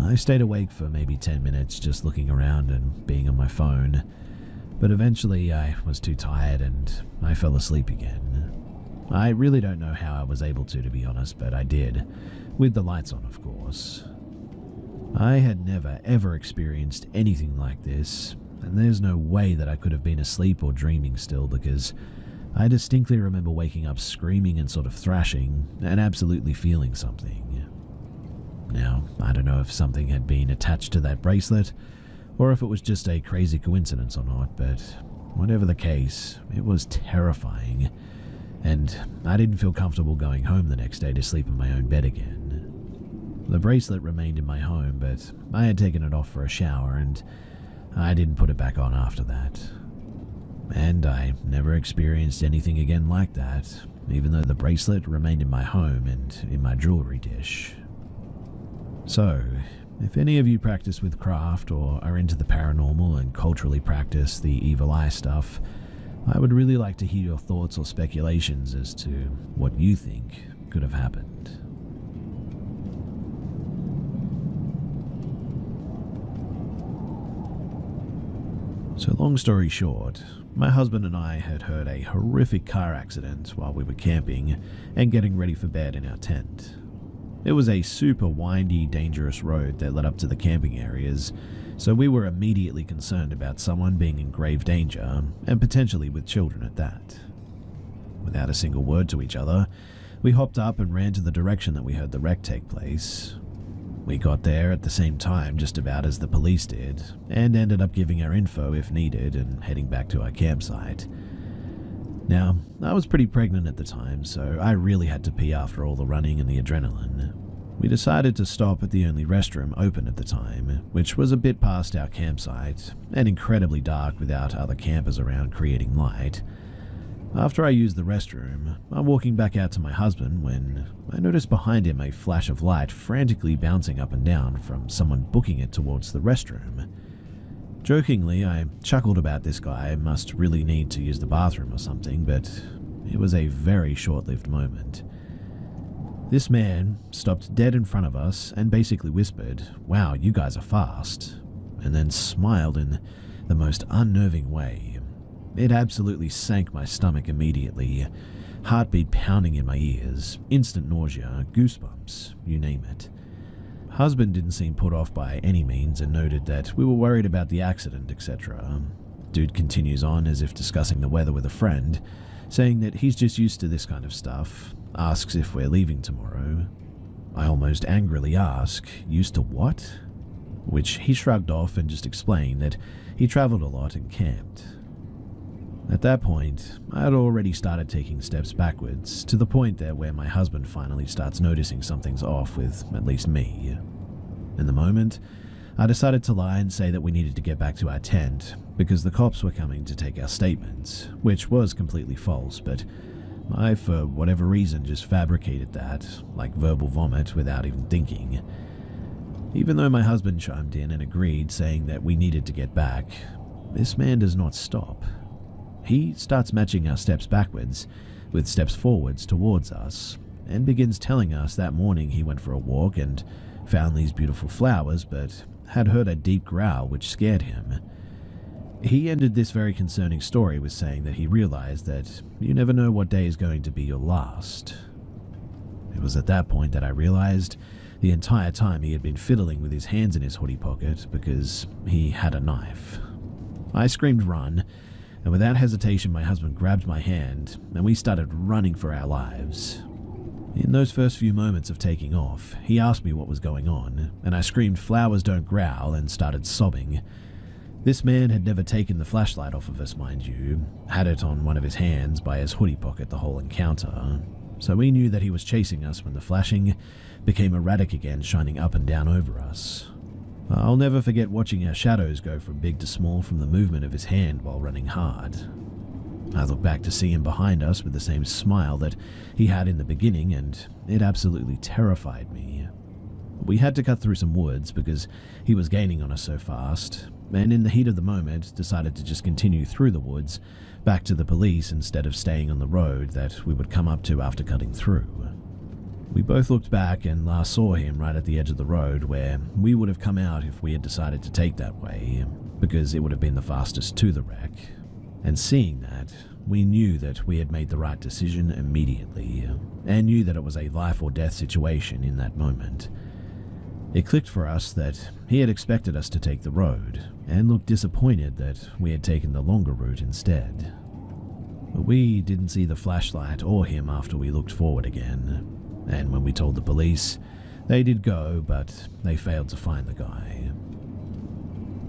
I stayed awake for maybe 10 minutes just looking around and being on my phone, but eventually I was too tired and I fell asleep again. I really don't know how I was able to be honest, but I did, with the lights on, of course. I had never ever experienced anything like this, and there's no way that I could have been asleep or dreaming still because I distinctly remember waking up screaming and sort of thrashing and absolutely feeling something. Now, I don't know if something had been attached to that bracelet or if it was just a crazy coincidence or not, but whatever the case, it was terrifying, and I didn't feel comfortable going home the next day to sleep in my own bed again. The bracelet remained in my home, but I had taken it off for a shower and I didn't put it back on after that. And I never experienced anything again like that, even though the bracelet remained in my home and in my jewelry dish. So, if any of you practice witchcraft or are into the paranormal and culturally practice the evil eye stuff, I would really like to hear your thoughts or speculations as to what you think could have happened. So long story short, my husband and I had heard a horrific car accident while we were camping and getting ready for bed in our tent. It was a super windy, dangerous road that led up to the camping areas, so we were immediately concerned about someone being in grave danger, and potentially with children at that. Without a single word to each other, we hopped up and ran to the direction that we heard the wreck take place. We got there at the same time just about as the police did, and ended up giving our info if needed and heading back to our campsite. Now, I was pretty pregnant at the time, so I really had to pee after all the running and the adrenaline. We decided to stop at the only restroom open at the time, which was a bit past our campsite, and incredibly dark without other campers around creating light. After I used the restroom, I'm walking back out to my husband when I noticed behind him a flash of light frantically bouncing up and down from someone booking it towards the restroom. Jokingly, I chuckled about this guy must really need to use the bathroom or something, but it was a very short-lived moment. This man stopped dead in front of us and basically whispered, "Wow, you guys are fast," and then smiled in the most unnerving way. It absolutely sank my stomach immediately, heartbeat pounding in my ears, instant nausea, goosebumps, you name it. Husband didn't seem put off by any means and noted that we were worried about the accident, etc. Dude continues on as if discussing the weather with a friend, saying that he's just used to this kind of stuff, asks if we're leaving tomorrow. I almost angrily ask, used to what? Which he shrugged off and just explained that he travelled a lot and camped. At that point, I had already started taking steps backwards, to the point there where my husband finally starts noticing something's off with at least me. In the moment, I decided to lie and say that we needed to get back to our tent because the cops were coming to take our statements, which was completely false, but I, for whatever reason, just fabricated that, like verbal vomit, without even thinking. Even though my husband chimed in and agreed, saying that we needed to get back, this man does not stop. He starts matching our steps backwards with steps forwards towards us, and begins telling us that morning he went for a walk and found these beautiful flowers, but had heard a deep growl which scared him. He ended this very concerning story with saying that he realized that you never know what day is going to be your last. It was at that point that I realized the entire time he had been fiddling with his hands in his hoodie pocket because he had a knife. I screamed run, and without hesitation my husband grabbed my hand and we started running for our lives. In those first few moments of taking off, he asked me what was going on, and I screamed flowers don't growl and started sobbing. This man had never taken the flashlight off of us, mind you, had it on one of his hands by his hoodie pocket the whole encounter, so we knew that he was chasing us when the flashing became erratic again, shining up and down over us. I'll never forget watching our shadows go from big to small from the movement of his hand while running hard. I looked back to see him behind us with the same smile that he had in the beginning, and it absolutely terrified me. We had to cut through some woods because he was gaining on us so fast, and in the heat of the moment decided to just continue through the woods back to the police instead of staying on the road that we would come up to after cutting through. We both looked back and last saw him right at the edge of the road where we would have come out if we had decided to take that way, because it would have been the fastest to the wreck. And seeing that, we knew that we had made the right decision immediately, and knew that it was a life or death situation in that moment. It clicked for us that he had expected us to take the road, and looked disappointed that we had taken the longer route instead. But we didn't see the flashlight or him after we looked forward again, and when we told the police, they did go, but they failed to find the guy.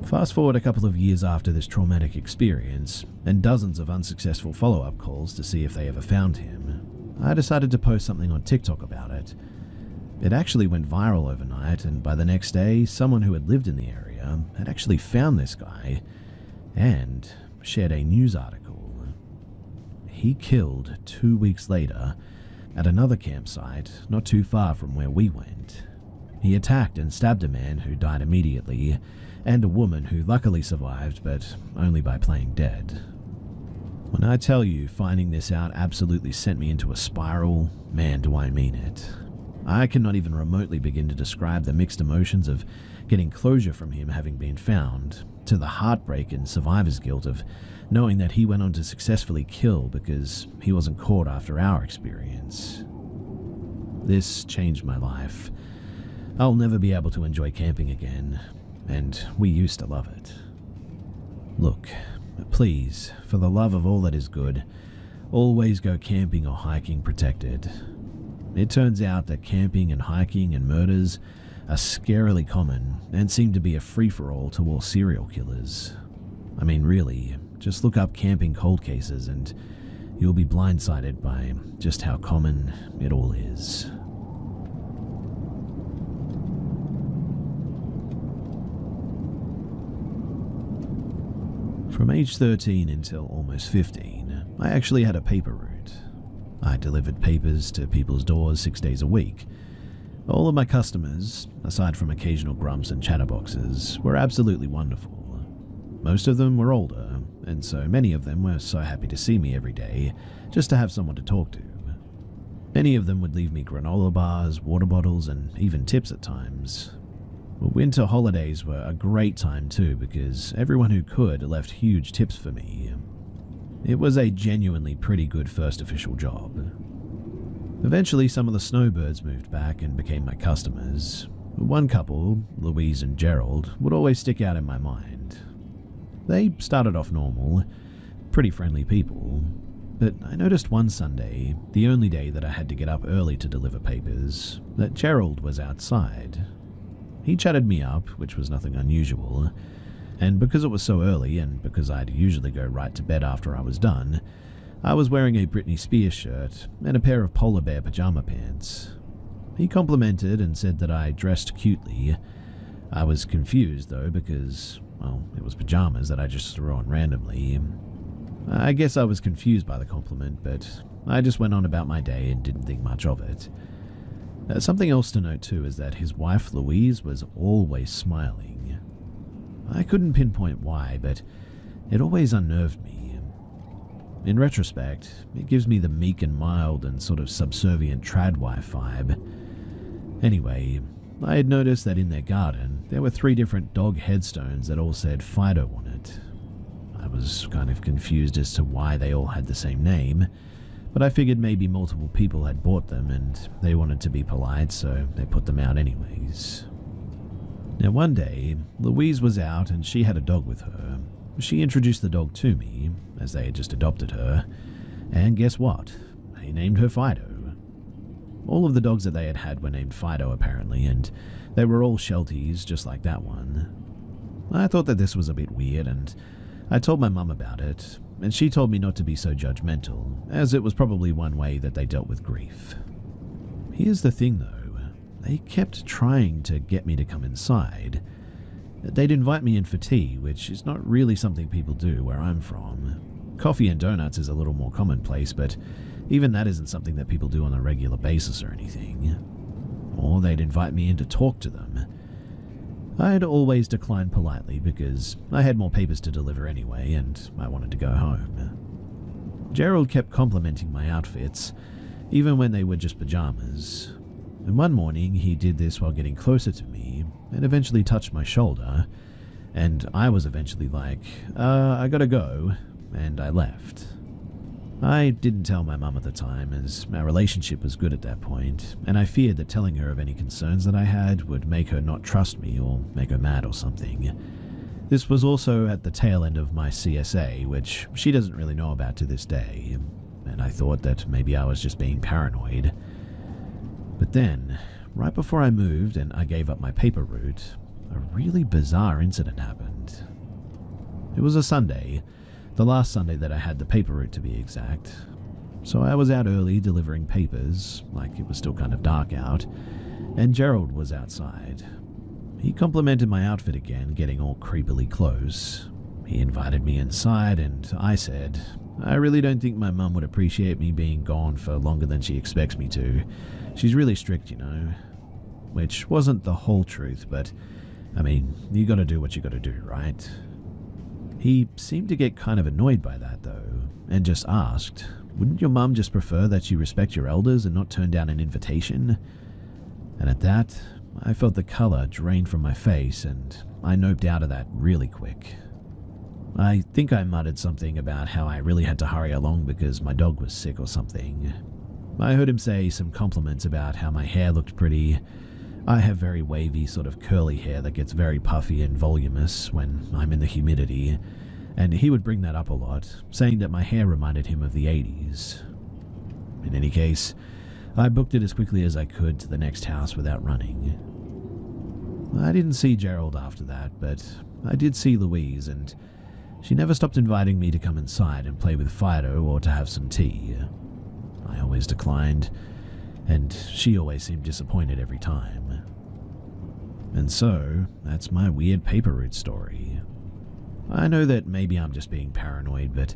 Fast forward a couple of years after this traumatic experience, and dozens of unsuccessful follow-up calls to see if they ever found him, I decided to post something on TikTok about it. It actually went viral overnight, and by the next day, someone who had lived in the area had actually found this guy, and shared a news article. He killed 2 weeks later at another campsite not too far from where we went. He attacked and stabbed a man who died immediately, and a woman who luckily survived, but only by playing dead. When I tell you finding this out absolutely sent me into a spiral, man do I mean it. I cannot even remotely begin to describe the mixed emotions of getting closure from him having been found, to the heartbreak and survivor's guilt of knowing that he went on to successfully kill because he wasn't caught after our experience. This changed my life. I'll never be able to enjoy camping again, and we used to love it. Look, please, for the love of all that is good, always go camping or hiking protected. It turns out that camping and hiking and murders are scarily common and seem to be a free-for-all to all serial killers. I mean, really, just look up camping cold cases and you'll be blindsided by just how common it all is. From age 13 until almost 15, I actually had a paper route. I delivered papers to people's doors 6 days a week. All of my customers, aside from occasional grumps and chatterboxes, were absolutely wonderful. Most of them were older, and so many of them were so happy to see me every day, just to have someone to talk to. Many of them would leave me granola bars, water bottles, and even tips at times. Winter holidays were a great time too, because everyone who could left huge tips for me. It was a genuinely pretty good first official job. Eventually, some of the snowbirds moved back and became my customers. One couple, Louise and Gerald, would always stick out in my mind. They started off normal, pretty friendly people, but I noticed one Sunday, the only day that I had to get up early to deliver papers, that Gerald was outside. He chatted me up, which was nothing unusual, and because it was so early and because I'd usually go right to bed after I was done, I was wearing a Britney Spears shirt and a pair of polar bear pajama pants. He complimented and said that I dressed cutely. I was confused though because, well, it was pajamas that I just threw on randomly. I guess I was confused by the compliment, but I just went on about my day and didn't think much of it. Something else to note too is that his wife Louise was always smiling. I couldn't pinpoint why, but it always unnerved me. In retrospect, it gives me the meek and mild and sort of subservient trad wife vibe. Anyway, I had noticed that in their garden there were 3 different dog headstones that all said Fido on it. I was kind of confused as to why they all had the same name, but I figured maybe multiple people had bought them and they wanted to be polite, so they put them out anyways. Now one day, Louise was out and she had a dog with her. She introduced the dog to me, as they had just adopted her, and guess what? They named her Fido. All of the dogs that they had had were named Fido apparently, and they were all Shelties, just like that one. I thought that this was a bit weird, and I told my mum about it, and she told me not to be so judgmental, as it was probably one way that they dealt with grief. Here's the thing though, they kept trying to get me to come inside. They'd invite me in for tea, which is not really something people do where I'm from. Coffee and donuts is a little more commonplace, but even that isn't something that people do on a regular basis or anything. Or they'd invite me in to talk to them. I'd always decline politely because I had more papers to deliver anyway and I wanted to go home. Gerald kept complimenting my outfits, even when they were just pajamas. And one morning he did this while getting closer to me and eventually touched my shoulder, and I was eventually like, I gotta go, and I left. I didn't tell my mum at the time, as our relationship was good at that point, and I feared that telling her of any concerns that I had would make her not trust me or make her mad or something. This was also at the tail end of my CSA, which she doesn't really know about to this day, and I thought that maybe I was just being paranoid. But then, right before I moved and I gave up my paper route, a really bizarre incident happened. It was a Sunday, the last Sunday that I had the paper route to be exact. So I was out early delivering papers, like it was still kind of dark out, and Gerald was outside. He complimented my outfit again, getting all creepily close. He invited me inside and I said, I really don't think my mum would appreciate me being gone for longer than she expects me to. She's really strict, you know. Which wasn't the whole truth, but, I mean, you gotta do what you gotta do, right? He seemed to get kind of annoyed by that, though, and just asked, wouldn't your mum just prefer that you respect your elders and not turn down an invitation? And at that, I felt the colour drain from my face, and I noped out of that really quick. I think I muttered something about how I really had to hurry along because my dog was sick or something. I heard him say some compliments about how my hair looked pretty. I have very wavy, sort of curly hair that gets very puffy and voluminous when I'm in the humidity, and he would bring that up a lot, saying that my hair reminded him of the 80s. In any case, I booked it as quickly as I could to the next house without running. I didn't see Gerald after that, but I did see Louise, and she never stopped inviting me to come inside and play with Fido or to have some tea. I always declined, and she always seemed disappointed every time. And so, that's my weird paper route story. I know that maybe I'm just being paranoid, but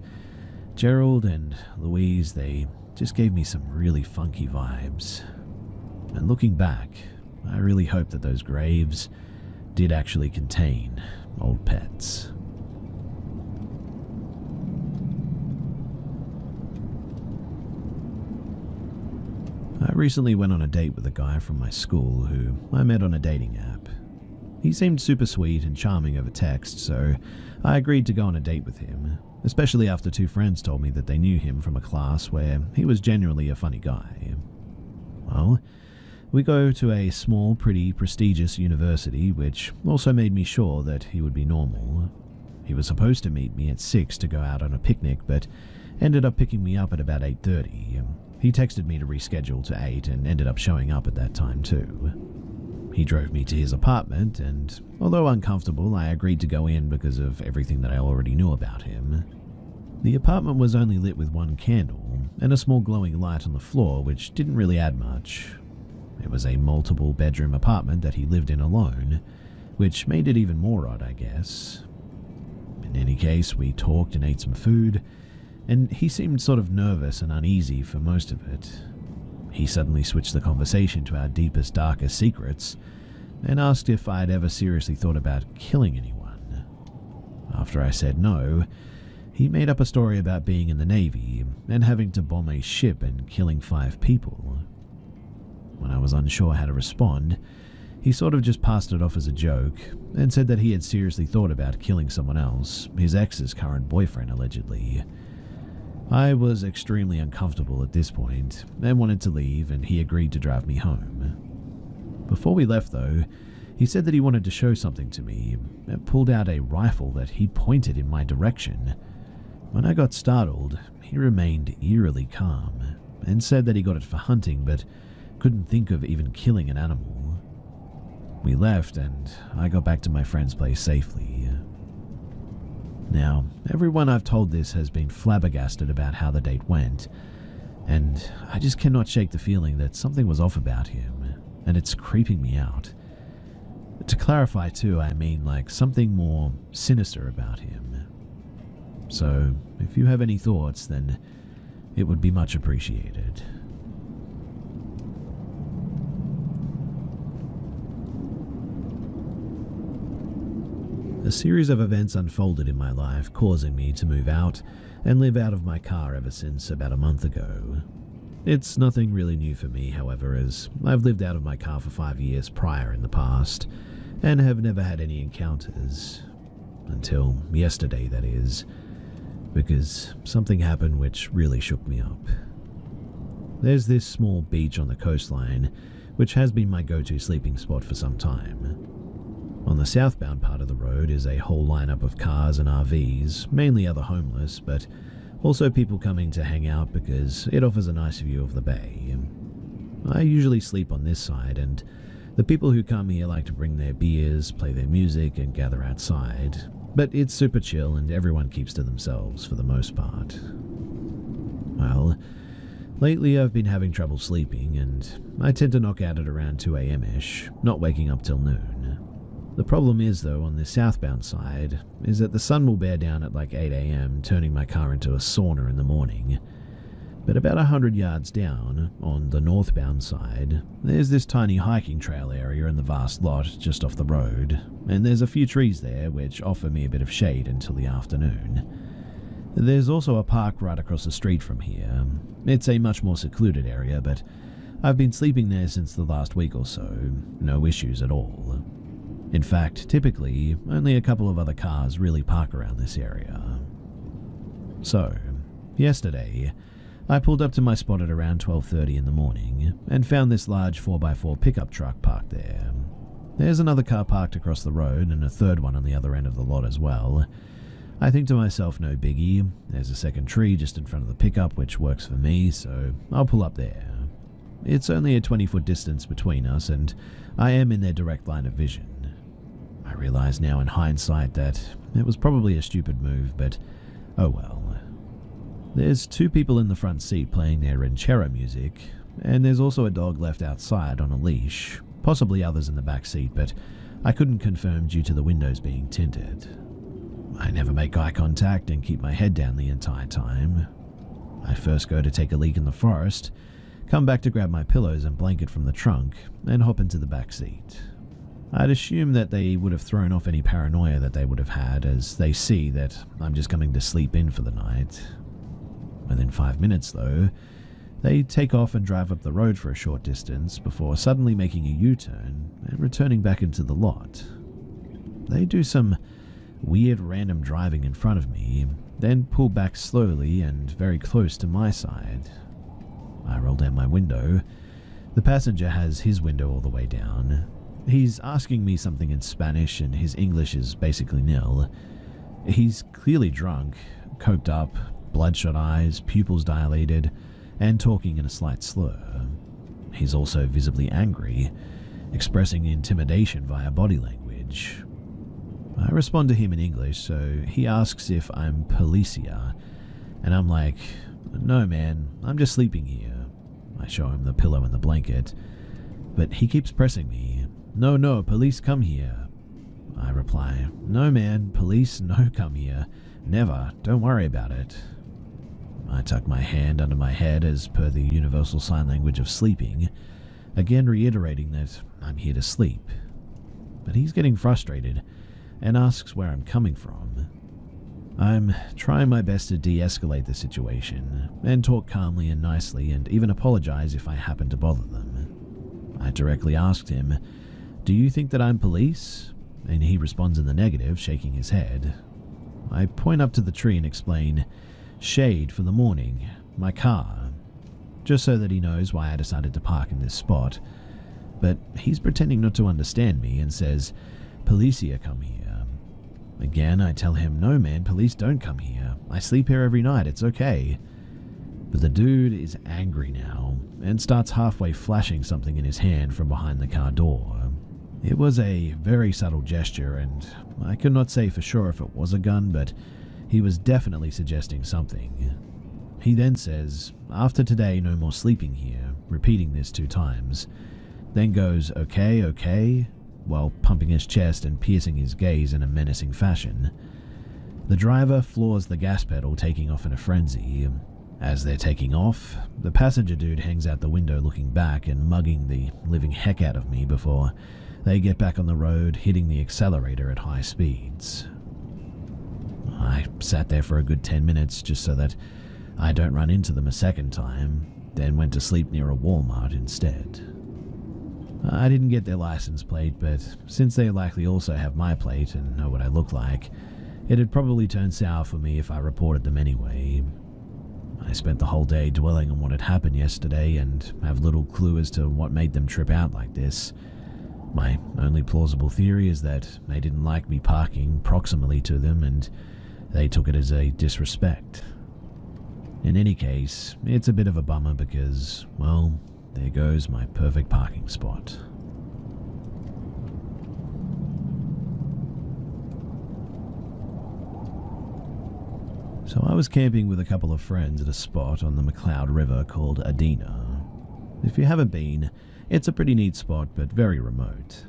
Gerald and Louise, they just gave me some really funky vibes. And looking back, I really hope that those graves did actually contain old pets. I recently went on a date with a guy from my school who I met on a dating app. He seemed super sweet and charming over text, so I agreed to go on a date with him, especially after 2 friends told me that they knew him from a class where he was genuinely a funny guy. Well, we go to a small, pretty, prestigious university, which also made me sure that he would be normal. He was supposed to meet me at 6 to go out on a picnic, but ended up picking me up at about 8:30. He texted me to reschedule to 8 and ended up showing up at that time too. He drove me to his apartment, and although uncomfortable, I agreed to go in because of everything that I already knew about him. The apartment was only lit with one candle and a small glowing light on the floor, which didn't really add much. It was a multiple bedroom apartment that he lived in alone, which made it even more odd, I guess. In any case, we talked and ate some food, and he seemed sort of nervous and uneasy for most of it. He suddenly switched the conversation to our deepest, darkest secrets, and asked if I had ever seriously thought about killing anyone. After I said no, he made up a story about being in the Navy and having to bomb a ship and killing 5 people. When I was unsure how to respond, he sort of just passed it off as a joke and said that he had seriously thought about killing someone else, his ex's current boyfriend allegedly. I was extremely uncomfortable at this point and wanted to leave, and he agreed to drive me home. Before we left though, he said that he wanted to show something to me and pulled out a rifle that he pointed in my direction. When I got startled, he remained eerily calm and said that he got it for hunting but couldn't think of even killing an animal. We left and I got back to my friend's place safely. Now, everyone I've told this has been flabbergasted about how the date went, and I just cannot shake the feeling that something was off about him, and it's creeping me out. To clarify too, I mean like something more sinister about him. So, if you have any thoughts, then it would be much appreciated. A series of events unfolded in my life, causing me to move out and live out of my car ever since about a month ago. It's nothing really new for me, however, as I've lived out of my car for 5 years prior in the past, and have never had any encounters. Until yesterday, that is, because something happened which really shook me up. There's this small beach on the coastline, which has been my go-to sleeping spot for some time. On the southbound part of the road is a whole lineup of cars and RVs, mainly other homeless, but also people coming to hang out because it offers a nice view of the bay. I usually sleep on this side, and the people who come here like to bring their beers, play their music, and gather outside. But it's super chill and everyone keeps to themselves for the most part. Well, lately I've been having trouble sleeping, and I tend to knock out at around 2 a.m.-ish, not waking up till noon. The problem is, though, on the southbound side, is that the sun will bear down at like 8 a.m., turning my car into a sauna in the morning. But about 100 yards down, on the northbound side, there's this tiny hiking trail area in the vast lot just off the road, and there's a few trees there which offer me a bit of shade until the afternoon. There's also a park right across the street from here. It's a much more secluded area, but I've been sleeping there since the last week or so, no issues at all. In fact, typically, only a couple of other cars really park around this area. So, yesterday, I pulled up to my spot at around 12:30 in the morning and found this large 4x4 pickup truck parked there. There's another car parked across the road and a third one on the other end of the lot as well. I think to myself, no biggie, there's a second tree just in front of the pickup which works for me, so I'll pull up there. It's only a 20-foot distance between us, and I am in their direct line of vision. I realize now in hindsight that it was probably a stupid move, but oh well. There's 2 people in the front seat playing their ranchera music, and there's also a dog left outside on a leash, possibly others in the back seat, but I couldn't confirm due to the windows being tinted. I never make eye contact and keep my head down the entire time. I first go to take a leak in the forest, come back to grab my pillows and blanket from the trunk, and hop into the back seat. I'd assume that they would have thrown off any paranoia that they would have had, as they see that I'm just coming to sleep in for the night. Within 5 minutes, though, they take off and drive up the road for a short distance before suddenly making a U-turn and returning back into the lot. They do some weird random driving in front of me, then pull back slowly and very close to my side. I roll down my window. The passenger has his window all the way down. He's asking me something in Spanish and his English is basically nil. He's clearly drunk, coked up, bloodshot eyes, pupils dilated, and talking in a slight slur. He's also visibly angry, expressing intimidation via body language. I respond to him in English, so he asks if I'm Policia, and I'm like, "No man, I'm just sleeping here." I show him the pillow and the blanket, but he keeps pressing me. No, police come here." I reply, "No man, police no come here. Never, don't worry about it." I tuck my hand under my head as per the universal sign language of sleeping, again reiterating that I'm here to sleep. But he's getting frustrated and asks where I'm coming from. I'm trying my best to de-escalate the situation and talk calmly and nicely and even apologize if I happen to bother them. I directly asked him, "Do you think that I'm police?" And he responds in the negative, shaking his head. I point up to the tree and explain, "Shade for the morning, my car," just so that he knows why I decided to park in this spot. But he's pretending not to understand me and says, "Policia come here." Again, I tell him, "No man, police don't come here. I sleep here every night, it's okay." But the dude is angry now and starts halfway flashing something in his hand from behind the car door. It was a very subtle gesture, and I could not say for sure if it was a gun, but he was definitely suggesting something. He then says, "After today, no more sleeping here," repeating this 2 times, then goes, okay, while pumping his chest and piercing his gaze in a menacing fashion. The driver floors the gas pedal, taking off in a frenzy. As they're taking off, the passenger dude hangs out the window looking back and mugging the living heck out of me before they get back on the road, hitting the accelerator at high speeds. I sat there for a good 10 minutes just so that I don't run into them a second time, then went to sleep near a Walmart instead. I didn't get their license plate, but since they likely also have my plate and know what I look like, it'd probably turn sour for me if I reported them anyway. I spent the whole day dwelling on what had happened yesterday and have little clue as to what made them trip out like this. My only plausible theory is that they didn't like me parking proximally to them and they took it as a disrespect. In any case, it's a bit of a bummer because, well, there goes my perfect parking spot. So I was camping with a couple of friends at a spot on the McLeod River called Adena. If you haven't been, it's a pretty neat spot but very remote.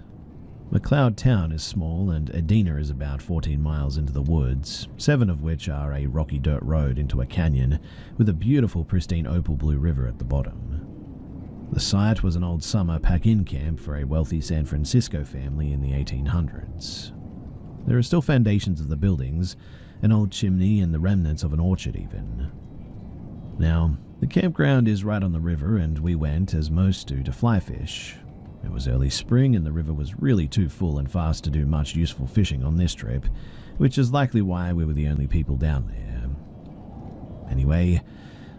McLeod town is small and Adena is about 14 miles into the woods, 7 of which are a rocky dirt road into a canyon with a beautiful pristine opal blue river at the bottom. The site was an old summer pack-in camp for a wealthy San Francisco family in the 1800s. There are still foundations of the buildings, an old chimney and the remnants of an orchard even. Now, the campground is right on the river and we went, as most do, to fly fish. It was early spring and the river was really too full and fast to do much useful fishing on this trip, which is likely why we were the only people down there. Anyway,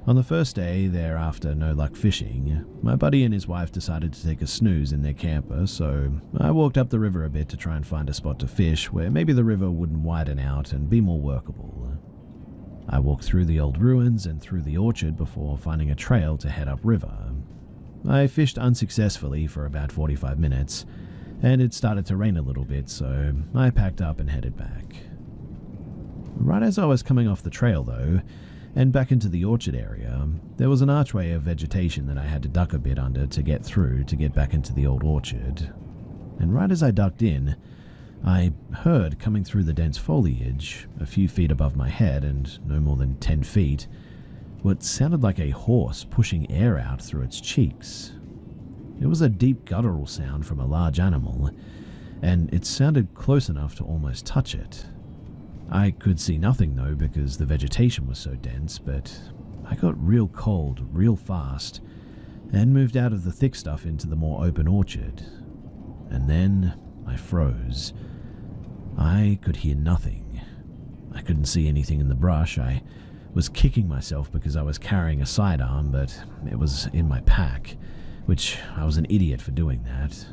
on the first day thereafter no luck fishing, my buddy and his wife decided to take a snooze in their camper, so I walked up the river a bit to try and find a spot to fish where maybe the river wouldn't widen out and be more workable. I walked through the old ruins and through the orchard before finding a trail to head upriver. I fished unsuccessfully for about 45 minutes, and it started to rain a little bit, so I packed up and headed back. Right as I was coming off the trail, though, and back into the orchard area, there was an archway of vegetation that I had to duck a bit under to get through to get back into the old orchard. And right as I ducked in, I heard, coming through the dense foliage, a few feet above my head and no more than 10 feet, what sounded like a horse pushing air out through its cheeks. It was a deep guttural sound from a large animal, and it sounded close enough to almost touch it. I could see nothing though because the vegetation was so dense, but I got real cold real fast and moved out of the thick stuff into the more open orchard. And then I froze. I could hear nothing. I couldn't see anything in the brush. I was kicking myself because I was carrying a sidearm, but it was in my pack, which I was an idiot for doing that.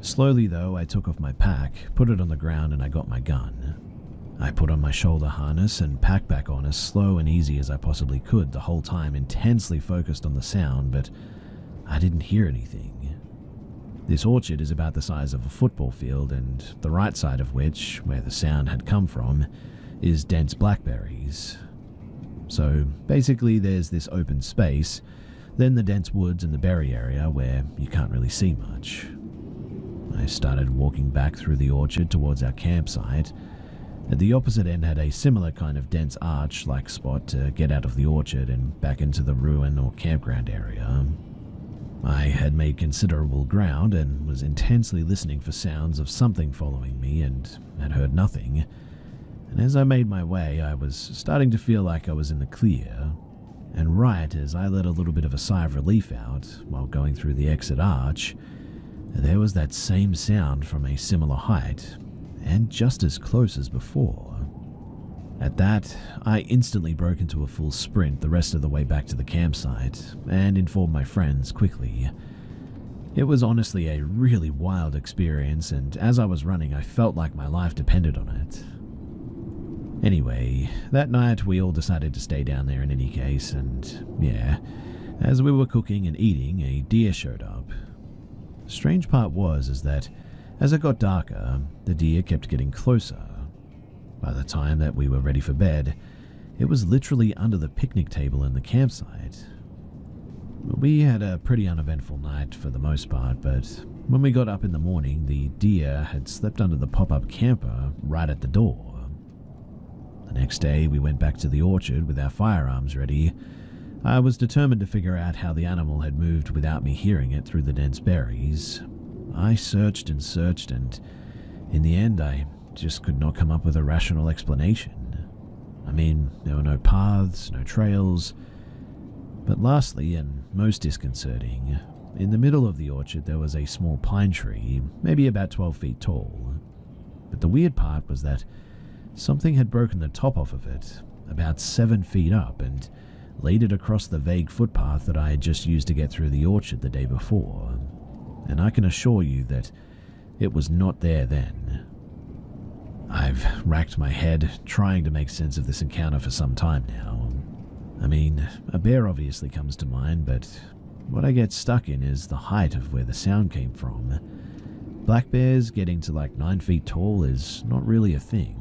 Slowly though, I took off my pack, put it on the ground, and I got my gun. I put on my shoulder harness and packed back on as slow and easy as I possibly could, the whole time intensely focused on the sound, but I didn't hear anything. This orchard is about the size of a football field, and the right side of which, where the sound had come from, is dense blackberries. So basically there's this open space, then the dense woods and the berry area where you can't really see much. I started walking back through the orchard towards our campsite. At the opposite end had a similar kind of dense arch-like spot to get out of the orchard and back into the ruin or campground area. I had made considerable ground and was intensely listening for sounds of something following me and had heard nothing. And as I made my way, I was starting to feel like I was in the clear. And right as I let a little bit of a sigh of relief out while going through the exit arch, there was that same sound from a similar height, and just as close as before. At that, I instantly broke into a full sprint the rest of the way back to the campsite, and informed my friends quickly. It was honestly a really wild experience, and as I was running, I felt like my life depended on it. Anyway, that night we all decided to stay down there in any case, and yeah, as we were cooking and eating, a deer showed up. The strange part was that as it got darker, the deer kept getting closer. By the time that we were ready for bed, it was literally under the picnic table in the campsite. We had a pretty uneventful night for the most part, but when we got up in the morning, the deer had slept under the pop-up camper right at the door. The next day, we went back to the orchard with our firearms ready. I was determined to figure out how the animal had moved without me hearing it through the dense berries. I searched and searched, and in the end, I just could not come up with a rational explanation. I mean, there were no paths, no trails. But lastly, and most disconcerting, in the middle of the orchard there was a small pine tree, maybe about 12 feet tall. But the weird part was that something had broken the top off of it, about 7 feet up, and laid it across the vague footpath that I had just used to get through the orchard the day before. And I can assure you that it was not there then. I've racked my head trying to make sense of this encounter for some time now. I mean, a bear obviously comes to mind, but what I get stuck in is the height of where the sound came from. Black bears getting to like 9 feet tall is not really a thing.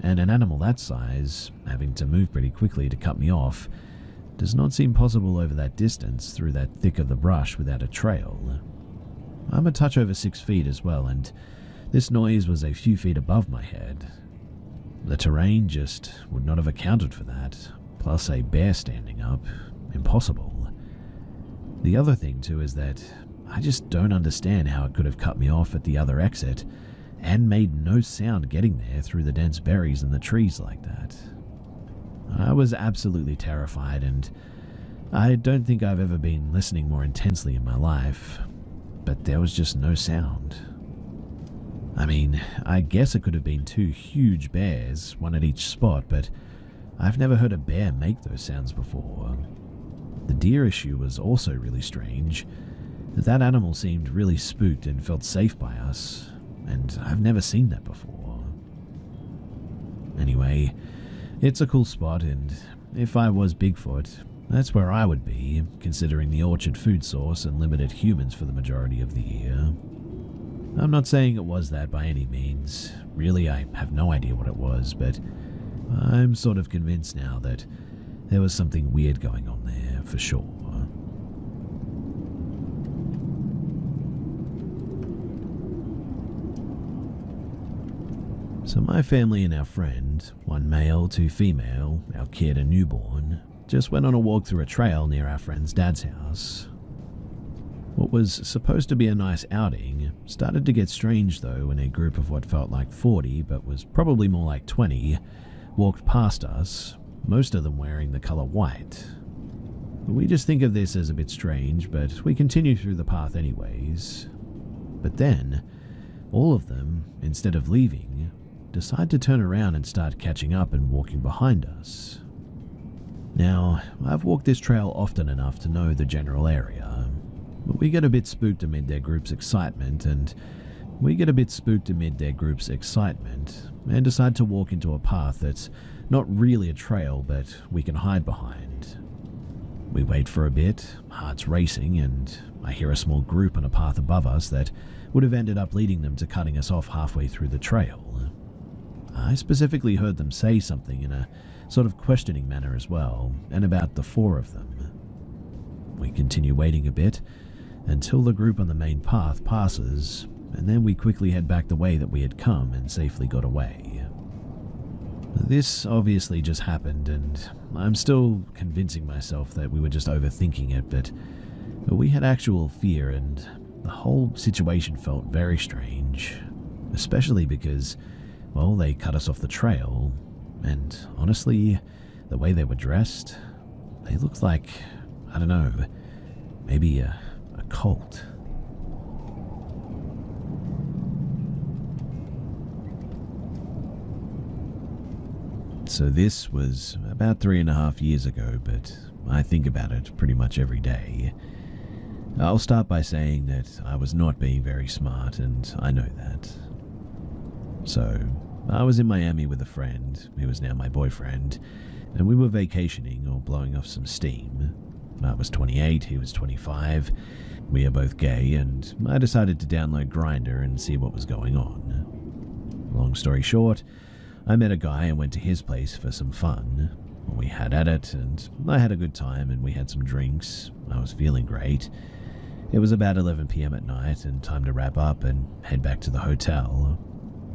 And an animal that size, having to move pretty quickly to cut me off, does not seem possible over that distance through that thick of the brush without a trail. I'm a touch over 6 feet as well, and this noise was a few feet above my head. The terrain just would not have accounted for that, plus a bear standing up. Impossible. The other thing too is that I just don't understand how it could have cut me off at the other exit and made no sound getting there through the dense berries and the trees like that. I was absolutely terrified, and I don't think I've ever been listening more intensely in my life, but there was just no sound. I mean, I guess it could have been 2 huge bears, one at each spot, but I've never heard a bear make those sounds before. The deer issue was also really strange. That animal seemed really spooked and felt safe by us, and I've never seen that before. Anyway, it's a cool spot, and if I was Bigfoot, that's where I would be, considering the orchard food source and limited humans for the majority of the year. I'm not saying it was that by any means. Really, I have no idea what it was, but I'm sort of convinced now that there was something weird going on there, for sure. So my family and our friend, 1 male, 2 female, our kid and newborn, just went on a walk through a trail near our friend's dad's house. What was supposed to be a nice outing started to get strange though when a group of what felt like 40, but was probably more like 20, walked past us, most of them wearing the color white. We just think of this as a bit strange, but we continue through the path anyways. But then, all of them, instead of leaving, decide to turn around and start catching up and walking behind us. Now, I've walked this trail often enough to know the general area, but we get a bit spooked amid their group's excitement, and We get a bit spooked amid their group's excitement and decide to walk into a path that's not really a trail, but we can hide behind. We wait for a bit, hearts racing, and I hear a small group on a path above us that would have ended up leading them to cutting us off halfway through the trail. I specifically heard them say something in a sort of questioning manner as well, and about the four of them. We continue waiting a bit until the group on the main path passes, and then we quickly head back the way that we had come and safely got away. This obviously just happened, and I'm still convincing myself that we were just overthinking it, but we had actual fear, and the whole situation felt very strange, especially because, well, they cut us off the trail, and honestly, the way they were dressed, they looked like, I don't know, maybe a cult. So this was about 3.5 years ago, but I think about it pretty much every day. I'll start by saying that I was not being very smart, and I know that. So, I was in Miami with a friend, who is now my boyfriend, and we were vacationing or blowing off some steam. I was 28, he was 25. We are both gay, and I decided to download Grindr and see what was going on. Long story short, I met a guy and went to his place for some fun. We had at it, and I had a good time, and we had some drinks. I was feeling great. It was about 11 p.m. at night, and time to wrap up and head back to the hotel.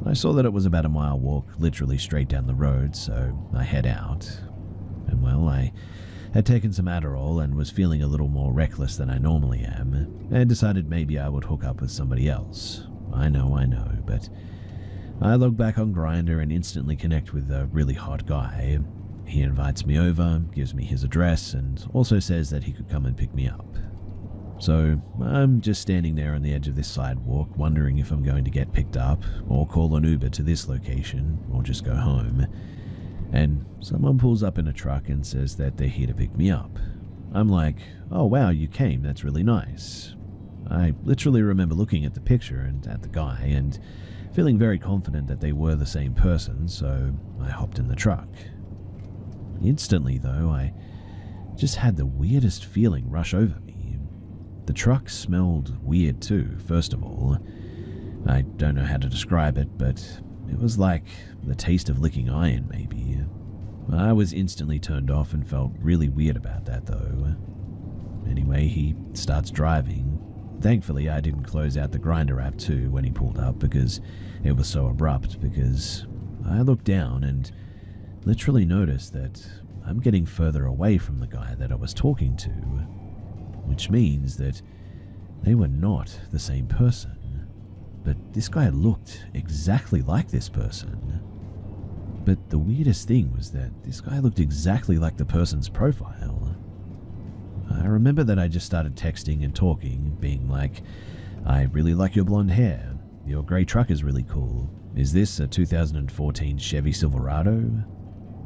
I saw that it was about a mile walk, literally straight down the road, so I head out. And well, I had taken some Adderall and was feeling a little more reckless than I normally am, and decided maybe I would hook up with somebody else. I know, but I log back on Grindr and instantly connect with a really hot guy. He invites me over, gives me his address, and also says that he could come and pick me up. So I'm just standing there on the edge of this sidewalk, wondering if I'm going to get picked up, or call an Uber to this location, or just go home. And someone pulls up in a truck and says that they're here to pick me up. I'm like, oh wow, you came, that's really nice. I literally remember looking at the picture and at the guy and feeling very confident that they were the same person, so I hopped in the truck. Instantly though, I just had the weirdest feeling rush over me. The truck smelled weird too, first of all. I don't know how to describe it, but it was like the taste of licking iron, maybe. I was instantly turned off and felt really weird about that, though. Anyway, he starts driving. Thankfully, I didn't close out the Grindr app too when he pulled up because it was so abrupt, because I looked down and literally noticed that I'm getting further away from the guy that I was talking to, which means that they were not the same person. But this guy looked exactly like this person. But the weirdest thing was that this guy looked exactly like the person's profile. I remember that I just started texting and talking, being like, I really like your blonde hair. Your grey truck is really cool. Is this a 2014 Chevy Silverado?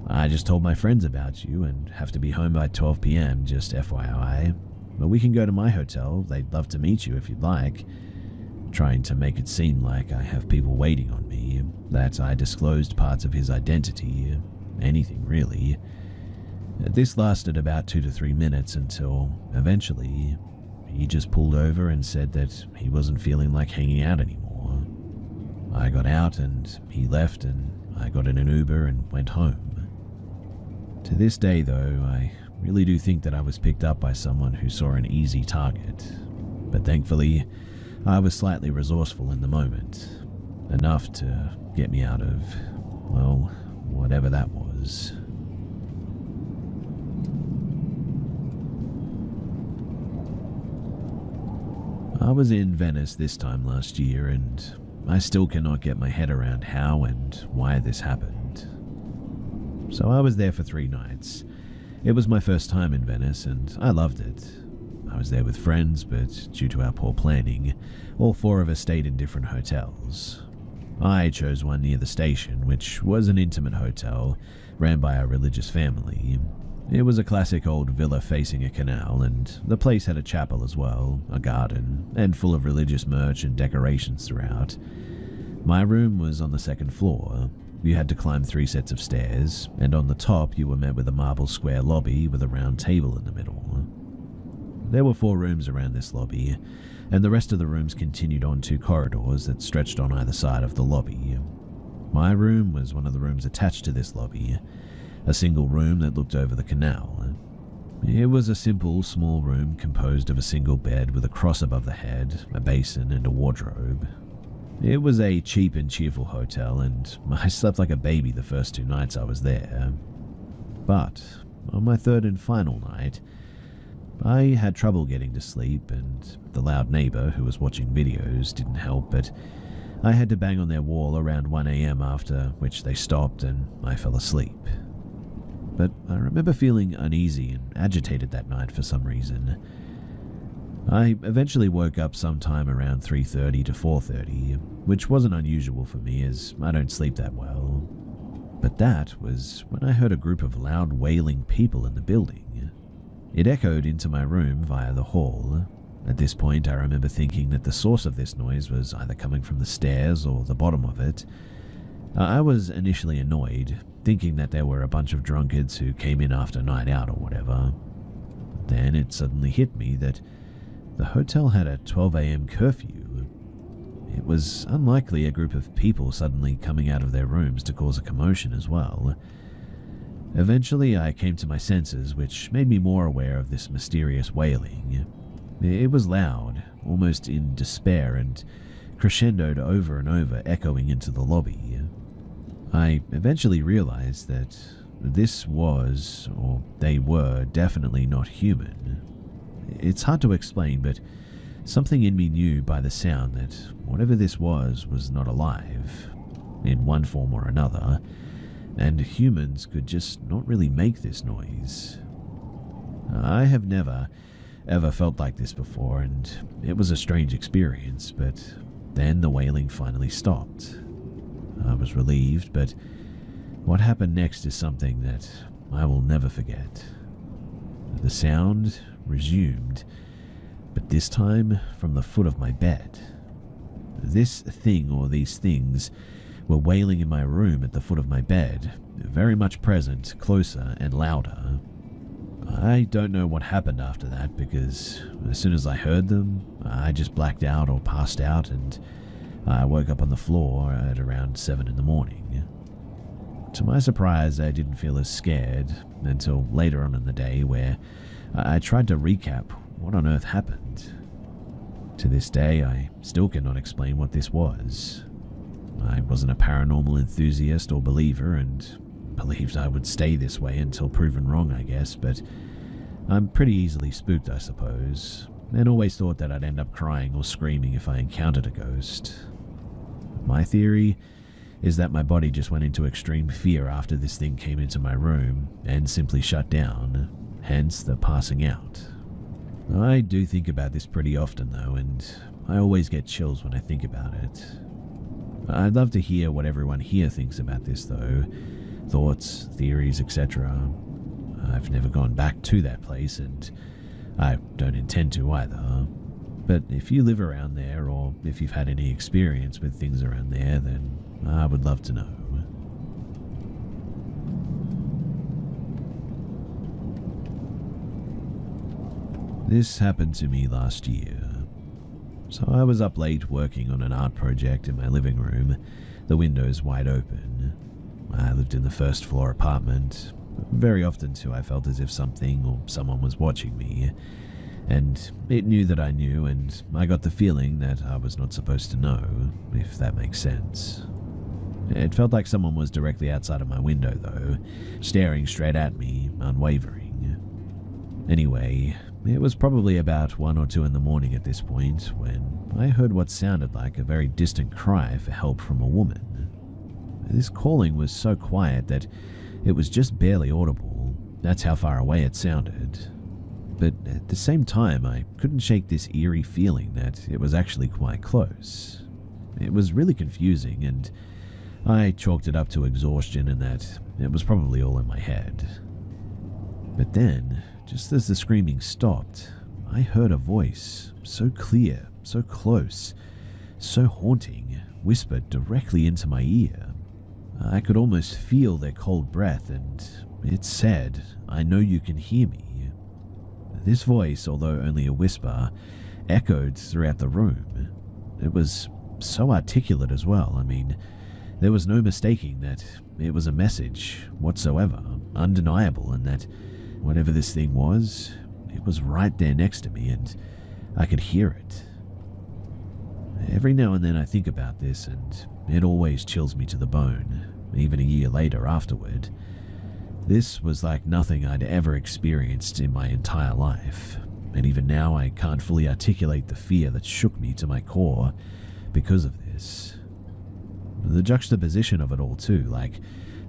I just told my friends about you and have to be home by 12 p.m, just FYI. But we can go to my hotel. They'd love to meet you if you'd like. Trying to make it seem like I have people waiting on me, that I disclosed parts of his identity, anything really. This lasted about 2 to 3 minutes until, eventually, he just pulled over and said that he wasn't feeling like hanging out anymore. I got out and he left, and I got in an Uber and went home. To this day though, I really do think that I was picked up by someone who saw an easy target, but thankfully, I was slightly resourceful in the moment, enough to get me out of, well, whatever that was. I was in Venice this time last year, and I still cannot get my head around how and why this happened. So I was there for 3 nights. It was my first time in Venice, and I loved it. I was there with friends, but due to our poor planning, all 4 of us stayed in different hotels. I chose one near the station, which was an intimate hotel ran by a religious family. It was a classic old villa facing a canal, and the place had a chapel as well, a garden, and full of religious merch and decorations throughout. My room was on the second floor. You had to climb 3 sets of stairs, and on the top you were met with a marble square lobby with a round table in the middle. There were 4 rooms around this lobby, and the rest of the rooms continued on 2 corridors that stretched on either side of the lobby. My room was one of the rooms attached to this lobby, a single room that looked over the canal. It was a simple, small room composed of a single bed with a cross above the head, a basin, and a wardrobe. It was a cheap and cheerful hotel, and I slept like a baby the first 2 nights I was there. But on my 3rd and final night, I had trouble getting to sleep, and the loud neighbor who was watching videos didn't help, but I had to bang on their wall around 1 a.m, after which they stopped and I fell asleep. But I remember feeling uneasy and agitated that night for some reason. I eventually woke up sometime around 3:30 to 4:30, which wasn't unusual for me as I don't sleep that well. But that was when I heard a group of loud wailing people in the building. It echoed into my room via the hall. At this point, I remember thinking that the source of this noise was either coming from the stairs or the bottom of it. I was initially annoyed, thinking that there were a bunch of drunkards who came in after night out or whatever. Then it suddenly hit me that the hotel had a 12 a.m. curfew. It was unlikely a group of people suddenly coming out of their rooms to cause a commotion as well. Eventually, I came to my senses, which made me more aware of this mysterious wailing. It was loud, almost in despair, and crescendoed over and over, echoing into the lobby. I eventually realized that this was, or they were, definitely not human. It's hard to explain, but something in me knew by the sound that whatever this was not alive, in one form or another, and humans could just not really make this noise. I have never, ever felt like this before, and it was a strange experience, but then the wailing finally stopped. I was relieved, but what happened next is something that I will never forget. The sound resumed, but this time from the foot of my bed. This thing or these things were wailing in my room at the foot of my bed, very much present, closer and louder. I don't know what happened after that, because as soon as I heard them, I just blacked out or passed out, and I woke up on the floor at around 7 in the morning. To my surprise, I didn't feel as scared until later on in the day, where I tried to recap what on earth happened. To this day, I still cannot explain what this was. I wasn't a paranormal enthusiast or believer, and believed I would stay this way until proven wrong, I guess, but I'm pretty easily spooked, I suppose, and always thought that I'd end up crying or screaming if I encountered a ghost. My theory is that my body just went into extreme fear after this thing came into my room and simply shut down, hence the passing out. I do think about this pretty often though, and I always get chills when I think about it. I'd love to hear what everyone here thinks about this though, thoughts, theories, etc. I've never gone back to that place, and I don't intend to either. But if you live around there, or if you've had any experience with things around there, then I would love to know. This happened to me last year. So I was up late working on an art project in my living room, the windows wide open. I lived in the first floor apartment. Very often too, I felt as if something or someone was watching me, and it knew that I knew, and I got the feeling that I was not supposed to know, if that makes sense. It felt like someone was directly outside of my window though, staring straight at me, unwavering. Anyway, it was probably about 1 or 2 in the morning at this point when I heard what sounded like a very distant cry for help from a woman. This calling was so quiet that it was just barely audible. That's how far away it sounded. But at the same time, I couldn't shake this eerie feeling that it was actually quite close. It was really confusing, and I chalked it up to exhaustion and that it was probably all in my head. But then, just as the screaming stopped, I heard a voice, so clear, so close, so haunting, whispered directly into my ear. I could almost feel their cold breath, and it said, "I know you can hear me." This voice, although only a whisper, echoed throughout the room. It was so articulate as well. I mean, there was no mistaking that it was a message whatsoever, undeniable, and that whatever this thing was, it was right there next to me, and I could hear it. Every now and then I think about this, and it always chills me to the bone, even a year later afterward. This was like nothing I'd ever experienced in my entire life, and even now I can't fully articulate the fear that shook me to my core because of this. The juxtaposition of it all too, like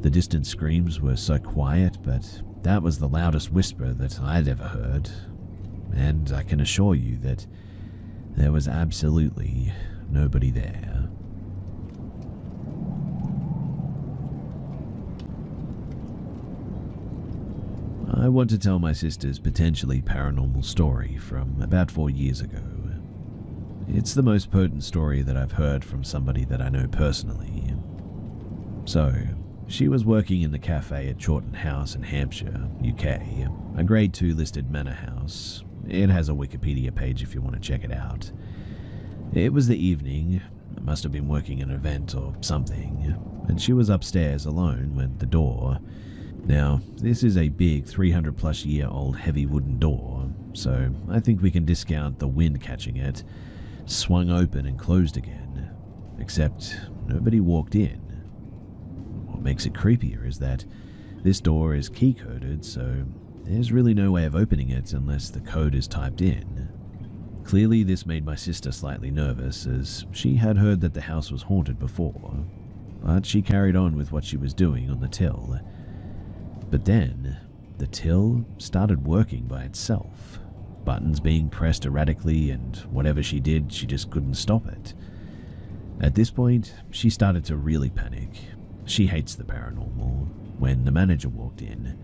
the distant screams were so quiet, but that was the loudest whisper that I'd ever heard, and I can assure you that there was absolutely nobody there. I want to tell my sister's potentially paranormal story from about 4 years ago. It's the most potent story that I've heard from somebody that I know personally. So, she was working in the cafe at Chawton House in Hampshire, UK, a Grade 2 listed manor house. It has a Wikipedia page if you want to check it out. It was the evening, must have been working an event or something, and she was upstairs alone when the door... Now, this is a big 300-plus-year-old heavy wooden door, so I think we can discount the wind catching it, swung open and closed again, except nobody walked in. What makes it creepier is that this door is key-coded, so there's really no way of opening it unless the code is typed in. Clearly, this made my sister slightly nervous, as she had heard that the house was haunted before, but she carried on with what she was doing on the till. But then, the till started working by itself, buttons being pressed erratically, and whatever she did, she just couldn't stop it. At this point, she started to really panic. She hates the paranormal. When the manager walked in,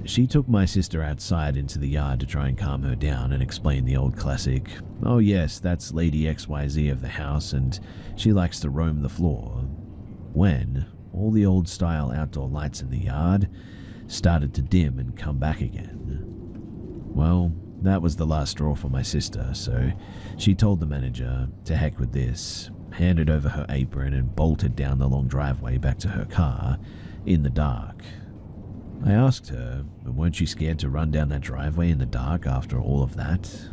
she took my sister outside into the yard to try and calm her down and explain the old classic, "Oh yes, that's Lady XYZ of the house, and she likes to roam the floor," when all the old-style outdoor lights in the yard started to dim and come back again. Well, that was the last straw for my sister, so she told the manager, to heck with this, handed over her apron and bolted down the long driveway back to her car, in the dark. I asked her, weren't you scared to run down that driveway in the dark after all of that?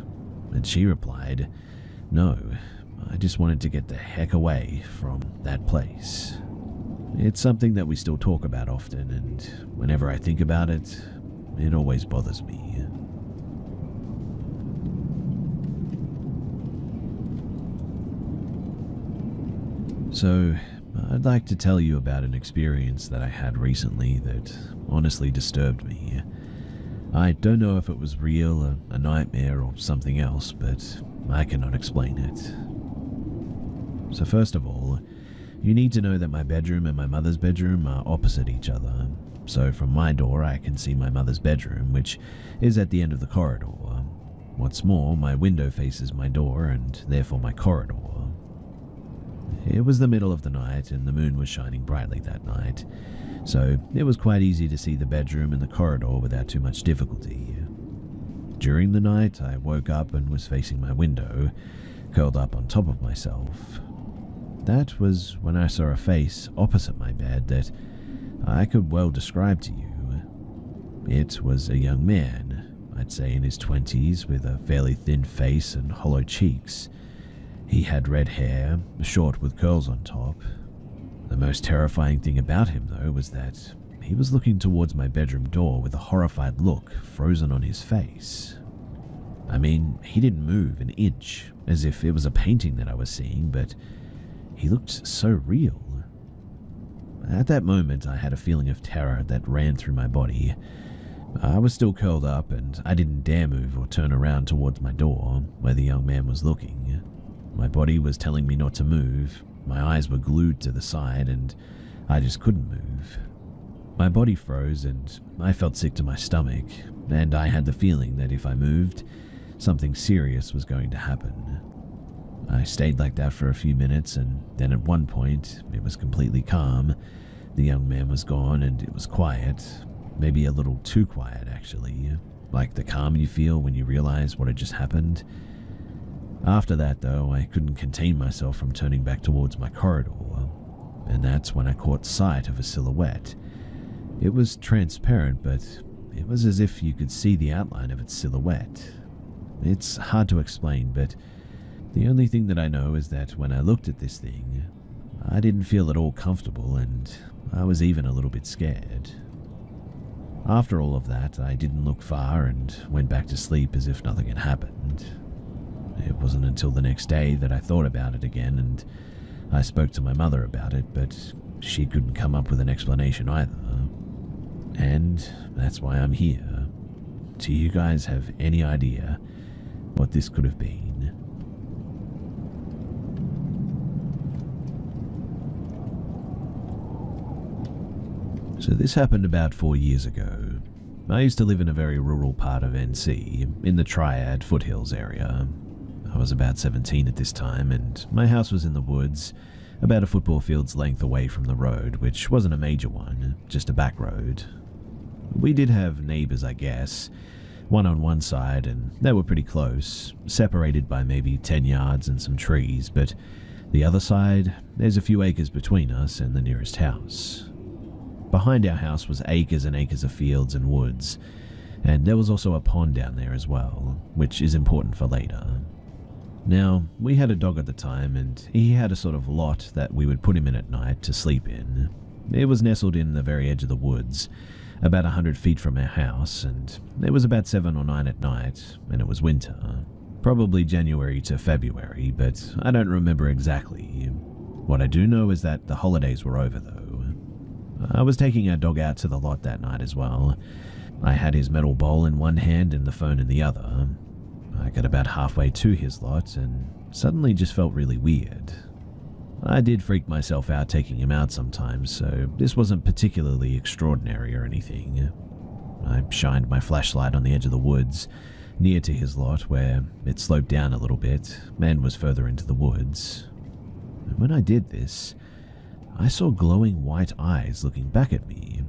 And she replied, "No, I just wanted to get the heck away from that place." It's something that we still talk about often, and whenever I think about it, it always bothers me. So, I'd like to tell you about an experience that I had recently that honestly disturbed me. I don't know if it was real, a nightmare, or something else, but I cannot explain it. So first of all, you need to know that my bedroom and my mother's bedroom are opposite each other. So from my door I can see my mother's bedroom, which is at the end of the corridor. What's more, my window faces my door and therefore my corridor. It was the middle of the night and the moon was shining brightly that night, so it was quite easy to see the bedroom and the corridor without too much difficulty. During the night, I woke up and was facing my window, curled up on top of myself. That was when I saw a face opposite my bed that I could well describe to you. It was a young man, I'd say in his 20s, with a fairly thin face and hollow cheeks. He had red hair, short with curls on top. The most terrifying thing about him, though, was that he was looking towards my bedroom door with a horrified look frozen on his face. I mean, he didn't move an inch, as if it was a painting that I was seeing, but he looked so real. At that moment, I had a feeling of terror that ran through my body. I was still curled up, and I didn't dare move or turn around towards my door, where the young man was looking. My body was telling me not to move, my eyes were glued to the side, and I just couldn't move. My body froze and I felt sick to my stomach, and I had the feeling that if I moved, something serious was going to happen. I stayed like that for a few minutes, and then at one point, it was completely calm. The young man was gone and it was quiet, maybe a little too quiet actually, like the calm you feel when you realize what had just happened. After that though, I couldn't contain myself from turning back towards my corridor, and that's when I caught sight of a silhouette. It was transparent, but it was as if you could see the outline of its silhouette. It's hard to explain, but the only thing that I know is that when I looked at this thing, I didn't feel at all comfortable, and I was even a little bit scared. After all of that, I didn't look far and went back to sleep as if nothing had happened. It wasn't until the next day that I thought about it again, and I spoke to my mother about it, but she couldn't come up with an explanation either. And that's why I'm here. Do you guys have any idea what this could have been? So this happened about 4 years ago. I used to live in a very rural part of NC, in the Triad Foothills area. I was about 17 at this time, and my house was in the woods, about a football field's length away from the road, which wasn't a major one, just a back road. We did have neighbors, I guess, one on one side, and they were pretty close, separated by maybe 10 yards and some trees, but the other side, there's a few acres between us and the nearest house. Behind our house was acres and acres of fields and woods, and there was also a pond down there as well, which is important for later. Now, we had a dog at the time, and he had a sort of lot that we would put him in at night to sleep in. It was nestled in the very edge of the woods, about 100 feet from our house, and it was about 7 or 9 at night, and it was winter. Probably January to February, but I don't remember exactly. What I do know is that the holidays were over, though. I was taking our dog out to the lot that night as well. I had his metal bowl in one hand and the phone in the other. I got about halfway to his lot and suddenly just felt really weird. I did freak myself out taking him out sometimes, so this wasn't particularly extraordinary or anything. I shined my flashlight on the edge of the woods, near to his lot where it sloped down a little bit and was further into the woods. And when I did this, I saw glowing white eyes looking back at me.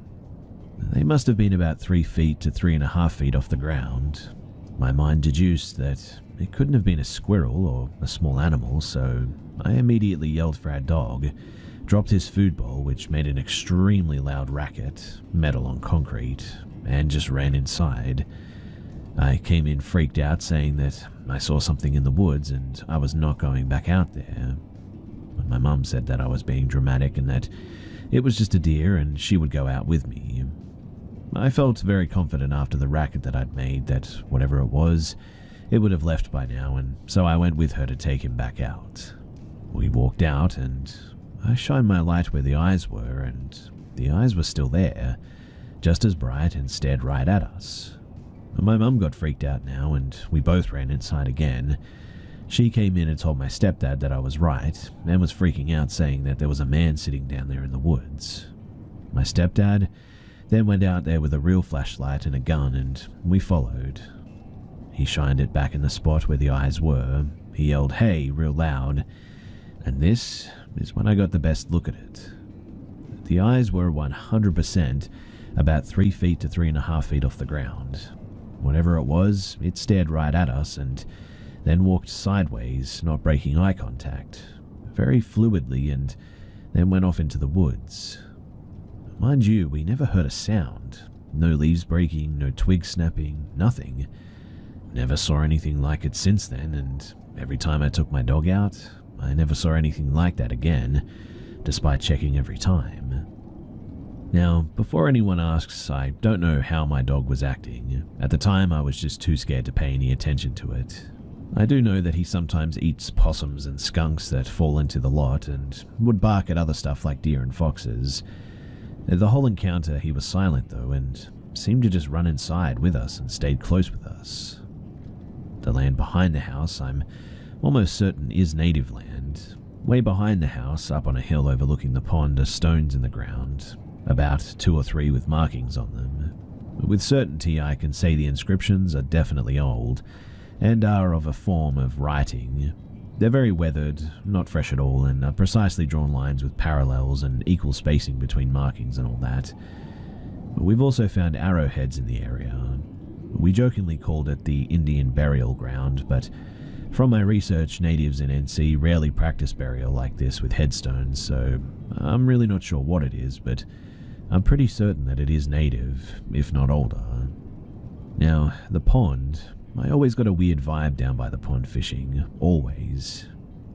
They must have been about 3 feet to 3.5 feet off the ground. My mind deduced that it couldn't have been a squirrel or a small animal, so I immediately yelled for our dog, dropped his food bowl, which made an extremely loud racket, metal on concrete, and just ran inside. I came in freaked out, saying that I saw something in the woods and I was not going back out there. My mum said that I was being dramatic and that it was just a deer and she would go out with me. I felt very confident after the racket that I'd made that whatever it was, it would have left by now, and so I went with her to take him back out. We walked out and I shined my light where the eyes were, and the eyes were still there, just as bright, and stared right at us. My mum got freaked out now and we both ran inside again. She came in and told my stepdad that I was right and was freaking out, saying that there was a man sitting down there in the woods. My stepdad then went out there with a real flashlight and a gun, and we followed. He shined it back in the spot where the eyes were. He yelled, "Hey," real loud, and this is when I got the best look at it. The eyes were 100% about 3 feet to 3.5 feet off the ground. Whatever it was, it stared right at us and then walked sideways, not breaking eye contact, very fluidly, and then went off into the woods. Mind you, we never heard a sound. No leaves breaking, no twigs snapping, nothing. Never saw anything like it since then, and every time I took my dog out, I never saw anything like that again, despite checking every time. Now, before anyone asks, I don't know how my dog was acting. At the time, I was just too scared to pay any attention to it. I do know that he sometimes eats possums and skunks that fall into the lot, and would bark at other stuff like deer and foxes. The whole encounter, he was silent though, and seemed to just run inside with us and stayed close with us. The land behind the house, I'm almost certain, is native land. Way behind the house, up on a hill overlooking the pond, are stones in the ground. about 2 or 3 with markings on them. With certainty, I can say the inscriptions are definitely old, and are of a form of writing. They're very weathered, not fresh at all, and are precisely drawn lines with parallels and equal spacing between markings and all that. We've also found arrowheads in the area. We jokingly called it the Indian burial ground, but from my research, natives in NC rarely practice burial like this with headstones, so I'm really not sure what it is, but I'm pretty certain that it is native, if not older. Now, the pond, I always got a weird vibe down by the pond fishing, always.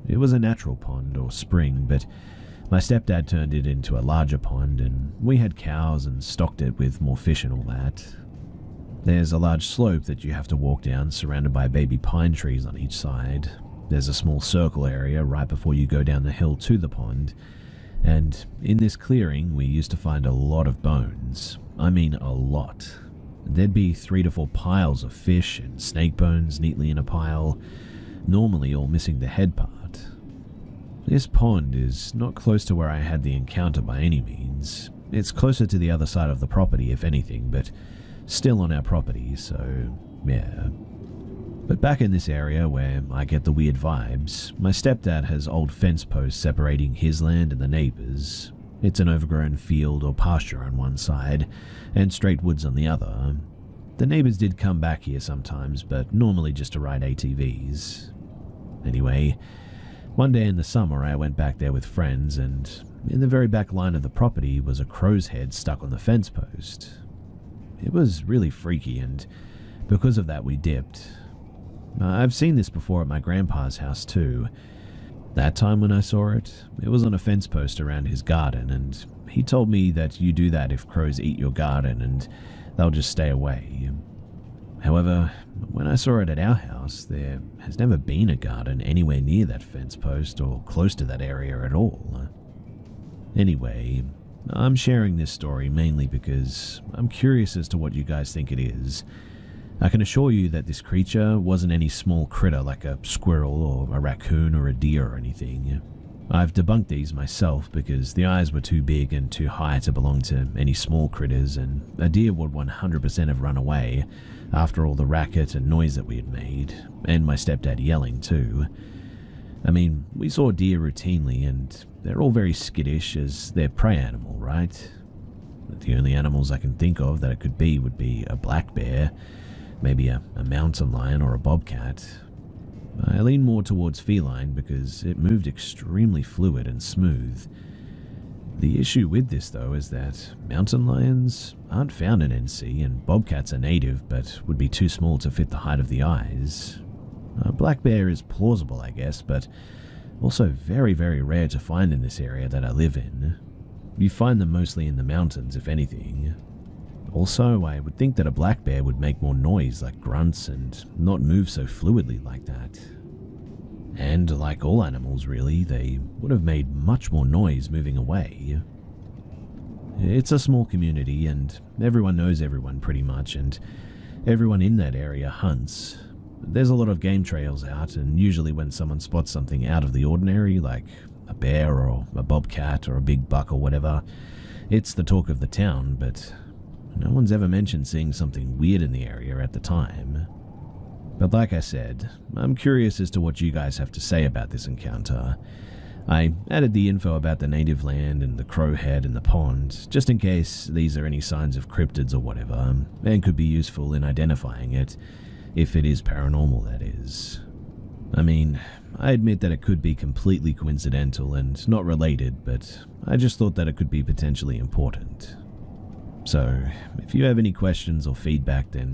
It was a natural pond or spring, but my stepdad turned it into a larger pond, and we had cows and stocked it with more fish and all that. There's a large slope that you have to walk down, surrounded by baby pine trees on each side. There's a small circle area right before you go down the hill to the pond, and in this clearing we used to find a lot of bones. I mean a lot. There'd be 3 to 4 piles of fish and snake bones neatly in a pile, normally all missing the head part. This pond is not close to where I had the encounter by any means. It's closer to the other side of the property if anything, but still on our property, so yeah. But back in this area where I get the weird vibes, my stepdad has old fence posts separating his land and the neighbours. It's an overgrown field or pasture on one side, and straight woods on the other. The neighbours did come back here sometimes, but normally just to ride ATVs. Anyway, one day in the summer I went back there with friends, and in the very back line of the property was a crow's head stuck on the fence post. It was really freaky, and because of that we dipped. I've seen this before at my grandpa's house too. That time when I saw it, it was on a fence post around his garden, and he told me that you do that if crows eat your garden and they'll just stay away. However, when I saw it at our house, there has never been a garden anywhere near that fence post or close to that area at all. Anyway, I'm sharing this story mainly because I'm curious as to what you guys think it is. I can assure you that this creature wasn't any small critter like a squirrel or a raccoon or a deer or anything. I've debunked these myself because the eyes were too big and too high to belong to any small critters, and a deer would 100% have run away after all the racket and noise that we had made, and my stepdad yelling too. I mean, we saw deer routinely, and they're all very skittish as they're prey animal, right? The only animals I can think of that it could be would be a black bear, maybe a mountain lion or a bobcat. I lean more towards feline because it moved extremely fluid and smooth. The issue with this though is that mountain lions aren't found in NC, and bobcats are native but would be too small to fit the height of the eyes. A black bear is plausible, I guess, but also very, very rare to find in this area that I live in. You find them mostly in the mountains, if anything. Also, I would think that a black bear would make more noise like grunts and not move so fluidly like that. And like all animals really, they would have made much more noise moving away. It's a small community and everyone knows everyone pretty much, and everyone in that area hunts. There's a lot of game trails out, and usually when someone spots something out of the ordinary, like a bear or a bobcat or a big buck or whatever, it's the talk of the town, but no one's ever mentioned seeing something weird in the area at the time. But like I said, I'm curious as to what you guys have to say about this encounter. I added the info about the native land and the crow head and the pond, just in case these are any signs of cryptids or whatever, and could be useful in identifying it, if it is paranormal, that is. I mean, I admit that it could be completely coincidental and not related, but I just thought that it could be potentially important. So, if you have any questions or feedback, then